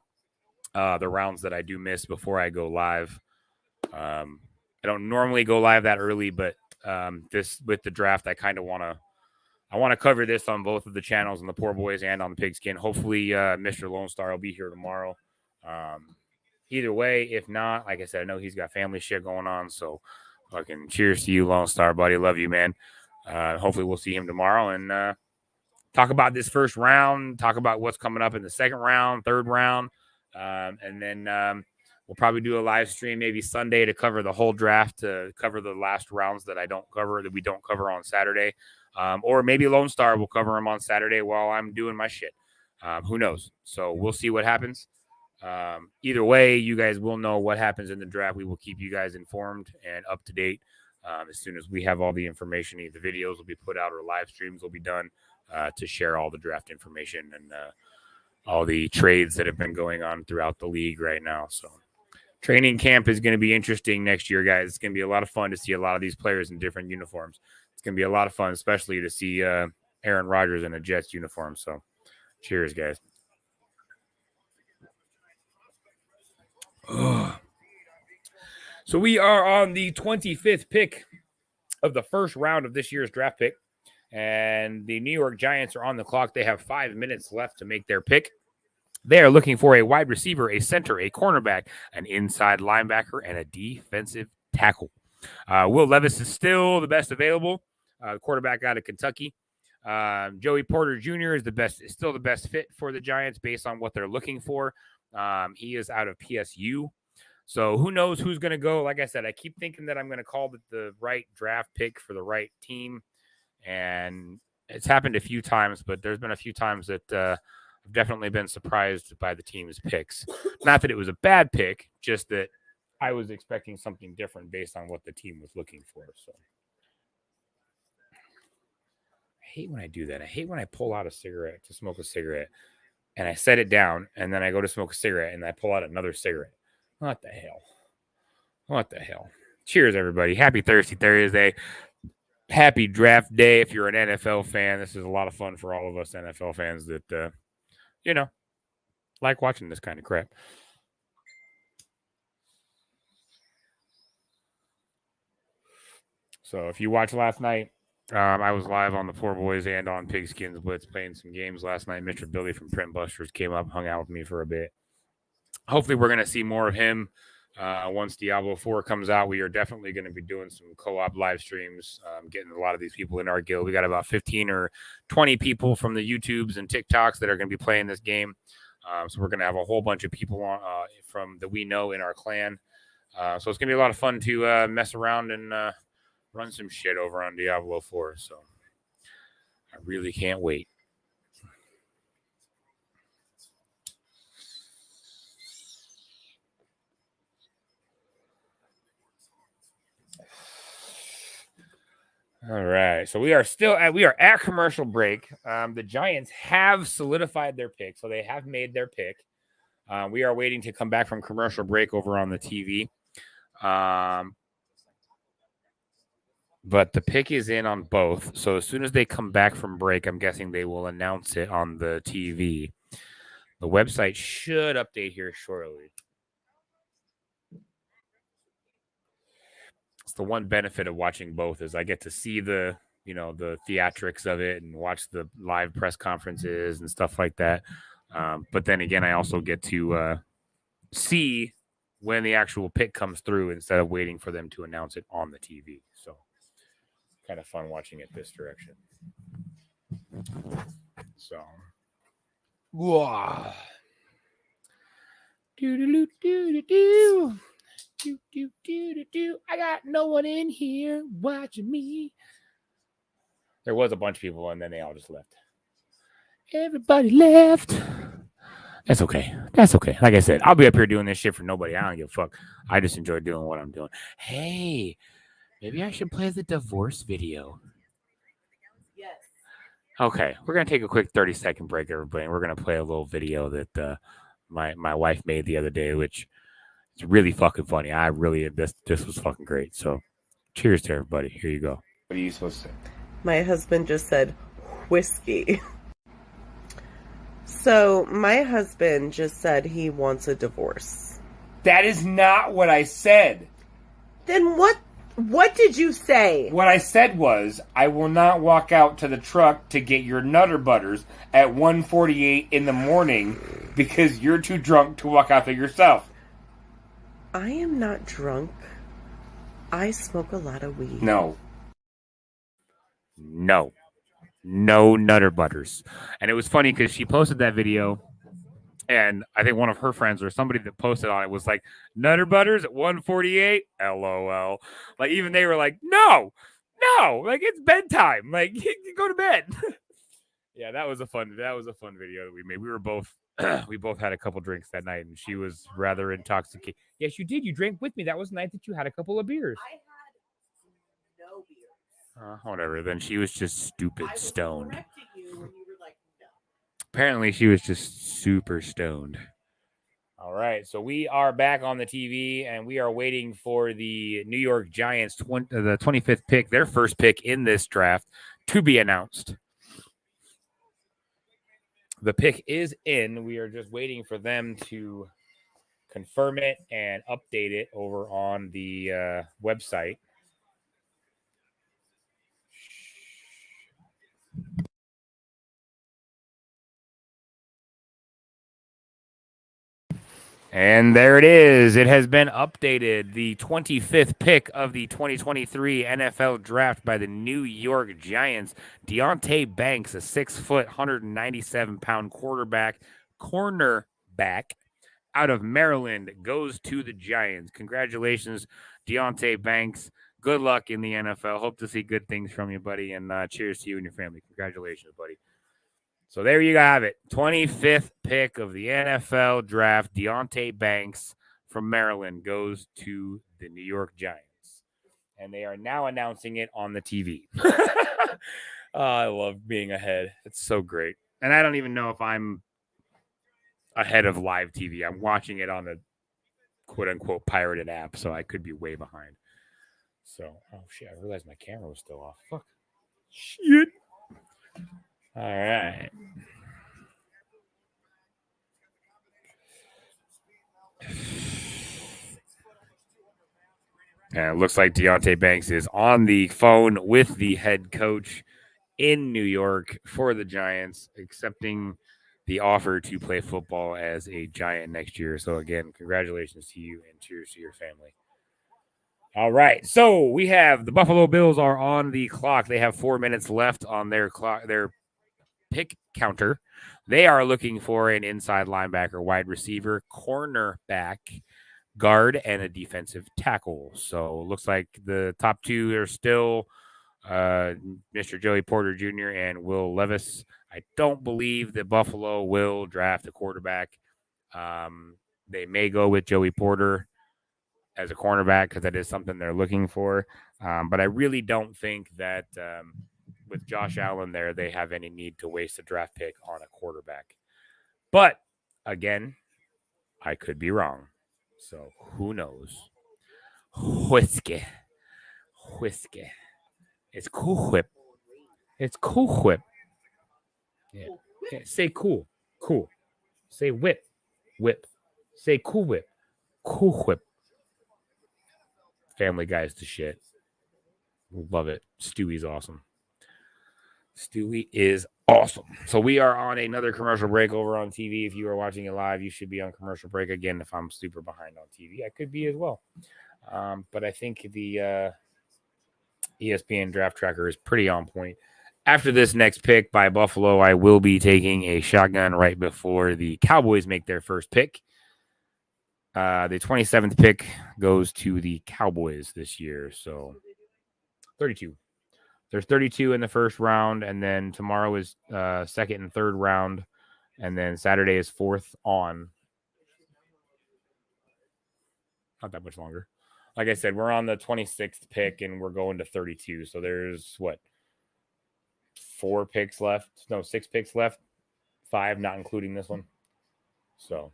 the rounds that I do miss before I go live. I don't normally go live that early, but this with the draft, I kind of want to cover this on both of the channels, on the Poor Boys and on the Pigskin. Hopefully, Mr. Lone Star will be here tomorrow. Either way, if not, like I said, I know he's got family shit going on. So fucking cheers to you, Lone Star, buddy. Love you, man. Hopefully we'll see him tomorrow and talk about this first round, talk about what's coming up in the second round, third round. And then we'll probably do a live stream maybe Sunday to cover the whole draft, to cover the last rounds that we don't cover on Saturday. Or maybe Lone Star will cover them on Saturday while I'm doing my shit. Who knows? So we'll see what happens. Either way, you guys will know what happens in the draft. We will keep you guys informed and up to date as soon as we have all the information. Either videos will be put out or live streams will be done to share all the draft information and all the trades that have been going on throughout the league right now. So training camp is going to be interesting next year, guys. It's going to be a lot of fun to see a lot of these players in different uniforms. It's going to be a lot of fun, especially to see Aaron Rodgers in a Jets uniform. So cheers, guys. So we are on the 25th pick of the first round of this year's draft pick. And the New York Giants are on the clock. They have 5 minutes left to make their pick. They are looking for a wide receiver, a center, a cornerback, an inside linebacker, and a defensive tackle. Will Levis is still the best available, quarterback out of Kentucky. Joey Porter Jr. is still the best fit for the Giants based on what they're looking for. He is out of PSU. So who knows who's going to go? Like I said, I keep thinking that I'm going to call the right draft pick for the right team. And it's happened a few times, but there's been a few times that I've definitely been surprised by the team's picks. Not that it was a bad pick, just that I was expecting something different based on what the team was looking for. So I hate when I do that. I hate when I pull out a cigarette to smoke a cigarette and I set it down and then I go to smoke a cigarette and I pull out another cigarette. What the hell? What the hell? Cheers, everybody. Happy Thirsty Thursday. Happy draft day. If you're an NFL fan, this is a lot of fun for all of us NFL fans that, like watching this kind of crap. So if you watched last night, I was live on the Poor Boys and on Pigskins Blitz playing some games last night. Mr. Billy from Print Busters came up, hung out with me for a bit. Hopefully we're going to see more of him once Diablo 4 comes out. We are definitely going to be doing some co-op live streams, getting a lot of these people in our guild. We got about 15 or 20 people from the YouTubes and TikToks that are going to be playing this game. So we're going to have a whole bunch of people on from that we know in our clan. So it's going to be a lot of fun to mess around and run some shit over on Diablo 4. So I really can't wait. All right, so we are at commercial break. The Giants have solidified their pick, so they have made their pick. We are waiting to come back from commercial break over on the TV. But the pick is in on both. So as soon as they come back from break, I'm guessing they will announce it on the TV. The website should update here shortly. the one benefit of watching both is I get to see the the theatrics of it and watch the live press conferences and stuff like that. But then again, I also get to see when the actual pick comes through instead of waiting for them to announce it on the TV. So kind of fun watching it this direction. So, whoa. I got no one in here watching me. There was a bunch of people, and then they all just left. Everybody left. That's okay. That's okay. Like I said, I'll be up here doing this shit for nobody. I don't give a fuck. I just enjoy doing what I'm doing. Hey, maybe I should play the divorce video. Yes. Okay, we're gonna take a quick 30-second break, everybody, and we're gonna play a little video that my wife made the other day, which is really fucking funny. I really this was fucking great. So, cheers to everybody. Here you go. What are you supposed to say? My husband just said whiskey. So my husband just said he wants a divorce. That is not what I said. Then what did you say? What I said was, I will not walk out to the truck to get your Nutter Butters at 1:48 in the morning because you're too drunk to walk out there yourself. I am not drunk. I smoke a lot of weed. No Nutter Butters. And it was funny because she posted that video, and I think one of her friends or somebody that posted on it was like, Nutter Butters at 1:48? LOL. Like, even they were like, no, like, it's bedtime. Like, you go to bed. Yeah, that was a fun video that we made. We were both we both had a couple drinks that night, and she was rather intoxicated. Yes, you did. You drank with me. That was the night that you had a couple of beers. I had no beers. Whatever. Then she was just stupid stoned. Correcting you when you were like, no. Apparently, she was just super stoned. All right, so we are back on the TV, and we are waiting for the New York Giants, the 25th pick, their first pick in this draft, to be announced. The pick is in. We are just waiting for them to confirm it and update it over on the website. And there it is. It has been updated. The 25th pick of the 2023 NFL draft by the New York Giants. Deonte Banks, a 6-foot, 197-pound cornerback out of Maryland, goes to the Giants. Congratulations, Deonte Banks. Good luck in the NFL. Hope to see good things from you, buddy. And cheers to you and your family. Congratulations, buddy. So there you have it. 25th pick of the NFL draft. Deonte Banks from Maryland goes to the New York Giants. And they are now announcing it on the TV. I love being ahead. It's so great. And I don't even know if I'm ahead of live TV. I'm watching it on the quote-unquote pirated app, so I could be way behind. So, oh, shit. I realized my camera was still off. Fuck. Shit. All right. And it looks like Deonte Banks is on the phone with the head coach in New York for the Giants, accepting the offer to play football as a Giant next year. So, again, congratulations to you and cheers to your family. All right. So, we have the Buffalo Bills are on the clock. They have 4 minutes left on their clock, their pick counter. They are looking for an inside linebacker, wide receiver, cornerback, guard, and a defensive tackle. So it looks like the top two are still Mr. Joey Porter Jr. and Will Levis. I don't believe that Buffalo will draft a quarterback. They may go with Joey Porter as a cornerback because that is something they're looking for. But I really don't think that with Josh Allen there, they have any need to waste a draft pick on a quarterback. But, again, I could be wrong. So, who knows? Whiskey. It's Cool Whip. It's Cool Whip. Yeah. Okay. Say cool. Cool. Say whip. Say Cool Whip. Cool Whip. Family Guy's the shit. Love it. Stewie's awesome. Stewie is awesome. So we are on another commercial break over on TV. If you are watching it live, you should be on commercial break. Again, if I'm super behind on TV, I could be as well. But I think the ESPN draft tracker is pretty on point. After this next pick by Buffalo, I will be taking a shotgun right before the Cowboys make their first pick. The 27th pick goes to the Cowboys this year. So 32. There's 32 in the first round, and then tomorrow is second and third round, and then Saturday is fourth on. Not that much longer. Like I said, we're on the 26th pick, and we're going to 32. So there's, what, 4 picks left? No, 6 picks left. 5, not including this one. So.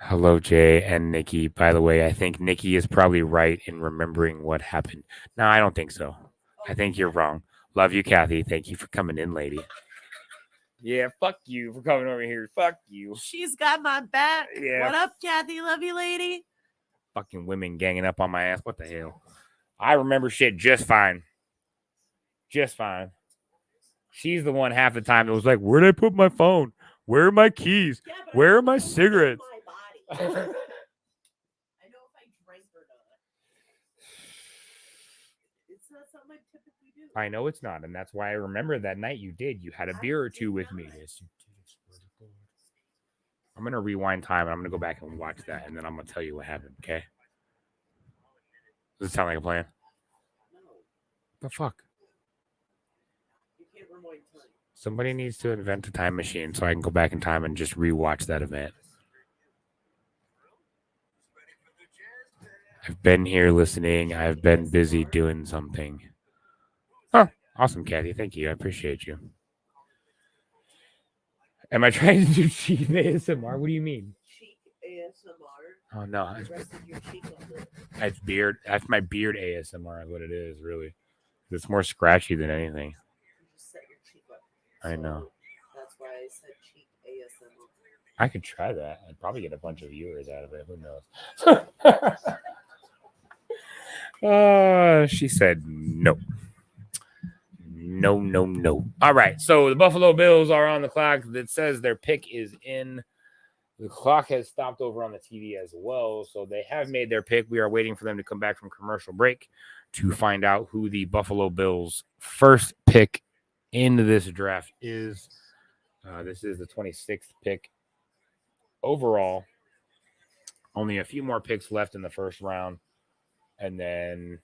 Hello, Jay and Nikki. By the way, I think Nikki is probably right in remembering what happened. No, I don't think so. I think you're wrong. Love you, Kathy. Thank you for coming in, lady. Yeah, fuck you for coming over here. Fuck you. She's got my back. Yeah. What up, Kathy? Love you, lady. Fucking women ganging up on my ass. What the hell? I remember shit just fine. Just fine. She's the one half the time that was like, where'd I put my phone? Where are my keys? Yeah, Where are my cigarettes? I know if I drank or not. It's not something I typically do. I know it's not, and that's why I remember that night you did. You had a beer or two with me. Yes, you did. I'm going to rewind time, and I'm going to go back and watch that, and then I'm going to tell you what happened, okay? Does it sound like a plan? No. The fuck? You can't rewind time. Somebody needs to invent a time machine so I can go back in time and just rewatch that event. I've been here listening. I've been busy doing something. Huh. Awesome, Kathy. Thank you. I appreciate you. Am I trying to do cheap ASMR? What do you mean? Cheek ASMR. Oh, no. The rest of your cheek on the... That's beard. That's my beard ASMR is what it is, really. It's more scratchy than anything. You just set your cheek up. I know. That's why I said cheek ASMR. I could try that. I'd probably get a bunch of viewers out of it. Who knows? She said no. No. All right. So the Buffalo Bills are on the clock. That says their pick is in. The clock has stopped over on the TV as well. So they have made their pick. We are waiting for them to come back from commercial break to find out who the Buffalo Bills' first pick in this draft is. This is the 26th pick overall. Only a few more picks left in the first round. And then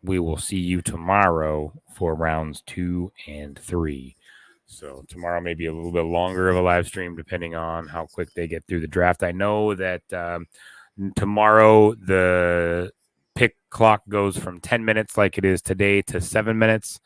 we will see you tomorrow for rounds 2 and 3. So tomorrow may be a little bit longer of a live stream depending on how quick they get through the draft. I know that tomorrow the pick clock goes from 10 minutes like it is today to 7 minutes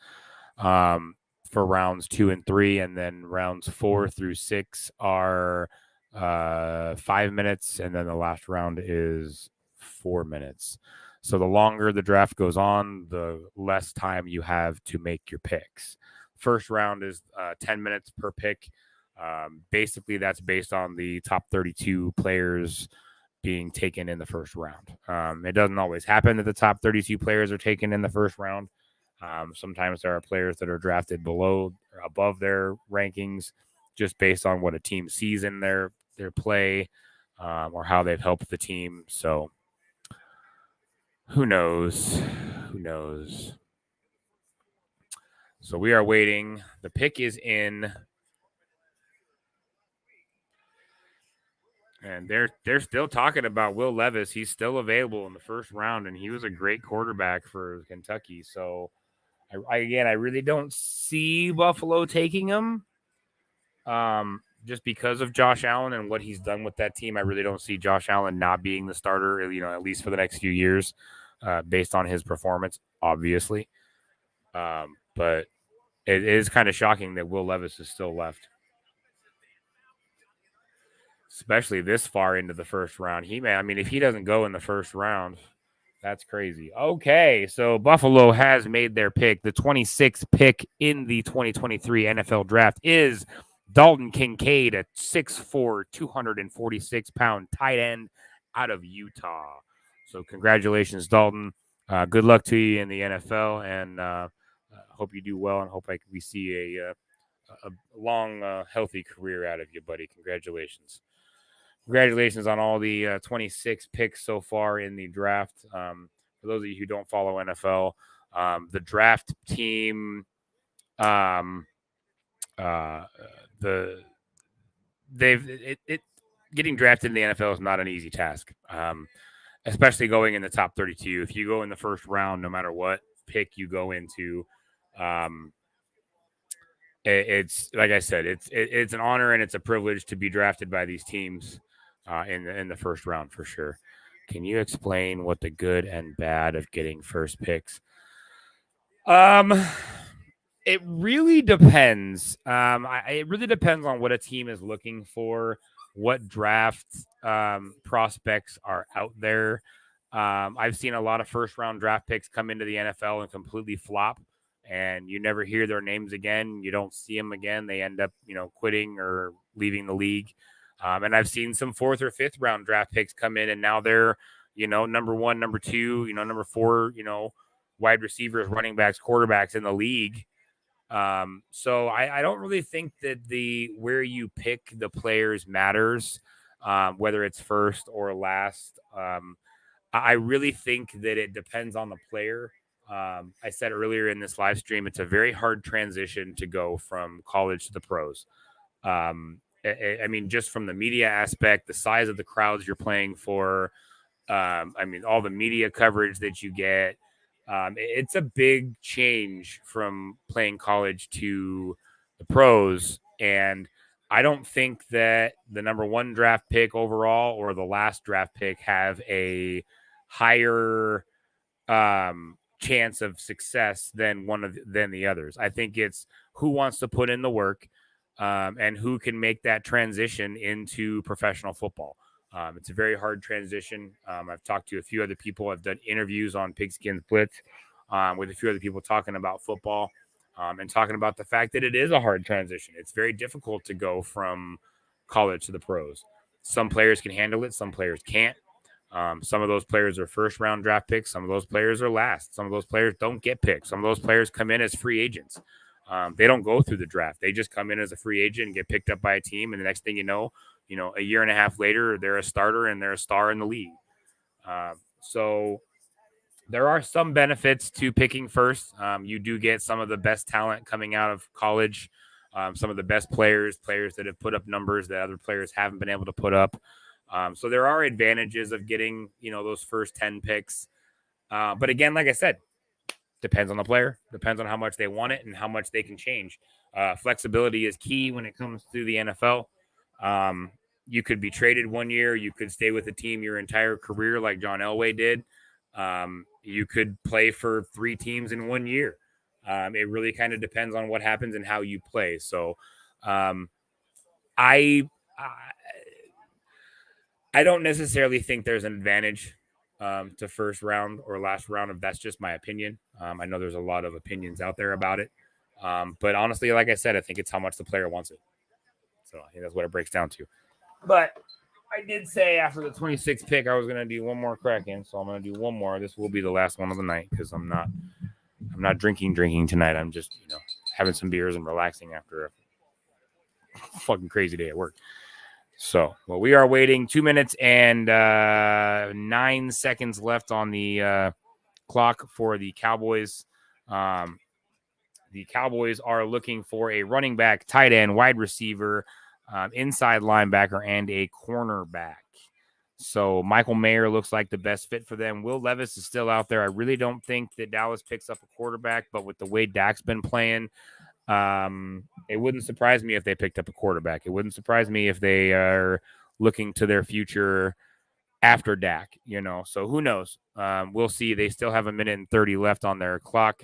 for rounds 2 and 3. And then rounds 4 through 6 are 5 minutes. And then the last round is 4 minutes. So the longer the draft goes on, the less time you have to make your picks. First round is 10 minutes per pick. Basically, that's based on the top 32 players being taken in the first round. It doesn't always happen that the top 32 players are taken in the first round. Sometimes there are players that are drafted below or above their rankings just based on what a team sees in their play or how they've helped the team. So who knows? So we are waiting. The pick is in. And they're still talking about Will Levis. He's still available in the first round, and he was a great quarterback for Kentucky. So, I really don't see Buffalo taking him just because of Josh Allen and what he's done with that team. I really don't see Josh Allen not being the starter, at least for the next few years based on his performance, obviously. But it is kind of shocking that Will Levis is still left. Especially this far into the first round. If he doesn't go in the first round, that's crazy. Okay, so Buffalo has made their pick. The 26th pick in the 2023 NFL Draft is Dalton Kincaid, a 6'4", 246-pound tight end out of Utah. So congratulations, Dalton. Good luck to you in the NFL, and hope you do well, and hope we see a long, healthy career out of you, buddy. Congratulations. Congratulations on all the 26 picks so far in the draft. For those of you who don't follow NFL, the draft team, the getting drafted in the NFL is not an easy task, especially going in the top 32. If you go in the first round, no matter what pick you go into, it's like I said, it's an honor and it's a privilege to be drafted by these teams in the first round for sure. Can you explain what the good and bad of getting first picks? It really depends. It really depends on what a team is looking for, what draft prospects are out there. I've seen a lot of first round draft picks come into the NFL and completely flop, and you never hear their names again. You don't see them again. They end up, quitting or leaving the league. And I've seen some fourth or fifth round draft picks come in, and now they're, number one, number two, number four, wide receivers, running backs, quarterbacks in the league. So I don't really think that where you pick the players matters, whether it's first or last. I really think that it depends on the player. I said earlier in this live stream, it's a very hard transition to go from college to the pros. I mean, just from the media aspect, the size of the crowds you're playing for, all the media coverage that you get. It's a big change from playing college to the pros. And I don't think that the number one draft pick overall or the last draft pick have a higher chance of success than than the others. I think it's who wants to put in the work and who can make that transition into professional football. It's a very hard transition. I've talked to a few other people. I've done interviews on Pigskin's Blitz with a few other people talking about football and talking about the fact that it is a hard transition. It's very difficult to go from college to the pros. Some players can handle it. Some players can't. Some of those players are first round draft picks. Some of those players are last. Some of those players don't get picked. Some of those players come in as free agents. They don't go through the draft. They just come in as a free agent and get picked up by a team. And the next thing you know, a year and a half later, they're a starter and they're a star in the league. So there are some benefits to picking first. You do get some of the best talent coming out of college, some of the best players that have put up numbers that other players haven't been able to put up. So there are advantages of getting, those first 10 picks. But again, like I said, depends on the player, depends on how much they want it and how much they can change. Flexibility is key when it comes to the NFL. You could be traded 1 year. You could stay with the team your entire career like John Elway did. You could play for 3 teams in 1 year. It really kind of depends on what happens and how you play. So I don't necessarily think there's an advantage to first round or last round. If that's just my opinion. I know there's a lot of opinions out there about it. But honestly, like I said, I think it's how much the player wants it. So I think that's what it breaks down to. But I did say after the 26th pick, I was going to do one more crack in. So I'm going to do one more. This will be the last one of the night because I'm not drinking tonight. I'm just, having some beers and relaxing after a fucking crazy day at work. So, we are waiting 2 minutes and 9 seconds left on the clock for the Cowboys. The Cowboys are looking for a running back, tight end, wide receiver, inside linebacker, and a cornerback. So Michael Mayer looks like the best fit for them. Will Levis is still out there. I really don't think that Dallas picks up a quarterback, but with the way Dak's been playing, it wouldn't surprise me if they picked up a quarterback. It wouldn't surprise me if they are looking to their future after Dak, so who knows? We'll see. They still have 1 minute and 30 left on their clock.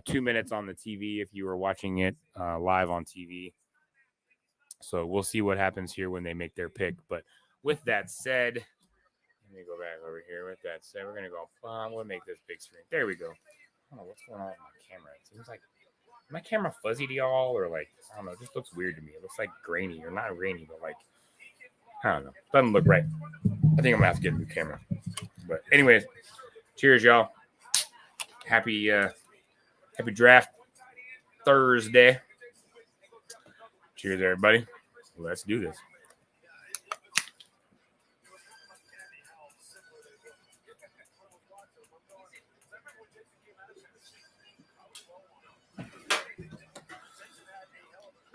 2 minutes on the TV if you were watching it live on TV. So we'll see what happens here when they make their pick. But with that said, let me go back over here. With that said, we're going to go, we'll make this big screen. There we go. I don't know what's going on with my camera. It seems like my camera fuzzy to y'all or I don't know. It just looks weird to me. It looks like grainy or not grainy, but I don't know. Doesn't look right. I think I'm gonna have to get a new camera. But anyways, cheers, y'all. Happy draft Thursday. Cheers, everybody. Let's do this.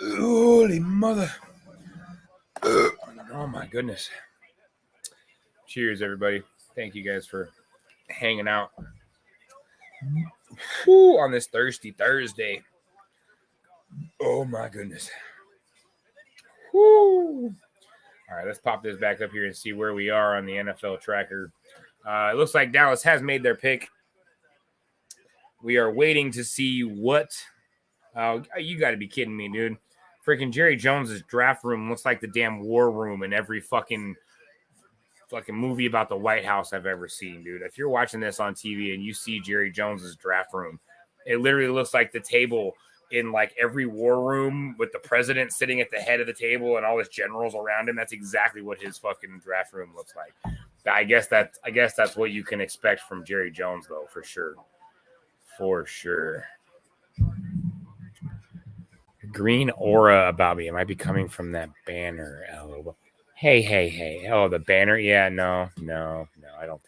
Holy mother. Oh my goodness. Cheers, everybody. Thank you guys for hanging out on this thirsty Thursday. Oh my goodness. Woo. All right, let's pop this back up here and see where we are on the NFL tracker. It looks like Dallas has made their pick. We are waiting to see what. You got to be kidding me, dude. Freaking Jerry Jones's draft room looks like the damn war room in every fucking movie about the White House I've ever seen, dude. If you're watching this on TV and you see Jerry Jones's draft room, it literally looks like the table in like every war room with the president sitting at the head of the table and all his generals around him. That's exactly what his fucking draft room looks like. I guess that's what you can expect from Jerry Jones, though, for sure. For sure. Green aura about me. It might be coming from that banner. Oh, hey. Oh, the banner. Yeah, no. I don't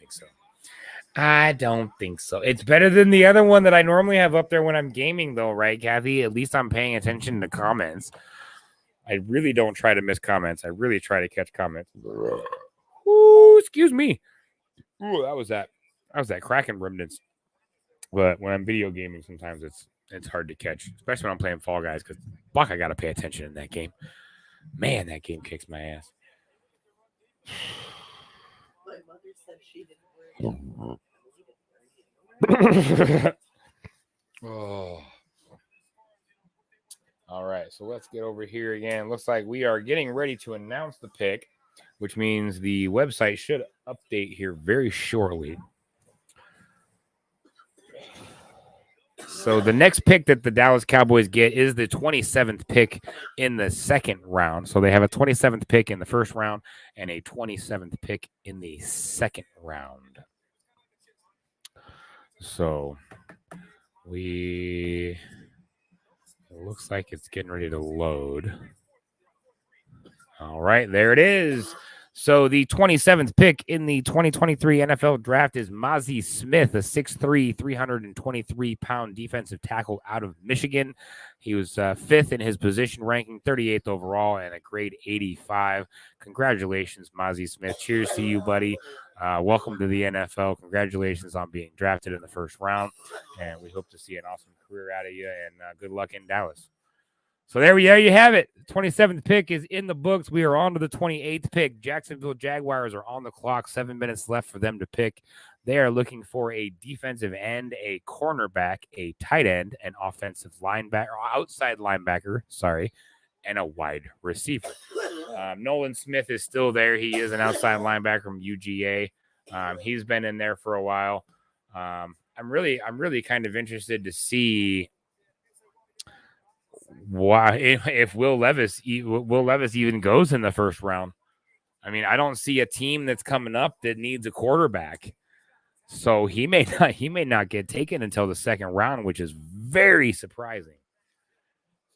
think so. It's better than the other one that I normally have up there when I'm gaming, though, right, Kathy? At least I'm paying attention to comments. I really don't try to miss comments. I really try to catch comments. Ooh, excuse me. Ooh, that was that Kraken remnants. But when I'm video gaming, sometimes it's hard to catch, especially when I'm playing Fall Guys, because fuck, I gotta pay attention in that game. Man, that game kicks my ass. My mother said she didn't Oh. All right, so let's get over here again. Looks like we are getting ready to announce the pick, which means the website should update here very shortly. So the next pick that the Dallas Cowboys get is the 27th pick in the second round. So they have a 27th pick in the first round and a 27th pick in the second round. So it looks like it's getting ready to load. All right, there it is. So the 27th pick in the 2023 NFL draft is Mazi Smith, a 6'3", 323-pound defensive tackle out of Michigan. He was fifth in his position ranking, 38th overall, and a grade 85. Congratulations, Mazi Smith. Cheers to you, buddy. Welcome to the NFL. Congratulations on being drafted in the first round, and we hope to see an awesome career out of you, and good luck in Dallas. So there you have it. 27th pick is in the books. We are on to the 28th pick. Jacksonville Jaguars are on the clock. 7 minutes left for them to pick. They are looking for a defensive end, a cornerback, a tight end, an offensive linebacker, outside linebacker, and a wide receiver. Nolan Smith is still there. He is an outside linebacker from UGA. He's been in there for a while. I'm really kind of interested to see why if Will Levis even goes in the first round. I mean, I don't see a team that's coming up that needs a quarterback, so he may not get taken until the second round, which is very surprising.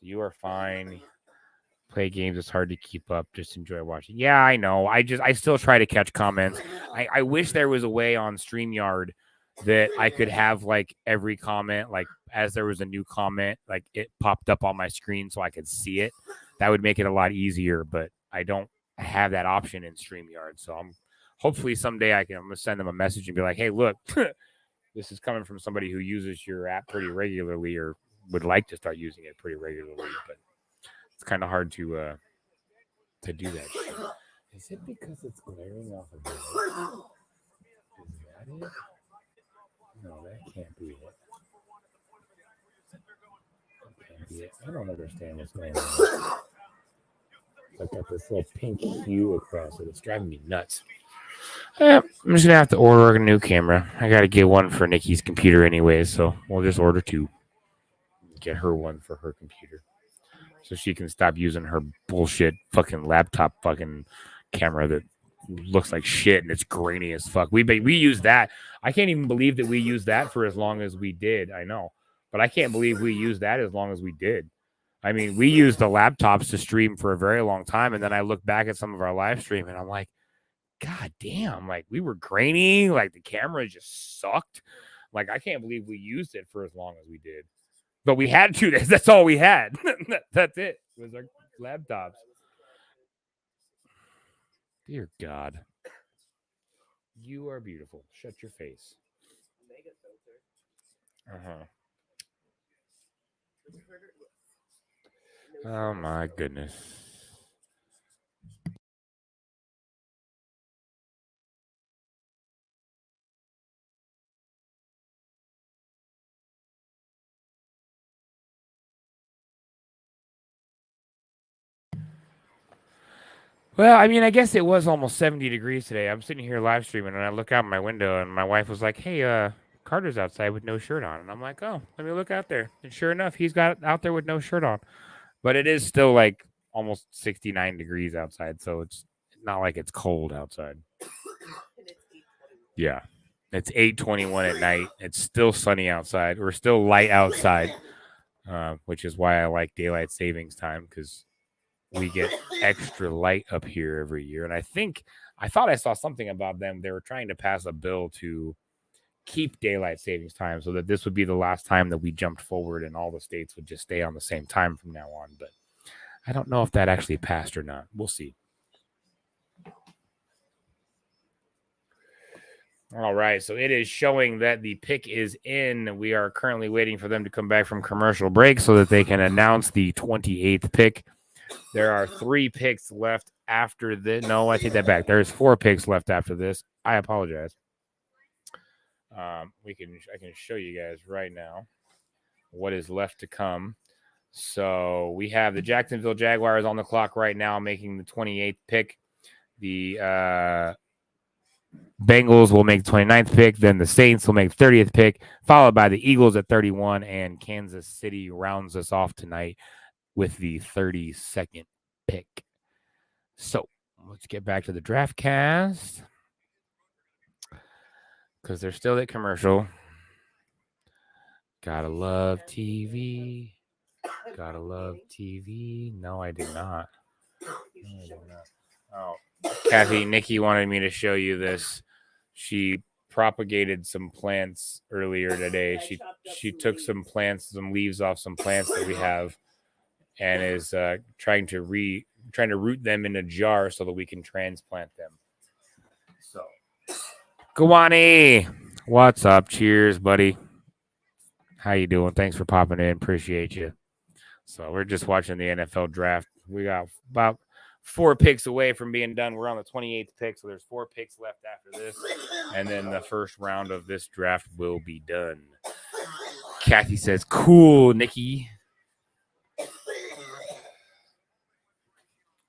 You are fine. Play games, it's hard to keep up. Just enjoy watching. Yeah, I know. I still try to catch comments. I wish there was a way on StreamYard that I could have like every comment, like as there was a new comment, like it popped up on my screen so I could see it. That would make it a lot easier, but I don't have that option in StreamYard. So hopefully someday I'm going to send them a message and be like, hey, look, this is coming from somebody who uses your app pretty regularly or would like to start using it pretty regularly, but it's kind of hard to do that. Is it because it's glaring off of it? Is that it? No, that can't be it. That can't be it. I don't understand what's going on. I've got this little pink hue across it. It's driving me nuts. I'm just going to have to order a new camera. I got to get one for Nikki's computer anyways, so we'll just order two. Get her one for her computer so she can stop using her bullshit fucking laptop fucking camera that looks like shit and it's grainy as fuck. We use that. I can't even believe that we used that for as long as we did. I know, but I can't believe we used that as long as we did. I mean, we used the laptops to stream for a very long time, and then I look back at some of our live stream, and I'm like, God damn, like we were grainy, like the camera just sucked. Like I can't believe we used it for as long as we did. But we had to. That's all we had. That's it. It was our laptops. Dear God. You are beautiful. Shut your face. Uh-huh. Oh my goodness. Well, I mean, I guess it was almost 70 degrees today. I'm sitting here live streaming and I look out my window and my wife was like, "Hey, Carter's outside with no shirt on." And I'm like, "Oh, let me look out there." And sure enough, he's got out there with no shirt on. But it is still like almost 69 degrees outside, so it's not like it's cold outside. Yeah. It's 8:21 at night. It's still sunny outside. We're still light outside, which is why I like daylight savings time because we get extra light up here every year. And I thought I saw something about them. They were trying to pass a bill to keep daylight savings time so that this would be the last time that we jumped forward and all the states would just stay on the same time from now on. But I don't know if that actually passed or not. We'll see. All right, so it is showing that the pick is in. We are currently waiting for them to come back from commercial break so that they can announce the 28th pick. There are 3 picks left after this. No, I take that back. There's 4 picks left after this. I apologize. I can show you guys right now what is left to come. So we have the Jacksonville Jaguars on the clock right now, making the 28th pick. The Bengals will make the 29th pick. Then the Saints will make the 30th pick, followed by the Eagles at 31. And Kansas City rounds us off tonight with the 32nd pick. So let's get back to the draft cast because they're still at commercial. Gotta love TV. Gotta love TV. No, I did not. Oh, Kathy, Nikki wanted me to show you this. She propagated some plants earlier today. She took some plants, some leaves off some plants that we have, and is trying to root them in a jar so that we can transplant them. So, Gawani, what's up? Cheers, buddy. How you doing? Thanks for popping in. Appreciate you. So we're just watching the NFL draft. We got about 4 picks away from being done. We're on the 28th pick, so there's 4 picks left after this, and then the first round of this draft will be done. Kathy says, "Cool, Nikki."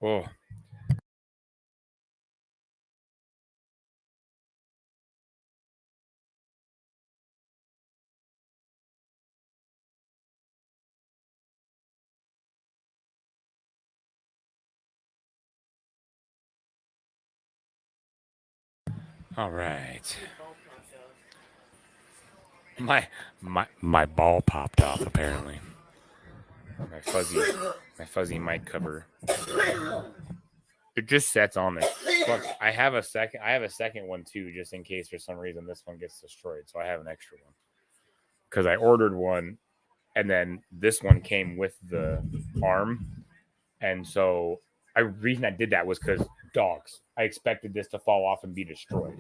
Oh. All right. My ball popped off apparently. My fuzzy mic cover. It just sets on there. Look, I have a second one too, just in case for some reason this one gets destroyed. So I have an extra one because I ordered one, and then this one came with the arm, and so reason I did that was because dogs. I expected this to fall off and be destroyed.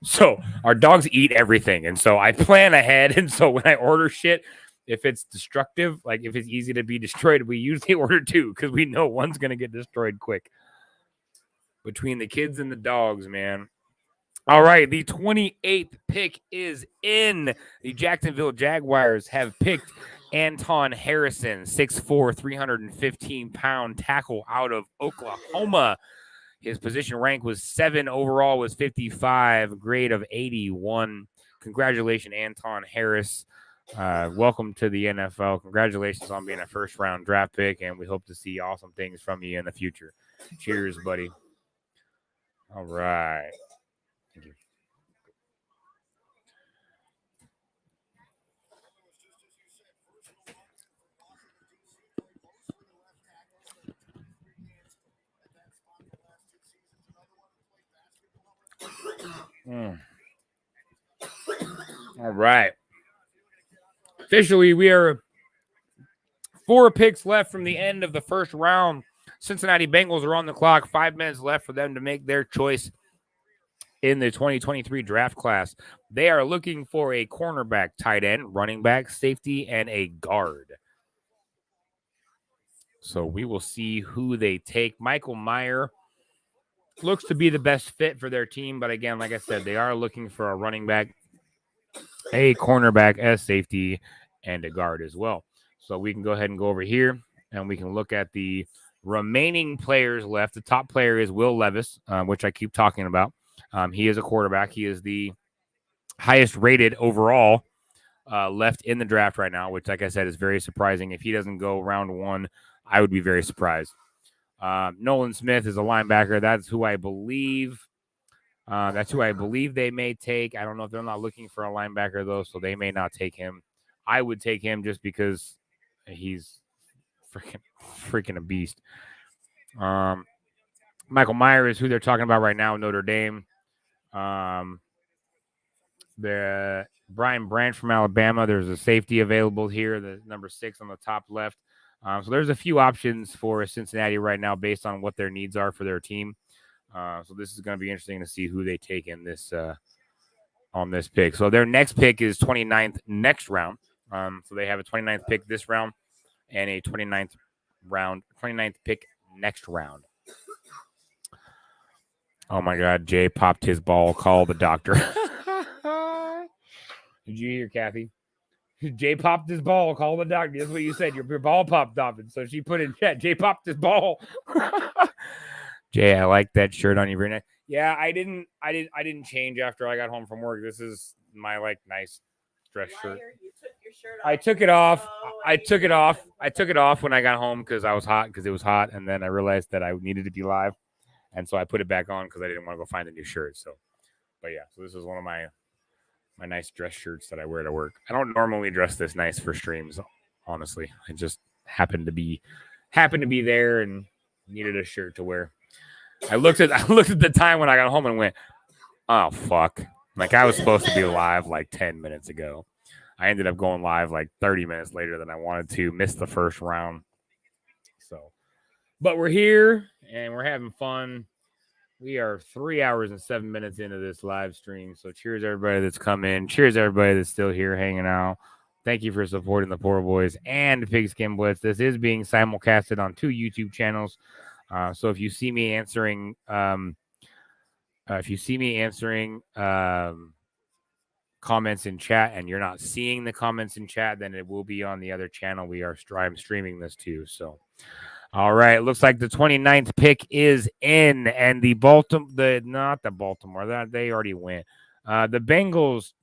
So our dogs eat everything, and so I plan ahead. And so when I order shit, if it's destructive, like if it's easy to be destroyed, we usually order 2 because we know one's gonna get destroyed quick. Between the kids and the dogs, man. All right, the 28th pick is in. The Jacksonville Jaguars have picked Anton Harrison, 6'4", 315-pound tackle out of Oklahoma. His position rank was 7, overall was 55, grade of 81. Congratulations, Anton Harris. Welcome to the NFL. Congratulations on being a first-round draft pick, and we hope to see awesome things from you in the future. Cheers, buddy. All right. Thank you. All right. Officially, we are 4 picks left from the end of the first round. Cincinnati Bengals are on the clock. 5 minutes left for them to make their choice in the 2023 draft class. They are looking for a cornerback, tight end, running back, safety, and a guard. So we will see who they take. Michael Mayer looks to be the best fit for their team. But again, like I said, they are looking for a running back, a cornerback, a safety, and a guard as well. So we can go ahead and go over here and we can look at the remaining players left. The top player is Will Levis, which I keep talking about. He is a quarterback. He is the highest rated overall left in the draft right now, which, like I said, is very surprising. If he doesn't go round 1, I would be very surprised. Nolan Smith is a linebacker. That's who I believe. They may take. I don't know if they're not looking for a linebacker though, so they may not take him. I would take him just because he's freaking a beast. Michael Mayer is who they're talking about right now, Notre Dame. The Brian Branch from Alabama. There's a safety available here, the number 6 on the top left. So there's a few options for Cincinnati right now based on what their needs are for their team. So this is going to be interesting to see who they take in this on this pick. So their next pick is 29th next round. So they have a 29th pick this round and a 29th pick next round. Oh my God, Jay popped his ball. Call the doctor. Did you hear, Kathy? Jay popped his ball. Call the doctor. That's what you said. Your ball popped off. And so she put in chat. Jay popped his ball. Jay, I like that shirt on you very nice. Yeah, I didn't change after I got home from work. This is my nice dress shirt. You took your shirt off. I took it off. I took it off. I took it off when I got home because it was hot, and then I realized that I needed to be live, and so I put it back on because I didn't want to go find a new shirt. So, but yeah, so this is one of my nice dress shirts that I wear to work. I don't normally dress this nice for streams, honestly. I just happened to be there and needed a shirt to wear. I looked at the time when I got home and went, oh fuck. I was supposed to be live 10 minutes ago. I ended up going live 30 minutes later than I wanted to, missed the first round. So, but we're here and we're having fun. We are 3 hours and 7 minutes into this live stream. So cheers everybody that's come in. Cheers everybody that's still here hanging out. Thank you for supporting the Poor Boys and Pigskin Blitz. This is being simulcasted on 2 YouTube channels. So if you see me answering, comments in chat and you're not seeing the comments in chat, then it will be on the other channel. We are streaming this too. So, all right. It looks like the 29th pick is in, and they already went. The Bengals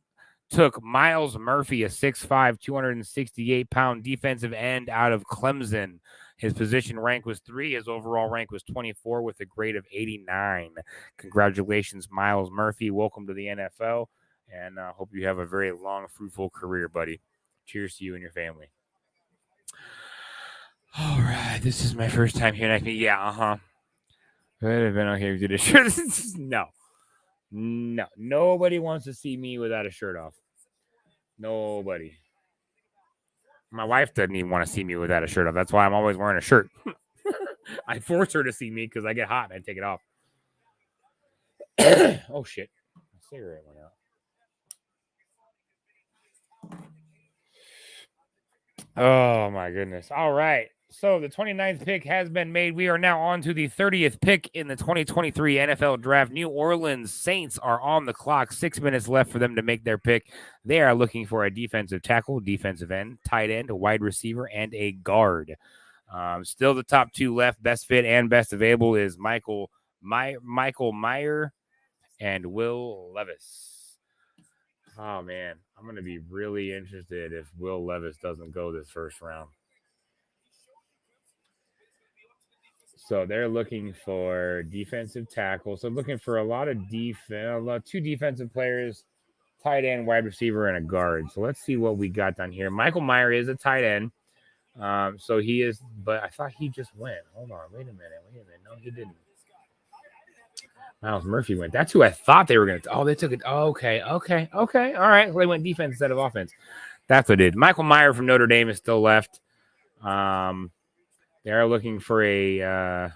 took Miles Murphy, a 6'5", 268-pound defensive end out of Clemson. His position rank was 3. His overall rank was 24 with a grade of 89. Congratulations, Miles Murphy. Welcome to the NFL, and I hope you have a very long, fruitful career, buddy. Cheers to you and your family. All right, this is my first time here. Yeah, I've been okay with this shirt. No, nobody wants to see me without a shirt off. Nobody. My wife doesn't even want to see me without a shirt off. That's why I'm always wearing a shirt. I force her to see me because I get hot and I take it off. Oh, shit. My cigarette went out. Oh, my goodness. All right. So the 29th pick has been made. We are now on to the 30th pick in the 2023 NFL Draft. New Orleans Saints are on the clock. 6 minutes left for them to make their pick. They are looking for a defensive tackle, defensive end, tight end, a wide receiver, and a guard. Still the top 2 left. Best fit and best available is Michael Mayer and Will Levis. Oh, man. I'm going to be really interested if Will Levis doesn't go this first round. So they're looking for defensive tackle. So looking for a lot of two defensive players, tight end, wide receiver, and a guard. So let's see what we got done here. Michael Meyer is a tight end. So he is, but I thought he just went. Hold on, wait a minute. No, he didn't. Miles Murphy went. That's who I thought they were going to. Oh, they took it. Oh, okay. All right. Well, they went defense instead of offense. That's what it did. Michael Meyer from Notre Dame is still left. They are looking for a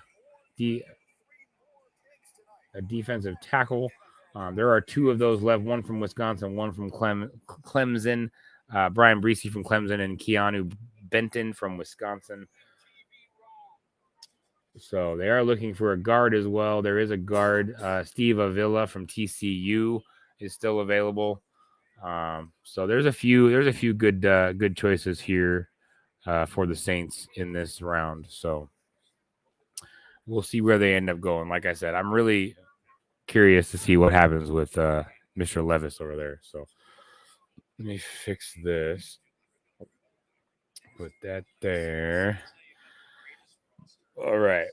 defensive tackle. There are two of those left, one from Wisconsin, one from Clemson. Brian Breesy from Clemson and Keanu Benton from Wisconsin. So they are looking for a guard as well. There is a guard. Steve Avila from TCU is still available. So there's a few good choices here for the Saints in this round. So we'll see where they end up going. Like I said, I'm really curious to see what happens with Mr. Levis over there. So let me fix this. Put that there. All right.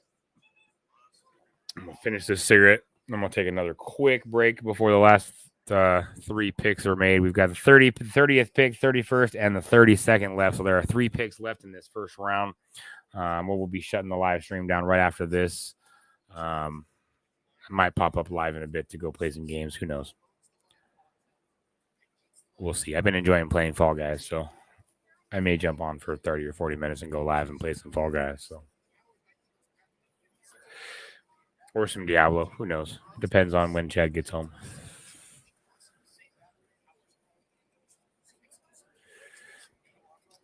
I'm going to finish this cigarette. I'm going to take another quick break before the last three picks are made. We've got the 30th pick, 31st, and the 32nd left. So there are 3 picks left in this first round. We'll be shutting the live stream down right after this. I might pop up live in a bit to go play some games. Who knows? We'll see. I've been enjoying playing Fall Guys, so I may jump on for 30 or 40 minutes and go live and play some Fall Guys. So, or some Diablo. Who knows? Depends on when Chad gets home.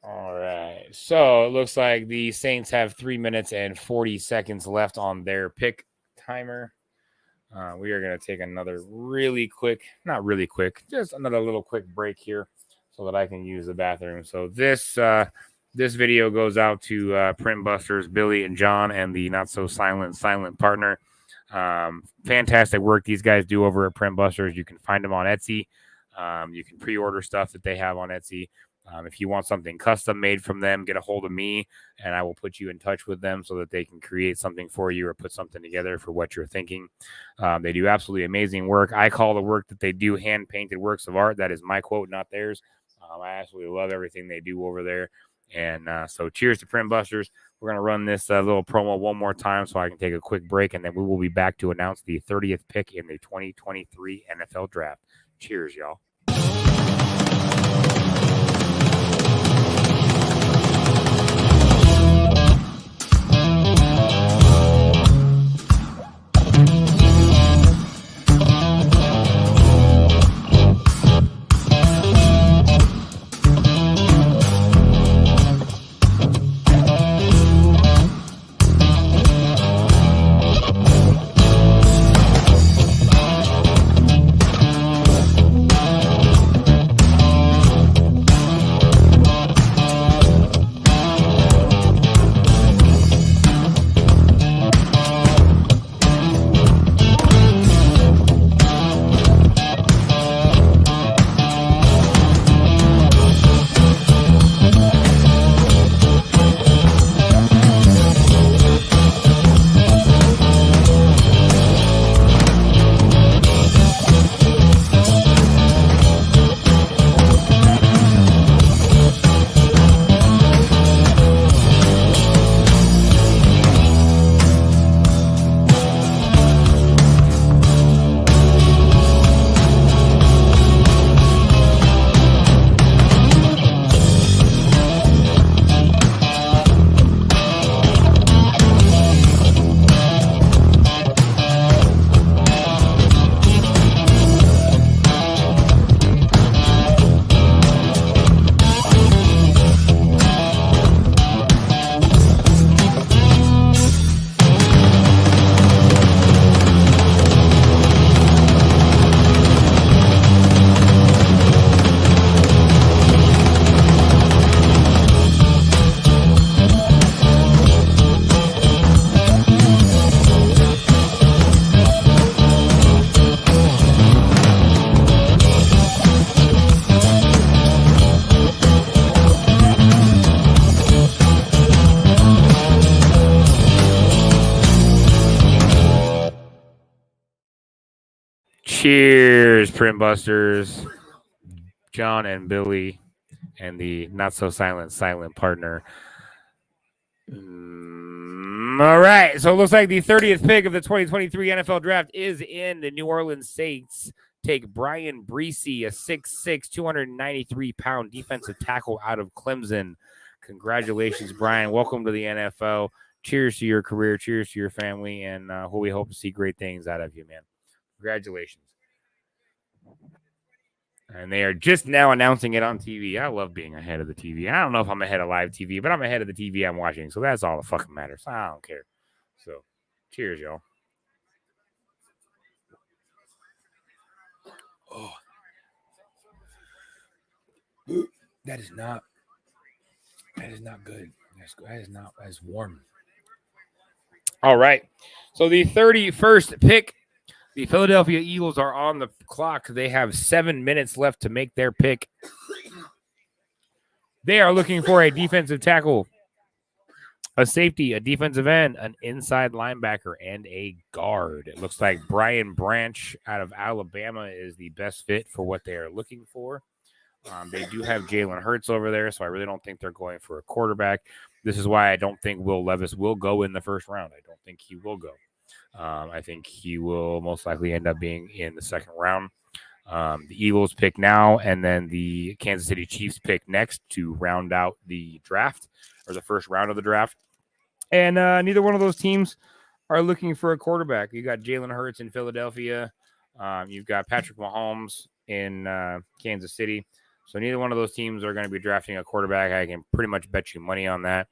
All right. So it looks like the Saints have 3 minutes and 40 seconds left on their pick timer. We are going to take another not really quick, just another little quick break here so that I can use the bathroom. So this video goes out to Print Busters, Billy and John, and the not so silent partner. Fantastic work these guys do over at Print Busters. You can find them on Etsy. You can pre-order stuff that they have on Etsy. If you want something custom made from them, get a hold of me and I will put you in touch with them so that they can create something for you or put something together for what you're thinking. They do absolutely amazing work. I call the work that they do hand-painted works of art. That is my quote, not theirs. I absolutely love everything they do over there. And so cheers to Print Busters. We're going to run this little promo one more time so I can take a quick break, and then we will be back to announce the 30th pick in the 2023 NFL Draft. Cheers, y'all. Cheers, Print Busters. John and Billy and the not so silent partner. All right. So it looks like the 30th pick of the 2023 NFL draft is in. The New Orleans Saints take Brian Breesy, a 6'6", 293-pound defensive tackle out of Clemson. Congratulations, Brian. Welcome to the NFL. Cheers to your career. Cheers to your family. And we hope to see great things out of you, man. Congratulations. And they are just now announcing it on TV. I love being ahead of the TV. I don't know if I'm ahead of live TV, but I'm ahead of the TV I'm watching. So that's all that fucking matters. I don't care. So cheers, y'all. Oh, that is not good. That is not as warm. All right. So the 31st pick, the Philadelphia Eagles are on the clock. They have 7 minutes left to make their pick. They are looking for a defensive tackle, a safety, a defensive end, an inside linebacker, and a guard. It looks like Brian Branch out of Alabama is the best fit for what they are looking for. They do have Jalen Hurts over there, so I really don't think they're going for a quarterback. This is why I don't think Will Levis will go in the first round. I don't think he will go. I think he will most likely end up being in the second round. The Eagles pick now, and then the Kansas City Chiefs pick next to round out the draft, or the first round of the draft. And neither one of those teams are looking for a quarterback. You got Jalen Hurts in Philadelphia. You've got Patrick Mahomes in Kansas City. So neither one of those teams are going to be drafting a quarterback. I can pretty much bet you money on that.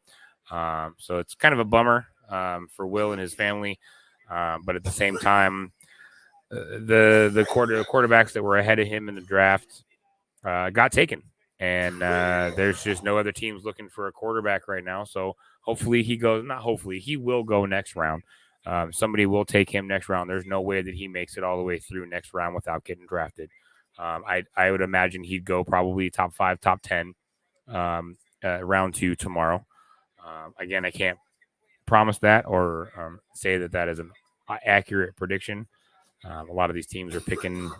So it's kind of a bummer for Will and his family. But at the same time, the quarterbacks that were ahead of him in the draft got taken. And there's just no other teams looking for a quarterback right now. So hopefully he goes, not hopefully, he will go next round. Somebody will take him next round. There's no way that he makes it all the way through next round without getting drafted. I would imagine he'd go probably top 5, top 10 round 2 tomorrow. Again, I can't promise that or say that is an accurate prediction. A lot of these teams are picking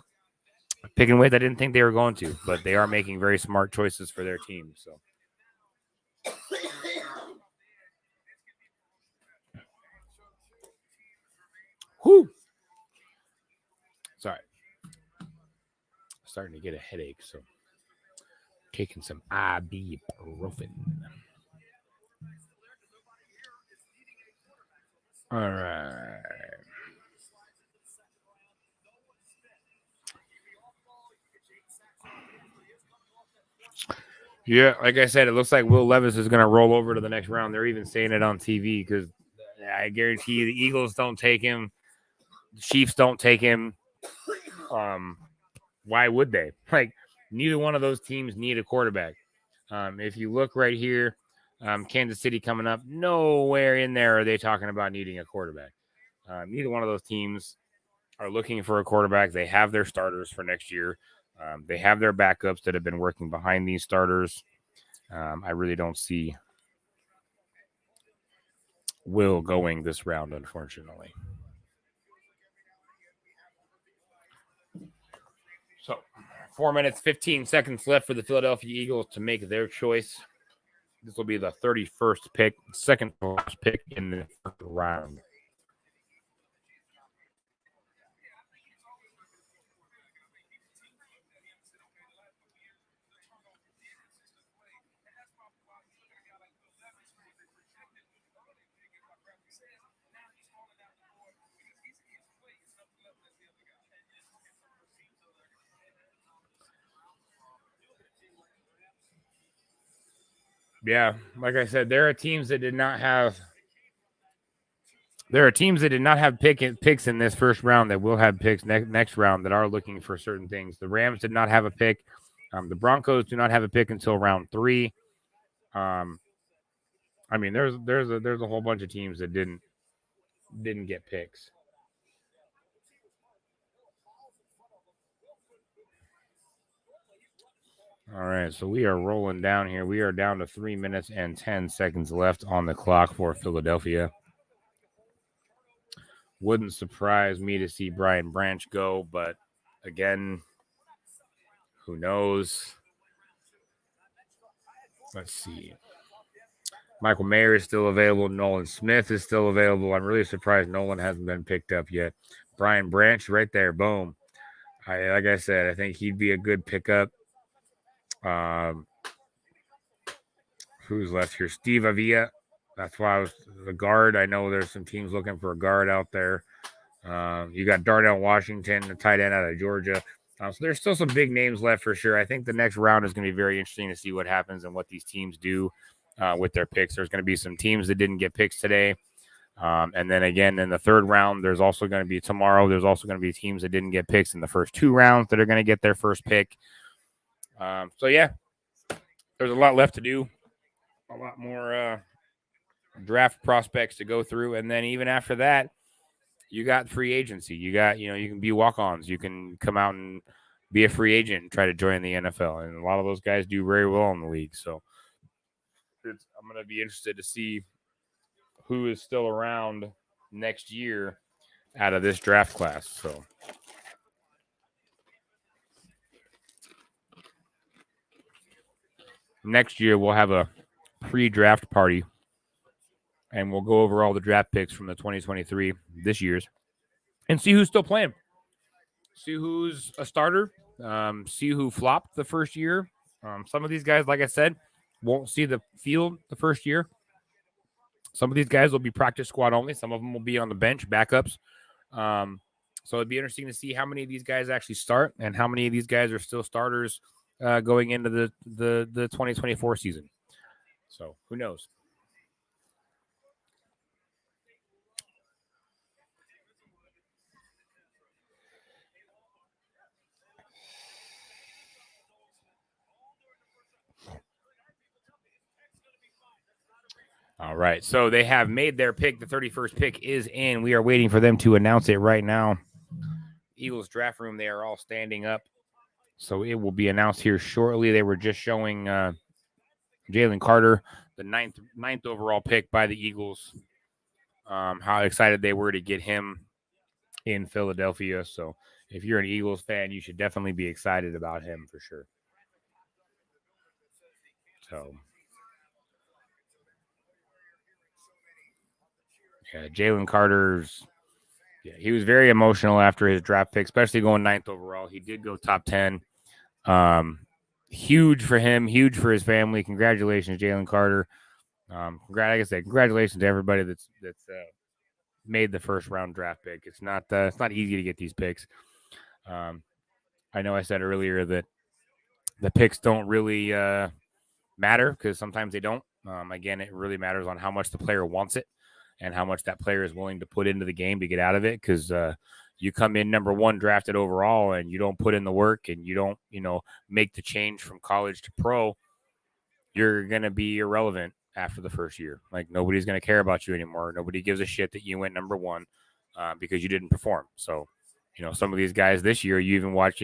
ways I didn't think they were going to, but they are making very smart choices for their team. So. Whew. Sorry. Starting to get a headache, so taking some ibuprofen. All right. Yeah, like I said, it looks like Will Levis is going to roll over to the next round. They're even saying it on TV because I guarantee you the Eagles don't take him. The Chiefs don't take him. Why would they? Like, neither one of those teams need a quarterback. If you look right here, Kansas City coming up, nowhere in there are they talking about needing a quarterback. Neither one of those teams are looking for a quarterback. They have their starters for next year. They have their backups that have been working behind these starters. I really don't see Will going this round, unfortunately. So 4 minutes, 15 seconds left for the Philadelphia Eagles to make their choice. This will be the 31st pick, second pick in the first round. Yeah, like I said, there are teams that did not have picks in this first round that will have picks next round that are looking for certain things. The Rams did not have a pick. The Broncos do not have a pick until round 3. I mean, there's a whole bunch of teams that didn't get picks. All right, so we are rolling down here. We are down to 3 minutes and 10 seconds left on the clock for Philadelphia. Wouldn't surprise me to see Brian Branch go, but again, who knows? Let's see. Michael Mayer is still available. Nolan Smith is still available. I'm really surprised Nolan hasn't been picked up yet. Brian Branch right there. Boom. Like I said, I think he'd be a good pickup. Who's left here? Steve Avila. That's why I was the guard. I know there's some teams looking for a guard out there. You got Darnell Washington, the tight end out of Georgia. So there's still some big names left for sure. I think the next round is going to be very interesting to see what happens and what these teams do with their picks. There's going to be some teams that didn't get picks today. And then again, in the third round, there's also going to be tomorrow. There's also going to be teams that didn't get picks in the first two rounds that are going to get their first pick. So, yeah, there's a lot left to do. A lot more draft prospects to go through. And then even after that, you got free agency. You got, you can be walk-ons. You can come out and be a free agent and try to join the NFL. And a lot of those guys do very well in the league. So I'm going to be interested to see who is still around next year out of this draft class. So next year we'll have a pre-draft party and we'll go over all the draft picks from the 2023 this year's and see who's still playing. See who's a starter. See who flopped the first year. Some of these guys, like I said, won't see the field the first year. Some of these guys will be practice squad only. Some of them will be on the bench, backups. So it'd be interesting to see how many of these guys actually start and how many of these guys are still starters going into the 2024 season. So who knows? All right, so they have made their pick. The 31st pick is in. We are waiting for them to announce it right now. Eagles draft room, they are all standing up. So it will be announced here shortly. They were just showing Jalen Carter, the ninth overall pick by the Eagles, how excited they were to get him in Philadelphia. So if you're an Eagles fan, you should definitely be excited about him for sure. So, yeah, Jalen Carter's, he was very emotional after his draft pick, especially going 9th overall. He did go top 10. Huge for him, huge for his family. Congratulations, Jalen Carter. Like I said, congratulations to everybody that's made the first round draft pick. It's not easy to get these picks. I know I said earlier that the picks don't really matter because sometimes they don't. Again, it really matters on how much the player wants it and how much that player is willing to put into the game to get out of it. Because you come in number one drafted overall and you don't put in the work and you don't, make the change from college to pro, you're going to be irrelevant after the first year. Like nobody's going to care about you anymore. Nobody gives a shit that you went number one because you didn't perform. So, some of these guys this year, you even watch,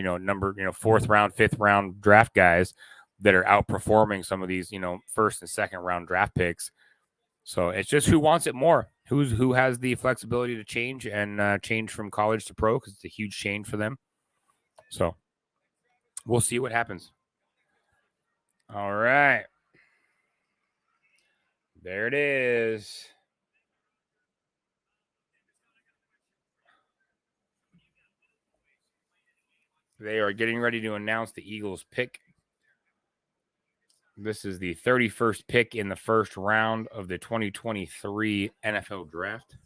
fourth round, fifth round draft guys that are outperforming some of these, first and second round draft picks. So it's just who wants it more, who has the flexibility to change and change from college to pro because it's a huge change for them. So we'll see what happens. All right. There it is. They are getting ready to announce the Eagles pick. This is the 31st pick in the first round of the 2023 NFL Draft.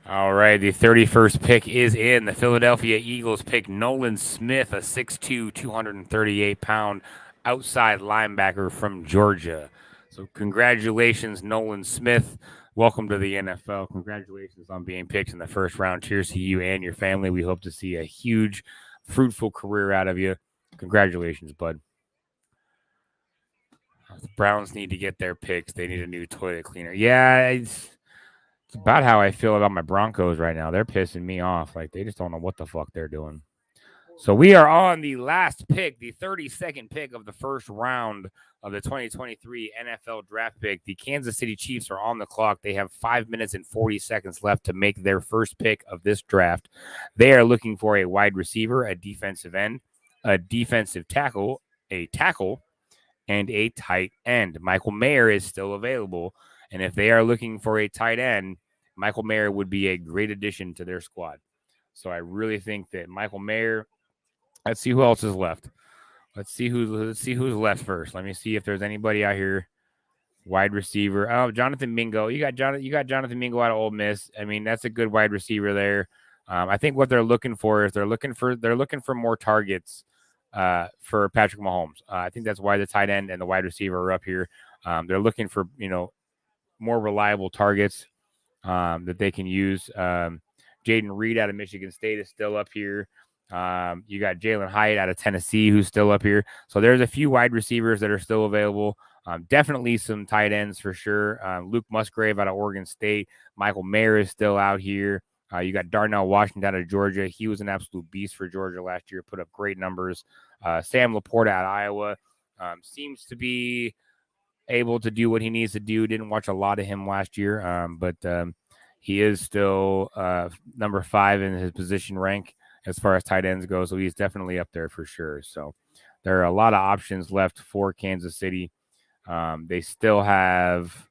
All right, the 31st pick is in. The Philadelphia Eagles pick Nolan Smith, a 6'2", 238-pound outside linebacker from Georgia. So congratulations, Nolan Smith. Welcome to the NFL. Congratulations on being picked in the first round. Cheers to you and your family. We hope to see a huge, fruitful career out of you. Congratulations, bud. The Browns need to get their picks. They need a new toilet cleaner. Yeah, It's about how I feel about my Broncos right now. They're pissing me off. Like, they just don't know what the fuck they're doing. So we are on the last pick, the 32nd pick of the first round of the 2023 NFL draft pick. The Kansas City Chiefs are on the clock. They have 5 minutes and 40 seconds left to make their first pick of this draft. They are looking for a wide receiver, a defensive end, a defensive tackle, a tackle, and a tight end. Michael Mayer is still available. And if they are looking for a tight end, Michael Mayer would be a great addition to their squad. So I really think that Michael Mayer. Let's see who else is left. Let's see who's left first. Let me see if there's anybody out here. Wide receiver. Oh, Jonathan Mingo. You got Jonathan Mingo out of Ole Miss. I mean, that's a good wide receiver there. I think what they're looking for is they're looking for more targets for Patrick Mahomes. I think that's why the tight end and the wide receiver are up here. They're looking for more reliable targets that they can use. Jaden Reed out of Michigan State is still up here. You got Jalen Hyatt out of Tennessee who's still up here. So there's a few wide receivers that are still available. Definitely some tight ends for sure. Luke Musgrave out of Oregon State. Michael Mayer is still out here. You got Darnell Washington out of Georgia. He was an absolute beast for Georgia last year, put up great numbers. Sam Laporta out of Iowa seems to be able to do what he needs to do. Didn't watch a lot of him last year, but he is still number 5 in his position rank as far as tight ends go. So he's definitely up there for sure. So there are a lot of options left for Kansas City. They still have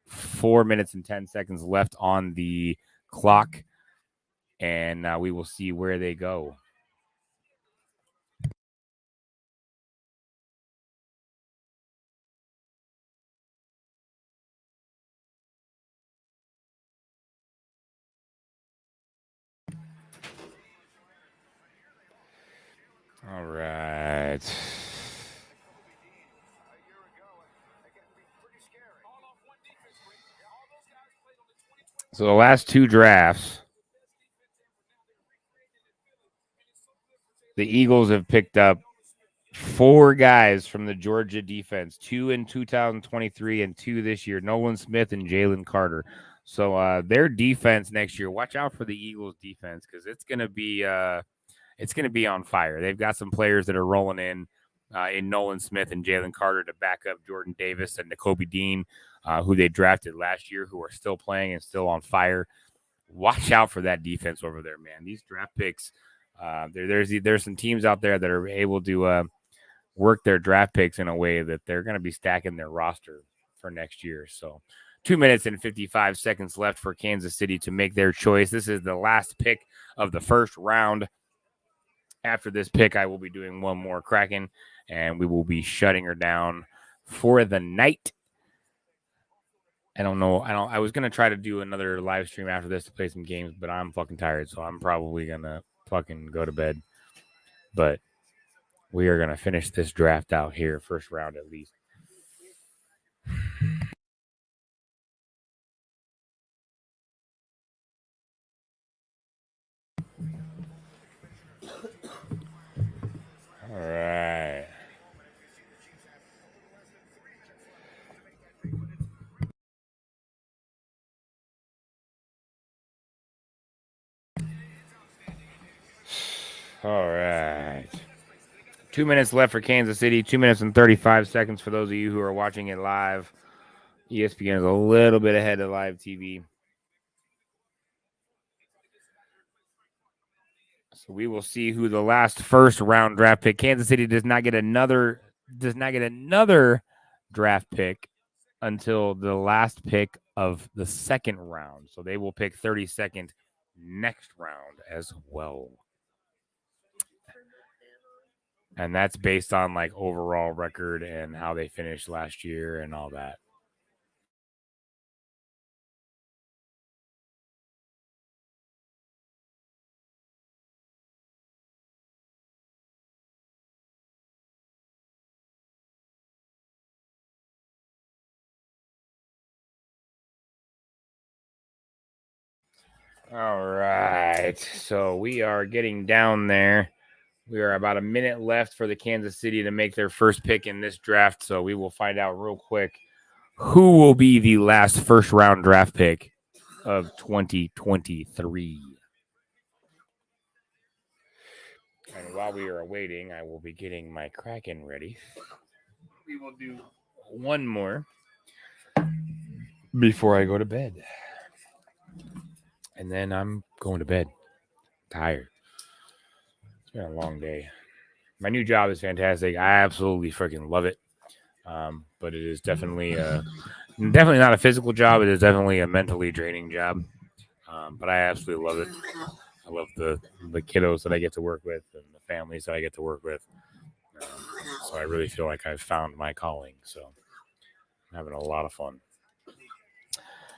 4 minutes and 10 seconds left on the clock, and we will see where they go. All right. So the last 2 drafts, the Eagles have picked up 4 guys from the Georgia defense, 2 in 2023 and 2 this year, Nolan Smith and Jalen Carter. So their defense next year, watch out for the Eagles defense because it's going to be on fire. They've got some players that are rolling in Nolan Smith and Jalen Carter to back up Jordan Davis and Nakobe Dean, who they drafted last year, who are still playing and still on fire. Watch out for that defense over there, man. These draft picks, there's some teams out there that are able to work their draft picks in a way that they're going to be stacking their roster for next year. So 2 minutes and 55 seconds left for Kansas City to make their choice. This is the last pick of the first round. After this pick, I will be doing one more Kraken, and we will be shutting her down for the night. I don't know. I was going to try to do another live stream after this to play some games, but I'm fucking tired, so I'm probably going to fucking go to bed. But we are going to finish this draft out here, first round at least. All right. All right. 2 minutes left for Kansas City. 2 minutes and 35 seconds for those of you who are watching it live. ESPN is a little bit ahead of live TV. So we will see who the last first round draft pick. Kansas City does not get another draft pick until the last pick of the second round. So they will pick 32nd next round as well. And that's based on like overall record and how they finished last year and all that. All right. So we are getting down there. We are about a minute left for the Kansas City to make their first pick in this draft. So we will find out real quick who will be the last first round draft pick of 2023. And while we are waiting, I will be getting my Kraken ready. We will do one more before I go to bed. And then I'm going to bed. Tired. It's been a long day. My new job is fantastic. I absolutely freaking love it. But it is definitely not a physical job. It is definitely a mentally draining job. But I absolutely love it. I love the kiddos that I get to work with and the families that I get to work with. So I really feel like I've found my calling. So I'm having a lot of fun.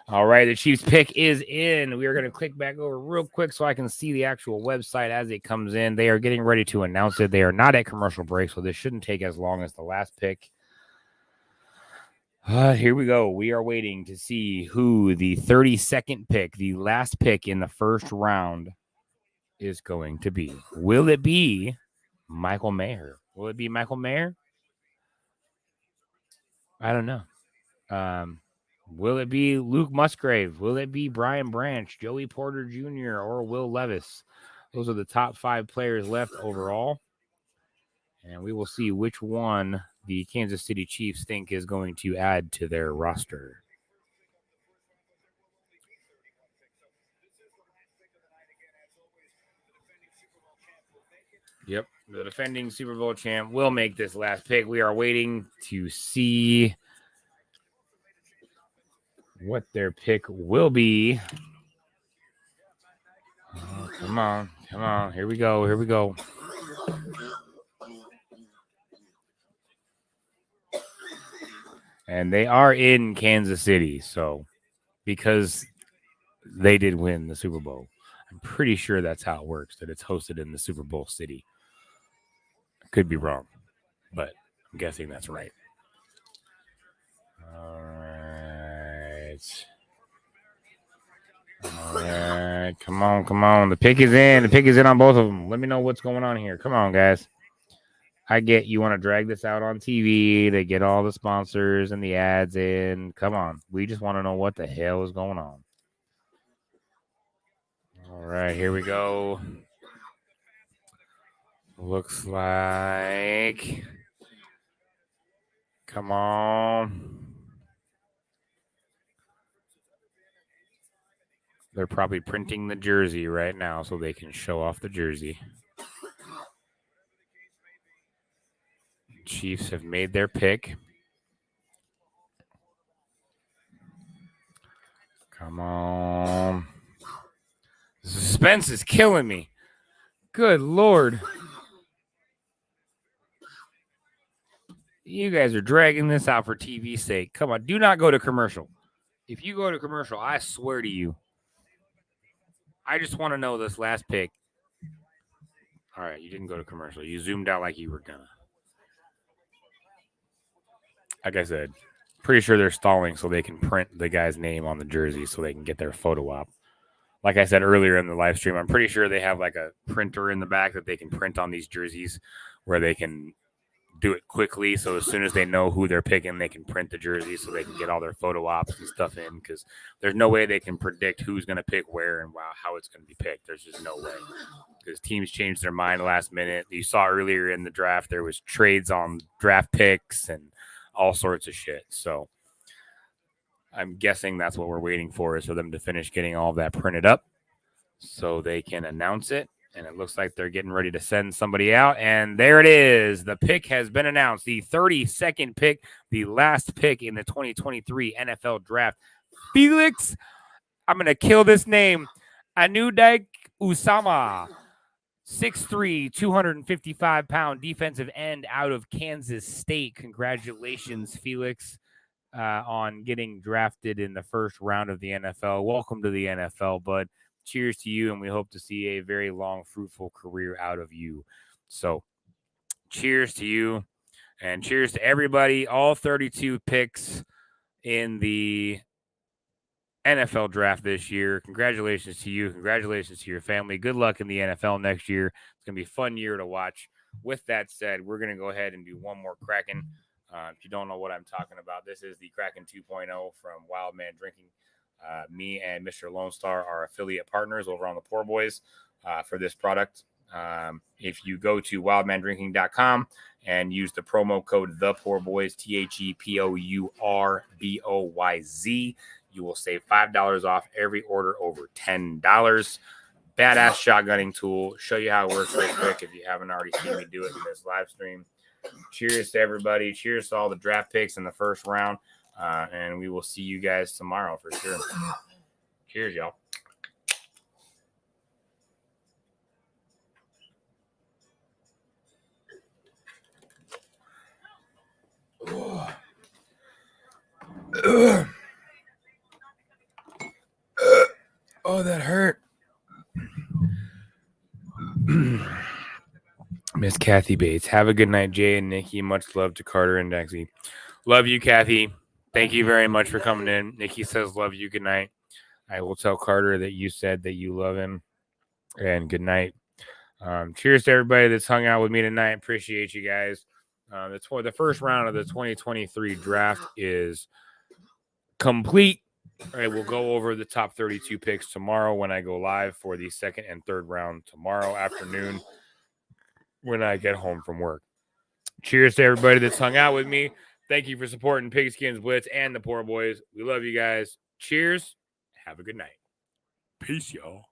All right, the Chiefs pick is in. We are going to click back over real quick so I can see the actual website as it comes in. They are getting ready to announce it. They are not at commercial break, so this shouldn't take as long as the last pick. Here we go. We are waiting to see who the 32nd pick, the last pick in the first round, is going to be. Will it be Michael Mayer? Will it be Michael Mayer? I don't know. Will it be Luke Musgrave? Will it be Brian Branch, Joey Porter Jr., or Will Levis? Those are the top 5 players left overall. And we will see which one the Kansas City Chiefs think is going to add to their roster. Yep, the defending Super Bowl champ will make this last pick. We are waiting to see what their pick will be. Oh, come on. Here we go. And they are in Kansas City, so because they did win the Super Bowl, I'm pretty sure that's how it works, that it's hosted in the Super Bowl city. I could be wrong, but I'm guessing that's right. All right. Come on. The pick is in. The pick is in on both of them. Let me know what's going on here. Come on, guys. I get you want to drag this out on TV to get all the sponsors and the ads in. Come on. We just want to know what the hell is going on. All right, here we go. Looks like. Come on. They're probably printing the jersey right now so they can show off the jersey. Chiefs have made their pick. Come on. The suspense is killing me. Good Lord. You guys are dragging this out for TV's sake. Come on. Do not go to commercial. If you go to commercial, I swear to you. I just want to know this last pick. All right. You didn't go to commercial. You zoomed out like you were going to. Like I said, pretty sure they're stalling so they can print the guy's name on the jersey so they can get their photo op. Like I said earlier in the live stream, I'm pretty sure they have like a printer in the back that they can print on these jerseys where they can do it quickly. So as soon as they know who they're picking, they can print the jersey so they can get all their photo ops and stuff in, because there's no way they can predict who's going to pick where and how it's going to be picked. There's just no way, because teams change their mind last minute. You saw earlier in the draft, there was trades on draft picks and all sorts of shit. So I'm guessing that's what we're waiting for, is for them to finish getting all of that printed up so they can announce it. And it looks like they're getting ready to send somebody out. And there it is. The pick has been announced. The 32nd pick, the last pick in the 2023 NFL Draft. Felix, I'm going to kill this name. Anudak Usama, 6'3", 255-pound defensive end out of Kansas State. Congratulations, Felix, on getting drafted in the first round of the NFL. Welcome to the NFL, bud. Cheers to you, and we hope to see a very long, fruitful career out of you. So, cheers to you, and cheers to everybody, all 32 picks in the NFL draft this year. Congratulations to you. Congratulations to your family. Good luck in the NFL next year. It's going to be a fun year to watch. With that said, we're going to go ahead and do one more Kraken. If you don't know what I'm talking about, this is the Kraken 2.0 from Wild Man Drinking. Me and Mr. Lone Star are affiliate partners over on the Poor Boys for this product. If you go to wildmandrinking.com and use the promo code The Poor Boys, ThePourBoyz, you will save $5 off every order over $10. Badass shotgunning tool. Show you how it works real quick if you haven't already seen me do it in this live stream. Cheers to everybody. Cheers to all the draft picks in the first round. And we will see you guys tomorrow for sure. Cheers, y'all. Oh, that hurt. Miss Kathy Bates. Have a good night, Jay and Nikki. Much love to Carter and Dexy. Love you, Kathy. Thank you very much for coming in. Nikki says, love you. Good night. I will tell Carter that you said that you love him. And good night. Cheers to everybody that's hung out with me tonight. Appreciate you guys. The first round of the 2023 draft is complete. All right, we'll go over the top 32 picks tomorrow when I go live for the second and third round tomorrow afternoon when I get home from work. Cheers to everybody that's hung out with me. Thank you for supporting Pigskins Blitz and the Poor Boys. We love you guys. Cheers. Have a good night. Peace, y'all.